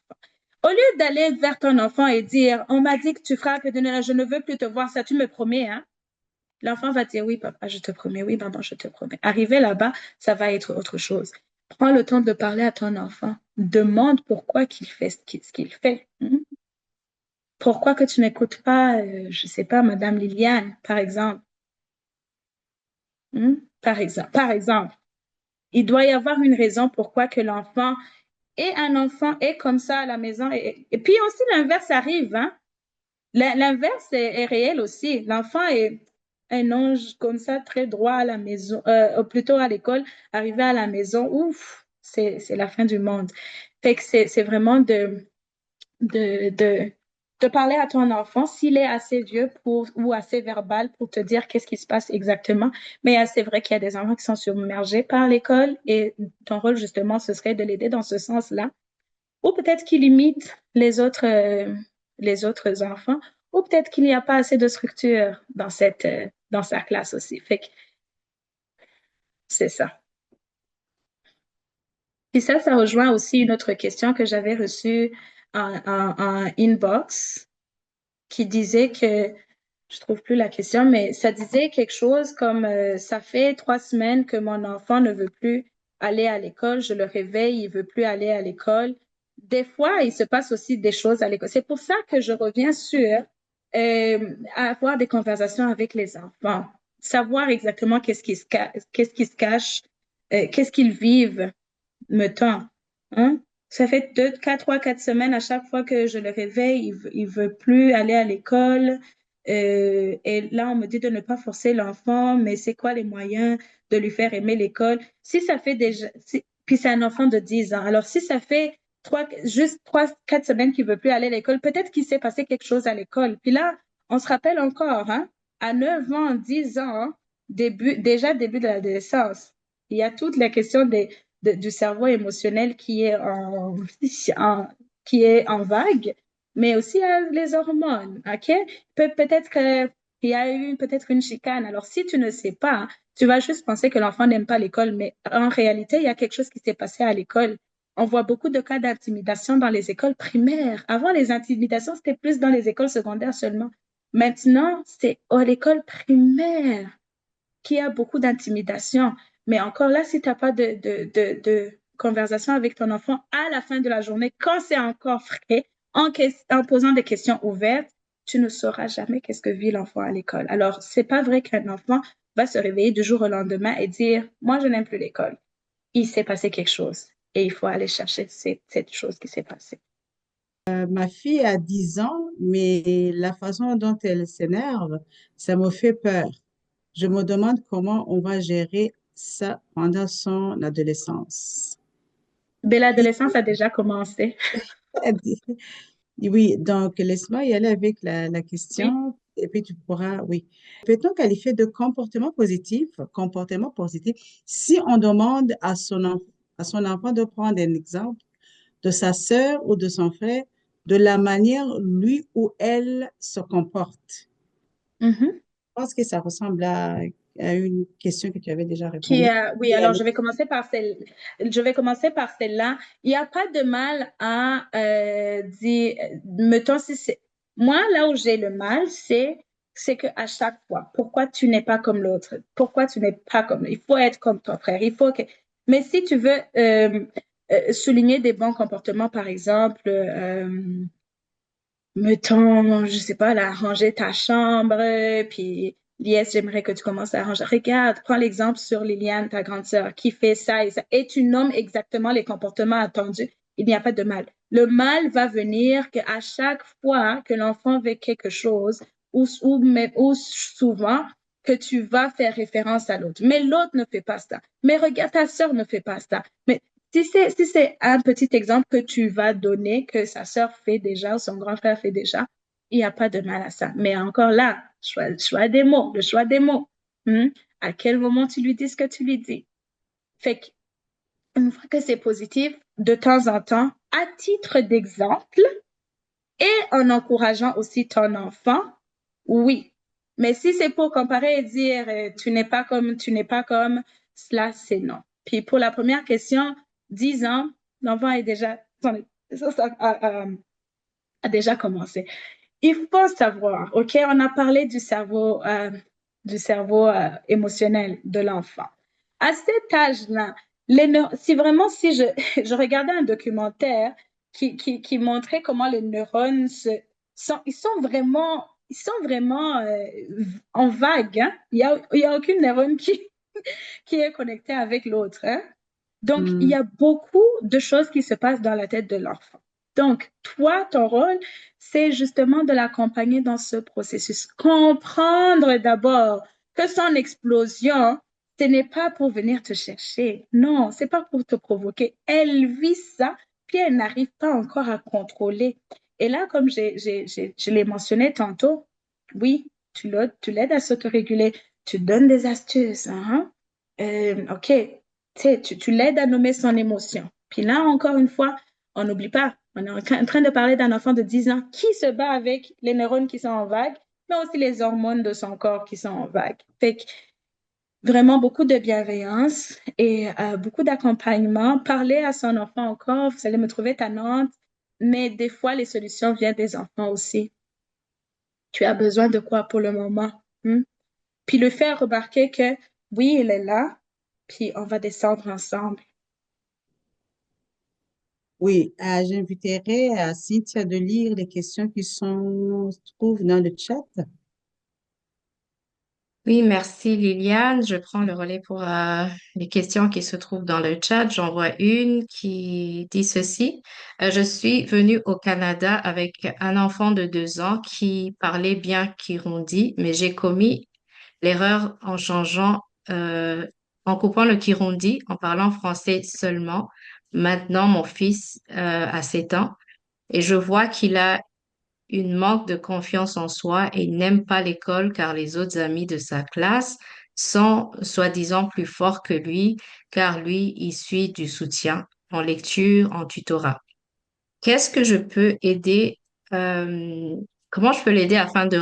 Au lieu d'aller vers ton enfant et dire, on m'a dit que tu frappes et je ne veux plus te voir, ça tu me promets, hein? L'enfant va dire oui, papa, je te promets, oui, maman, je te promets. Arrivé là-bas, ça va être autre chose. Prends le temps de parler à ton enfant. Demande pourquoi qu'il fait ce qu'il fait. Hein? Pourquoi que tu n'écoutes pas, je sais pas, Madame Liliane, par exemple. Hein? Par exemple. Il doit y avoir une raison pourquoi que l'enfant est un enfant est comme ça à la maison. Et puis aussi, l'inverse arrive. Hein? L'inverse est réel aussi. L'enfant est un ange comme ça, très droit à la maison, plutôt à l'école, arrivé à la maison, ouf, c'est la fin du monde. Fait que c'est vraiment de de parler à ton enfant s'il est assez vieux pour, ou assez verbal pour te dire qu'est-ce qui se passe exactement. Mais c'est vrai qu'il y a des enfants qui sont submergés par l'école et ton rôle, justement, ce serait de l'aider dans ce sens-là. Ou peut-être qu'il imite les autres enfants, ou peut-être qu'il n'y a pas assez de structure dans sa classe aussi. Fait que c'est ça. Puis ça rejoint aussi une autre question que j'avais reçue en inbox qui disait que, je trouve plus la question, mais ça disait quelque chose comme ça fait 3 semaines que mon enfant ne veut plus aller à l'école, je le réveille, il veut plus aller à l'école. Des fois, il se passe aussi des choses à l'école. C'est pour ça que je reviens sur avoir des conversations avec les enfants, savoir exactement qu'est-ce qui se cache, qu'est-ce qu'ils vivent me tend. Hein? Ça fait 3, 4 semaines à chaque fois que je le réveille, il veut plus aller à l'école. Et là, on me dit de ne pas forcer l'enfant, mais c'est quoi les moyens de lui faire aimer l'école? Si ça fait déjà, puis c'est un enfant de 10 ans. Alors, si ça fait juste 3, 4 semaines qu'il veut plus aller à l'école, peut-être qu'il s'est passé quelque chose à l'école. Puis là, on se rappelle encore, hein, à 9 ans, 10 ans, déjà début de l'adolescence. Il y a toutes les questions du cerveau émotionnel qui est en vague, mais aussi les hormones, OK? Peut-être qu'il y a eu peut-être une chicane. Alors, si tu ne sais pas, tu vas juste penser que l'enfant n'aime pas l'école, mais en réalité, il y a quelque chose qui s'est passé à l'école. On voit beaucoup de cas d'intimidation dans les écoles primaires. Avant, les intimidations, c'était plus dans les écoles secondaires seulement. Maintenant, c'est à l'école primaire qu'il y a beaucoup d'intimidation. Mais encore là, si tu n'as pas de conversation avec ton enfant à la fin de la journée, quand c'est encore frais, en posant des questions ouvertes, tu ne sauras jamais qu'est-ce que vit l'enfant à l'école. Alors, c'est pas vrai qu'un enfant va se réveiller du jour au lendemain et dire, moi, je n'aime plus l'école. Il s'est passé quelque chose et il faut aller chercher cette chose qui s'est passée. Ma fille a 10 ans, mais la façon dont elle s'énerve, ça me fait peur. Je me demande comment on va gérer ça pendant son adolescence. Dès l'adolescence a déjà commencé. Oui, donc laisse-moi y aller avec la Oui. question et puis tu pourras, oui. Peut-on qualifier de comportement positif si on demande à son enfant de prendre un exemple de sa sœur ou de son frère, de la manière lui ou elle se comporte? Mhm. Je pense que ça ressemble à une question que tu avais déjà répondu. Oui, Et alors allez. je vais commencer par celle-là. Il n'y a pas de mal à dire, mettons, si c'est, moi, là où j'ai le mal, c'est que à chaque fois, pourquoi tu n'es pas comme l'autre? Pourquoi tu n'es pas comme, il faut être comme ton frère, il faut que, mais si tu veux souligner des bons comportements, par exemple, mettons, je sais pas, là, ranger ta chambre, puis Lies, j'aimerais que tu commences à ranger. Regarde, prends l'exemple sur Liliane, ta grande sœur, qui fait ça et ça, et tu nommes exactement les comportements attendus. Il n'y a pas de mal. Le mal va venir qu'à chaque fois que l'enfant veut quelque chose, ou souvent, que tu vas faire référence à l'autre. Mais l'autre ne fait pas ça. Mais regarde, ta sœur ne fait pas ça. Mais si c'est un petit exemple que tu vas donner, que sa sœur fait déjà, ou son grand frère fait déjà, il n'y a pas de mal à ça. Mais encore là, choix des mots, le choix des mots. Hmm? À quel moment tu lui dis ce que tu lui dis? Fait qu'une fois que c'est positif, de temps en temps, à titre d'exemple, et en encourageant aussi ton enfant, oui. Mais si c'est pour comparer et dire tu n'es pas comme, cela c'est non. Puis pour la première question, 10 ans, l'enfant est déjà, ça a déjà commencé. Il faut savoir, OK, on a parlé du cerveau émotionnel de l'enfant. À cet âge-là, si vraiment, si je, je regardais un documentaire qui montrait comment les neurones ils sont vraiment en vague, hein? Il y a aucune neurone qui est connectée avec l'autre, hein? Donc, il y Hmm. a beaucoup de choses qui se passent dans la tête de l'enfant. Donc, toi, ton rôle, c'est justement de l'accompagner dans ce processus. Comprendre d'abord que son explosion, ce n'est pas pour venir te chercher. Non, c'est pas pour te provoquer. Elle vit ça, puis elle n'arrive pas encore à contrôler. Et là, comme je l'ai mentionné tantôt, oui, tu l'aides à s'autoréguler, tu donnes des astuces, hein? OK, tu l'aides à nommer son émotion. Puis là, encore une fois, on n'oublie pas, on est en train de parler d'un enfant de 10 ans qui se bat avec les neurones qui sont en vague, mais aussi les hormones de son corps qui sont en vague. Fait que vraiment beaucoup de bienveillance et beaucoup d'accompagnement. Parler à son enfant encore, vous allez me trouver tannante, mais des fois, les solutions viennent des enfants aussi. Tu as besoin de quoi pour le moment? Hmm? Puis le faire remarquer que oui, il est là, puis on va descendre ensemble. Oui, j'inviterai Cynthia de lire les questions qui se trouvent dans le chat. Oui, merci Liliane. Je prends le relais pour les questions qui se trouvent dans le chat. J'en vois une qui dit ceci. Je suis venue au Canada avec un enfant de 2 ans qui parlait bien Kirundi, mais j'ai commis l'erreur en changeant, en coupant le Kirundi, en parlant français seulement. Maintenant, mon fils a 7 ans et je vois qu'il a une manque de confiance en soi et n'aime pas l'école car les autres amis de sa classe sont soi-disant plus forts que lui car lui, il suit du soutien en lecture, en tutorat. Qu'est-ce que je peux aider, comment je peux l'aider afin de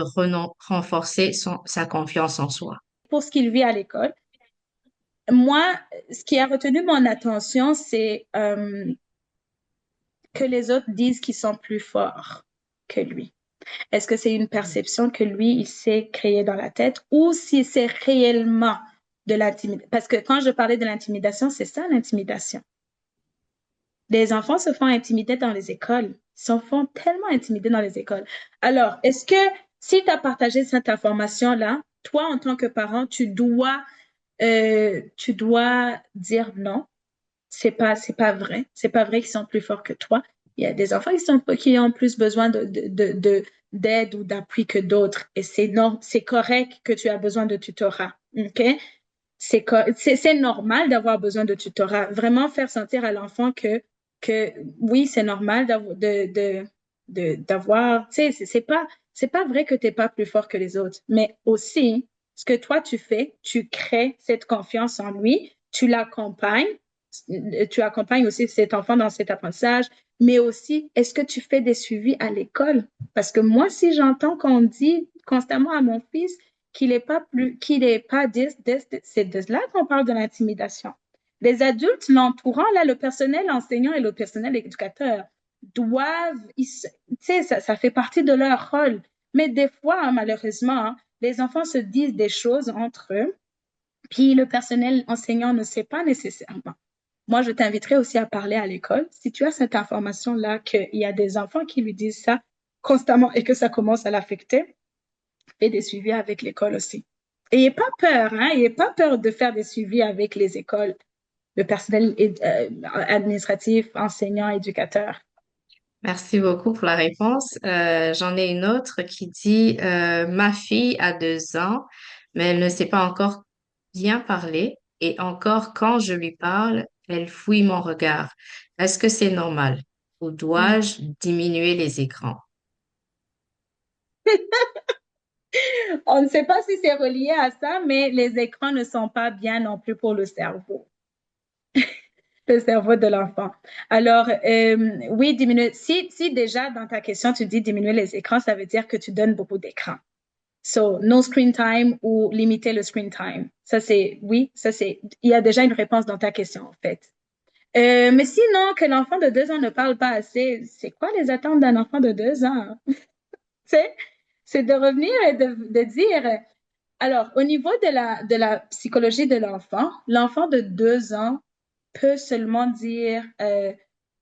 renforcer sa confiance en soi? Pour ce qu'il vit à l'école, moi, ce qui a retenu mon attention, c'est que les autres disent qu'ils sont plus forts que lui. Est-ce que c'est une perception que lui, il s'est créée dans la tête ou si c'est réellement de l'intimidation? Parce que quand je parlais de l'intimidation, c'est ça l'intimidation. Les enfants se font intimider dans les écoles. Ils se font tellement intimider dans les écoles. Alors, est-ce que si tu as partagé cette information-là, toi, en tant que parent, tu dois dire non, c'est pas vrai. C'est pas vrai qu'ils sont plus forts que toi. Il y a des enfants qui ont plus besoin d'aide ou d'appui que d'autres. Et c'est non, c'est correct que tu as besoin de tutorat. OK? C'est normal d'avoir besoin de tutorat. Vraiment faire sentir à l'enfant que oui, c'est normal d'avoir, tu sais, c'est pas vrai que tu n'es pas plus fort que les autres. Mais aussi, ce que toi tu fais, tu crées cette confiance en lui, tu accompagnes aussi cet enfant dans cet apprentissage, mais aussi, est-ce que tu fais des suivis à l'école? Parce que moi, si j'entends qu'on dit constamment à mon fils qu'il est pas 10, c'est de là qu'on parle de l'intimidation. Les adultes l'entourant, là, le personnel enseignant et le personnel éducateur doivent, tu sais, ça fait partie de leur rôle. Mais des fois, hein, malheureusement, hein, les enfants se disent des choses entre eux, puis le personnel enseignant ne sait pas nécessairement. Moi, je t'inviterai aussi à parler à l'école. Si tu as cette information-là, qu'il y a des enfants qui lui disent ça constamment et que ça commence à l'affecter, fais des suivis avec l'école aussi. Et n'ayez pas peur, hein? N'ayez pas peur de faire des suivis avec les écoles, le personnel administratif, enseignants, éducateurs. Merci beaucoup pour la réponse. J'en ai une autre qui dit, ma fille a 2 ans, mais elle ne sait pas encore bien parler et encore quand je lui parle, elle fouille mon regard. Est-ce que c'est normal ou dois-je diminuer les écrans? On ne sait pas si c'est relié à ça, mais les écrans ne sont pas bien non plus pour le cerveau de l'enfant. Alors, oui, diminuer. Si déjà dans ta question, tu dis diminuer les écrans, ça veut dire que tu donnes beaucoup d'écrans. So, no screen time ou limiter le screen time. Oui, il y a déjà une réponse dans ta question, en fait. Mais sinon, que l'enfant de 2 ans ne parle pas assez, c'est quoi les attentes d'un enfant de 2 ans? C'est, c'est de revenir et de dire, alors, au niveau de la psychologie de l'enfant de 2 ans peut seulement dire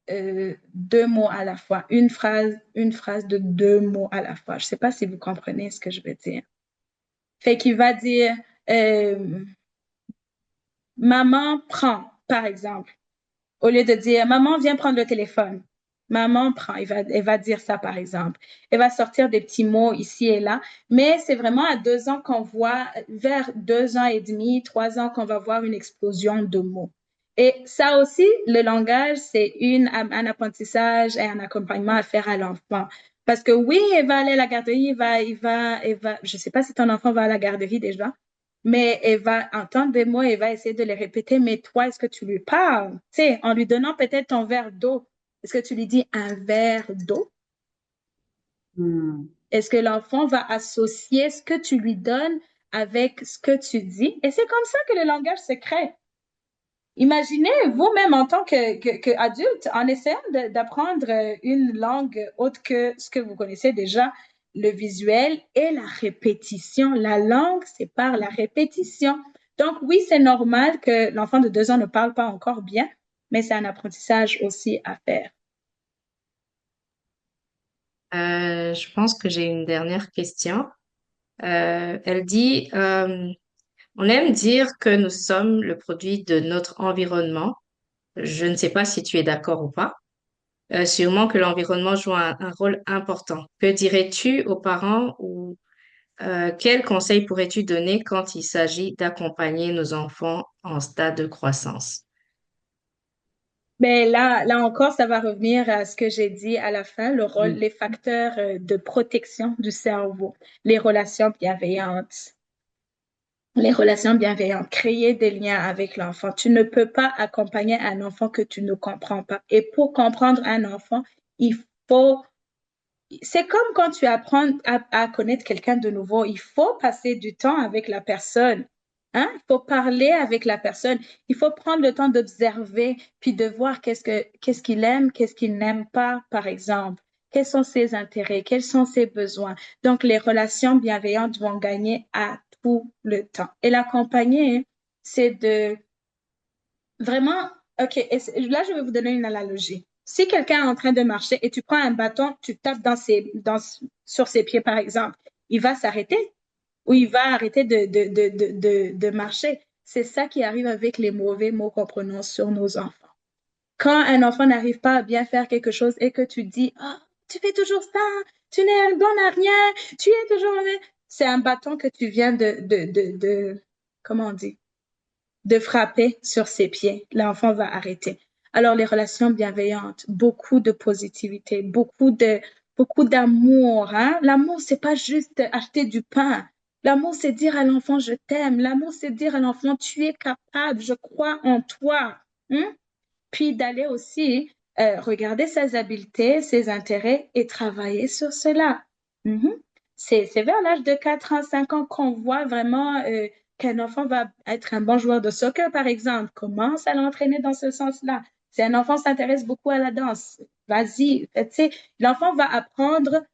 2 mots à la fois, une phrase de 2 mots à la fois. Je ne sais pas si vous comprenez ce que je veux dire. Fait qu'il va dire euh, maman prend, par exemple, au lieu de dire maman viens prendre le téléphone. Maman prend, elle va dire ça par exemple. Elle va sortir des petits mots ici et là, mais c'est vraiment à 2 ans qu'on voit, vers 2 ans et demi, 3 ans qu'on va voir une explosion de mots. Et ça aussi, le langage, c'est un apprentissage et un accompagnement à faire à l'enfant. Parce que oui, il va aller à la garderie, je sais pas si ton enfant va à la garderie déjà, mais il va entendre des mots, il va essayer de les répéter, mais toi, est-ce que tu lui parles? Tu sais, en lui donnant peut-être ton verre d'eau, est-ce que tu lui dis un verre d'eau? Hmm. Est-ce que l'enfant va associer ce que tu lui donnes avec ce que tu dis? Et c'est comme ça que le langage se crée. Imaginez vous-même en tant que adulte, en essayant d'apprendre une langue autre que ce que vous connaissez déjà, le visuel et la répétition. La langue, c'est par la répétition. Donc oui, c'est normal que l'enfant de 2 ans ne parle pas encore bien, mais c'est un apprentissage aussi à faire. Je pense que j'ai une dernière question. Elle dit, on aime dire que nous sommes le produit de notre environnement. Je ne sais pas si tu es d'accord ou pas. Sûrement que l'environnement joue un rôle important. Que dirais-tu aux parents ou quels conseils pourrais-tu donner quand il s'agit d'accompagner nos enfants en stade de croissance? Mais là encore, ça va revenir à ce que j'ai dit à la fin, le rôle, Hmm. les facteurs de protection du cerveau, les relations bienveillantes. Les relations bienveillantes, créer des liens avec l'enfant. Tu ne peux pas accompagner un enfant que tu ne comprends pas. Et pour comprendre un enfant, il faut, c'est comme quand tu apprends à connaître quelqu'un de nouveau, il faut passer du temps avec la personne. Hein? Il faut parler avec la personne. Il faut prendre le temps d'observer, puis de voir qu'est-ce qu'il aime, qu'est-ce qu'il n'aime pas, par exemple. Quels sont ses intérêts, quels sont ses besoins. Donc, les relations bienveillantes vont gagner à tout le temps. Et l'accompagner, c'est de vraiment, OK, là, je vais vous donner une analogie. Si quelqu'un est en train de marcher et tu prends un bâton, tu tapes sur ses pieds, par exemple, il va s'arrêter ou il va arrêter de marcher. C'est ça qui arrive avec les mauvais mots qu'on prononce sur nos enfants. Quand un enfant n'arrive pas à bien faire quelque chose et que tu dis, ah, tu fais toujours ça, tu n'es bon à rien, tu es toujours mauvais, c'est un bâton que tu viens comment on dit, de frapper sur ses pieds. L'enfant va arrêter. Alors, les relations bienveillantes, beaucoup de positivité, beaucoup d'amour, hein. L'amour, c'est pas juste acheter du pain. L'amour, c'est dire à l'enfant, je t'aime. L'amour, c'est dire à l'enfant, tu es capable, je crois en toi. Hein? Puis d'aller aussi regarder ses habiletés, ses intérêts et travailler sur cela. Mhm. C'est vers l'âge de 4 ans, 5 ans qu'on voit vraiment qu'un enfant va être un bon joueur de soccer, par exemple. Commence à l'entraîner dans ce sens-là. Si un enfant s'intéresse beaucoup à la danse, vas-y. Tu sais, l'enfant va apprendre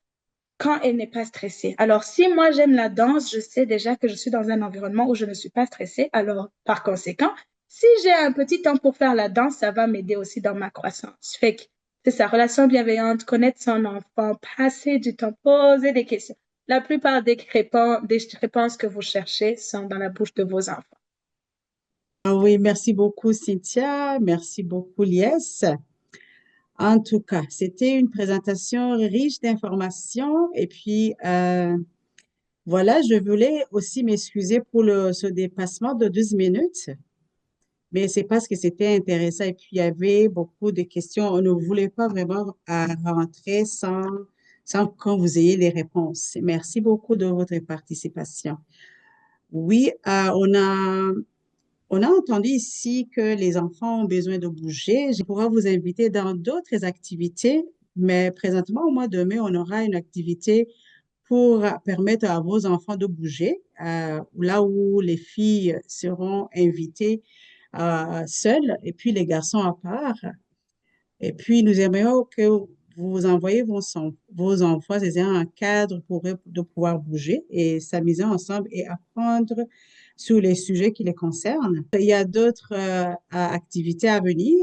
quand elle n'est pas stressée. Alors, si moi j'aime la danse, je sais déjà que je suis dans un environnement où je ne suis pas stressée. Alors, par conséquent, si j'ai un petit temps pour faire la danse, ça va m'aider aussi dans ma croissance. Fait que c'est sa relation bienveillante, connaître son enfant, passer du temps, poser des questions. La plupart des réponses que vous cherchez sont dans la bouche de vos enfants. Ah oui, merci beaucoup, Cynthia. Merci beaucoup, Lies. En tout cas, c'était une présentation riche d'informations. Et puis, voilà, je voulais aussi m'excuser pour ce dépassement de 12 minutes, mais c'est parce que c'était intéressant. Et puis, il y avait beaucoup de questions. On ne voulait pas vraiment rentrer sans que vous ayez les réponses. Merci beaucoup de votre participation. Oui, on a entendu ici que les enfants ont besoin de bouger. Je pourrais vous inviter dans d'autres activités, mais présentement, au mois de mai, on aura une activité pour permettre à vos enfants de bouger, là où les filles seront invitées seules et puis les garçons à part. Et puis, nous aimerions que vous envoyez vos enfants c'est un cadre pour eux de pouvoir bouger et s'amuser ensemble et apprendre sur les sujets qui les concernent. Il y a d'autres activités à venir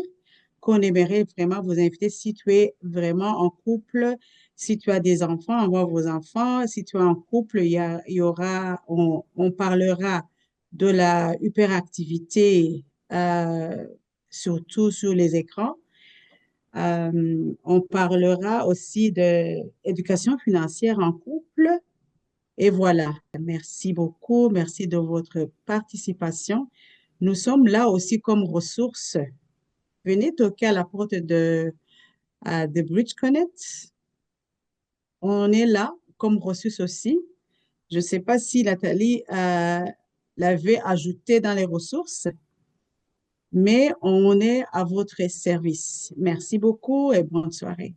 qu'on aimerait vraiment vous inviter si tu es vraiment en couple, si tu as des enfants, envoie vos enfants. Si tu es en couple, il y aura, on parlera de la hyperactivité, surtout sur les écrans. On parlera aussi de éducation financière en couple. Et voilà. Merci beaucoup. Merci de votre participation. Nous sommes là aussi comme ressources. Venez toquer à la porte de Bridge Connect. On est là comme ressources aussi. Je ne sais pas si Nathalie l'avait ajouté dans les ressources, mais on est à votre service. Merci beaucoup et bonne soirée.